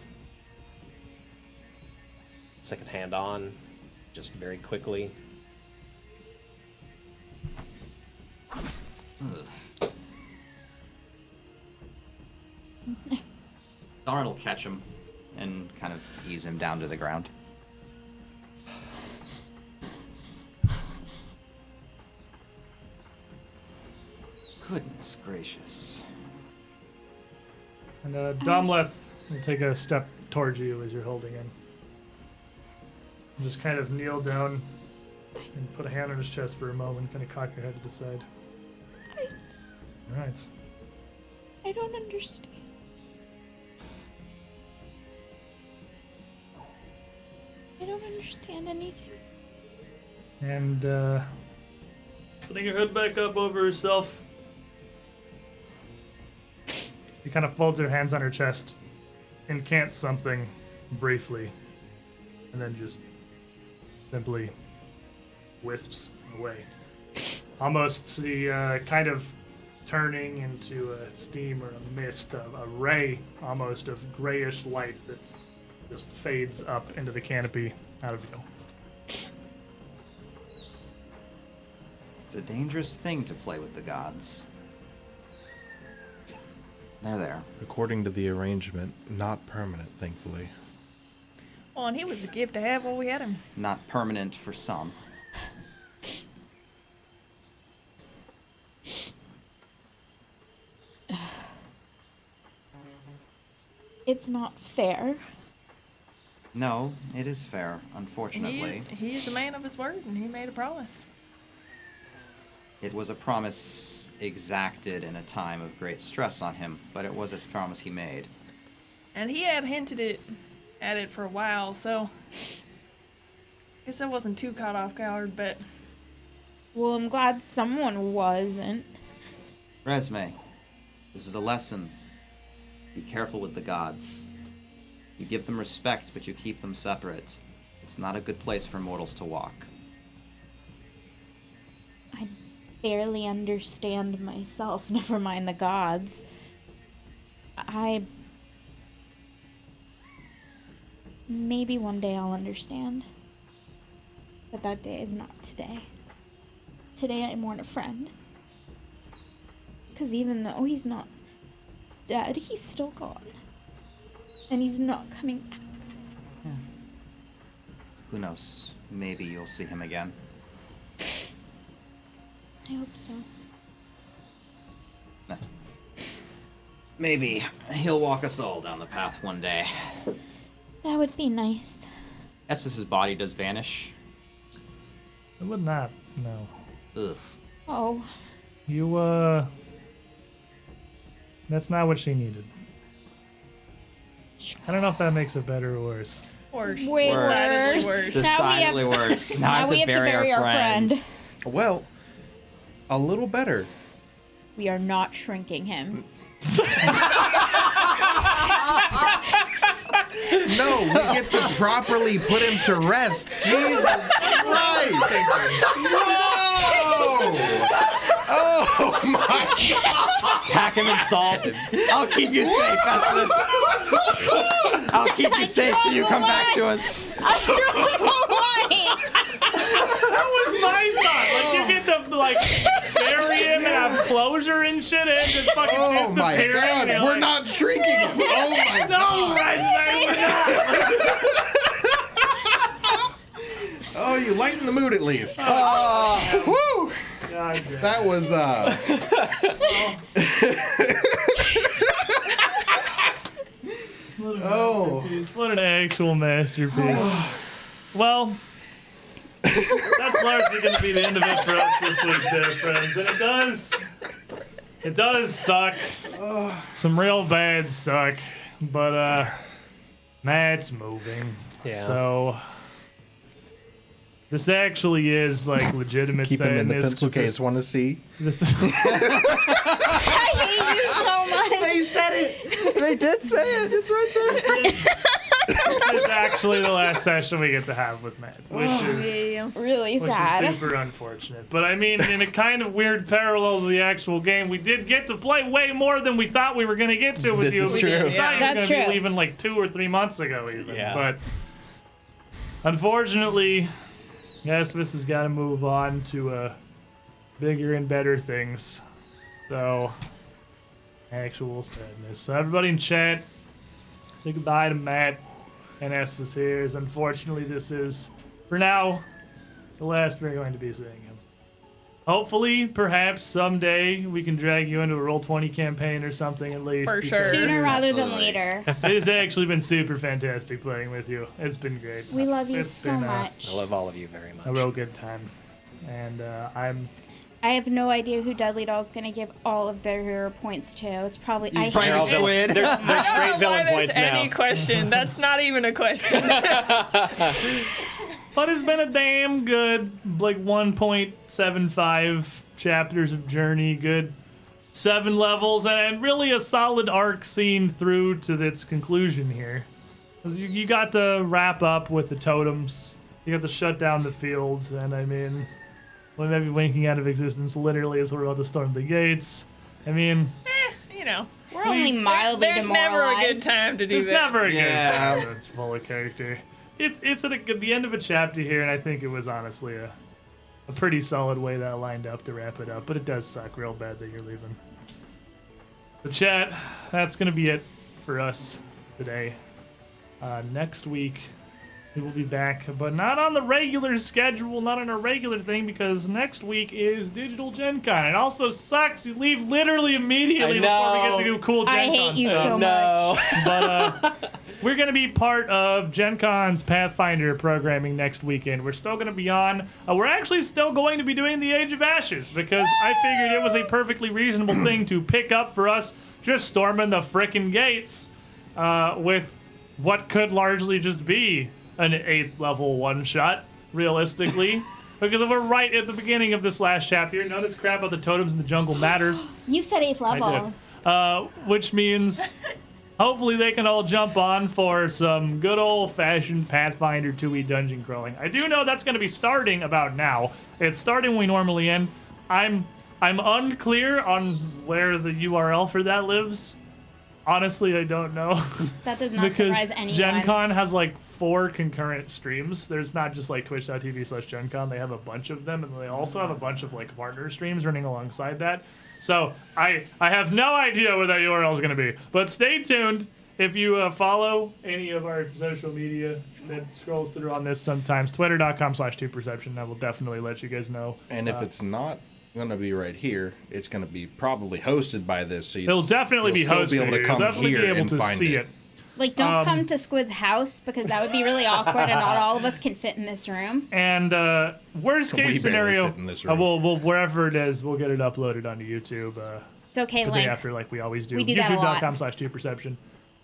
Second hand on, just very quickly. Darn will catch him and kind of ease him down to the ground. Goodness gracious. And Domleth will take a step towards you as you're holding him. And just kind of kneel down and put a hand on his chest for a moment, kind of cock your head to the side. All right. I don't understand. I don't understand anything. And putting her hood back up over herself. She kind of folds her hands on her chest, incants something briefly, and then just simply wisps away. Almost the kind of turning into a steam or a mist, a ray almost of grayish light that just fades up into the canopy out of view. It's a dangerous thing to play with the gods. They're there. According to the arrangement, not permanent, thankfully. Well, and he was a gift to have while we had him. Not permanent for some. It's not fair. No, it is fair, unfortunately. He's a man of his word, and he made a promise. It was a promise exacted in a time of great stress on him, but it was a promise he made. And he had hinted at it for a while, so I guess I wasn't too caught off guard, but Well, I'm glad someone wasn't. Resme, this is a lesson. Be careful with the gods. You give them respect, but you keep them separate. It's not a good place for mortals to walk. I barely understand myself, never mind the gods. Maybe one day I'll understand. But that day is not today. Today I mourn a friend. Because even though he's not dead, he's still gone. And he's not coming back. Yeah. Who knows? Maybe you'll see him again. I hope so. Maybe he'll walk us all down the path one day. That would be nice. Estus's body does vanish. It would not, no. Ugh. Oh, You, that's not what she needed. I don't know if that makes it better or worse. worse. way Decidedly worse. worse. Decidedly worse. Now I Now we have to bury our friend. Well, a little better. We are not shrinking him. No, we get to properly put him to rest. Jesus Christ! Whoa! Oh my! Pack him in salt. I'll keep you safe, Estus. I'll keep you safe till you come back to us. That was my thought. Like, you get to, like, bury him and have closure and shit and just fucking Oh my disappear. God! And We're like, not shrinking him. Oh my No, God! Resme, we're not. Oh, you lighten the mood at least. Woo! God damn. That was Oh. Masterpiece. What an actual masterpiece. Well, that's largely going to be the end of it for us this week, there, friends. And it does suck. Some real bad suck. But, Matt's moving. Yeah. So, this actually is, like, legitimate keep him in the sadness, pencil 'cause case. Want to see? This is... I hate you so much. They said it. They did say it. It's right there. This is actually the last session we get to have with Matt, which is Really sad. super unfortunate. But I mean, in a kind of weird parallel to the actual game, we did get to play way more than we thought we were going to get to with This you. is We true. thought you were That's going to be true. leaving like 2 or 3 months ago, even. Yeah. But unfortunately, Esus has got to move on to bigger and better things. So, actual sadness. So everybody in chat, say goodbye to Matt and Esus here. As unfortunately, this is, for now, the last we're going to be seeing him. Hopefully, perhaps someday we can drag you into a Roll20 campaign or something at least. For because sure. Sooner rather than Absolutely. later. It has actually been super fantastic playing with you. It's been great. We love you It's so been, much. I love all of you very much. a real good time. And I have no idea who Dudley Doll's gonna give all of their hero points to. It's probably I probably hate also it. win. There's I don't know straight why villain there's points any now. question. That's not even a question. But it's been a damn good, like, 1.75 chapters of Journey, good 7 levels, and really a solid arc seen through to its conclusion here. 'Cause you got to wrap up with the totems, you got to shut down the fields, and I mean, we may be winking out of existence literally as we're about to storm the gates. I mean, You know, We're only mildly there's never a good demoralized. time to do it's that. never a good Yeah. time. It's full of character. It's at the end of a chapter here, and I think it was honestly a pretty solid way that lined up to wrap it up. But it does suck real bad that you're leaving. The chat, that's gonna be it for us today. Next week we will be back, but not on the regular schedule, not on a regular thing, because next week is Digital Gen Con. It also sucks. You leave literally immediately I before we get know. to do cool Gen I Con hate you stuff. so no. much. But we're going to be part of Gen Con's Pathfinder programming next weekend. We're still going to be on. We're actually still going to be doing the Age of Ashes, because I figured it was a perfectly reasonable thing to pick up for us just storming the frickin' gates with what could largely just be an 8th level one-shot, realistically. Because we're right at the beginning of this last chapter. None of this crap about the totems in the jungle matters. You said 8th level. I did. Which means hopefully they can all jump on for some good old-fashioned Pathfinder 2e dungeon crawling. I do know that's going to be starting about now. It's starting when we normally end. I'm unclear on where the URL for that lives. Honestly, I don't know. That does not Because surprise anyone. Gen Con has like 4 concurrent streams. There's not just like twitch.tv/Gen Con. They have a bunch of them, and they also have a bunch of like partner streams running alongside that. So I have no idea where that URL is going to be. But stay tuned. If you follow any of our social media that scrolls through on this sometimes, twitter.com/2perception, that will definitely let you guys know. And if it's not going to be right here, it's going to be probably hosted by this. So It'll definitely be you'll still hosted. be able to You'll come definitely here be able and to find see it. it. Like, don't come to Squid's house, because that would be really awkward, and not all of us can fit in this room. And worst We case barely scenario, fit in this room. we'll wherever it is, we'll get it uploaded onto YouTube It's okay, the day Link. after, like we always do. We do that a lot. YouTube.com/2perception.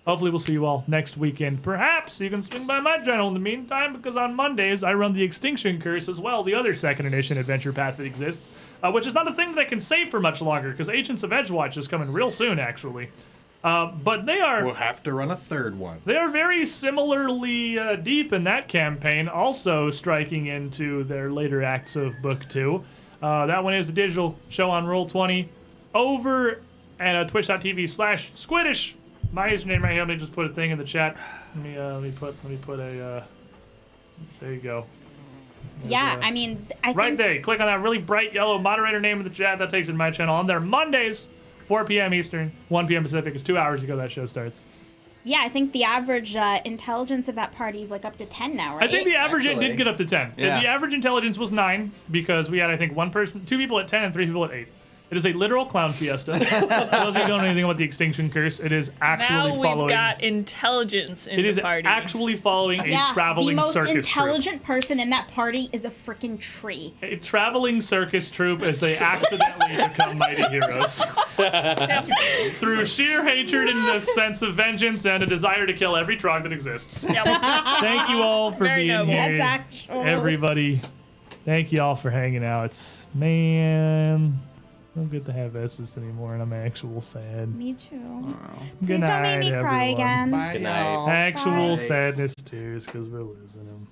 Hopefully we'll see you all next weekend. Perhaps you can swing by my channel in the meantime, because on Mondays I run the Extinction Curse as well, the other 2nd edition adventure path that exists, which is not a thing that I can save for much longer, because Agents of Edgewatch is coming real soon, actually. But they are... We'll have to run a 3rd one. They are very similarly deep in that campaign, also striking into their later acts of Book 2. That one is the digital show on Roll20 over at twitch.tv/Squidish. My username right here. Let me just put a thing in the chat. Let me put a. There you go. Yeah, I mean, I think... Right there. Click on that really bright yellow moderator name in the chat. That takes it to my channel. On there, Mondays, 4 p.m. Eastern, 1 p.m. Pacific. It's 2 hours ago that show starts. Yeah, I think the average intelligence of that party is like up to 10 now, right? I think the average Actually, did get up to 10. yeah. The average intelligence was 9 because we had, I think, 2 people at 10 and 3 people at 8. It is a literal clown fiesta. For those of you who don't know anything about the Extinction Curse, it is actually Now following. we've got intelligence in It is the party. actually following a Yeah, traveling the most circus intelligent person in that party is a freaking tree. troupe. A traveling circus troupe as they accidentally become mighty heroes. Through sheer hatred and a sense of vengeance and a desire to kill every trog that exists. Yep. Thank you all for Very being noble. here. That's actual. Everybody, thank you all for hanging out. Man, I don't get to have Esus anymore, and I'm actual sad. Me too. Good Please don't make night, me cry everyone. again. Bye, Good night. y'all. Actual Bye. sadness tears because we're losing him.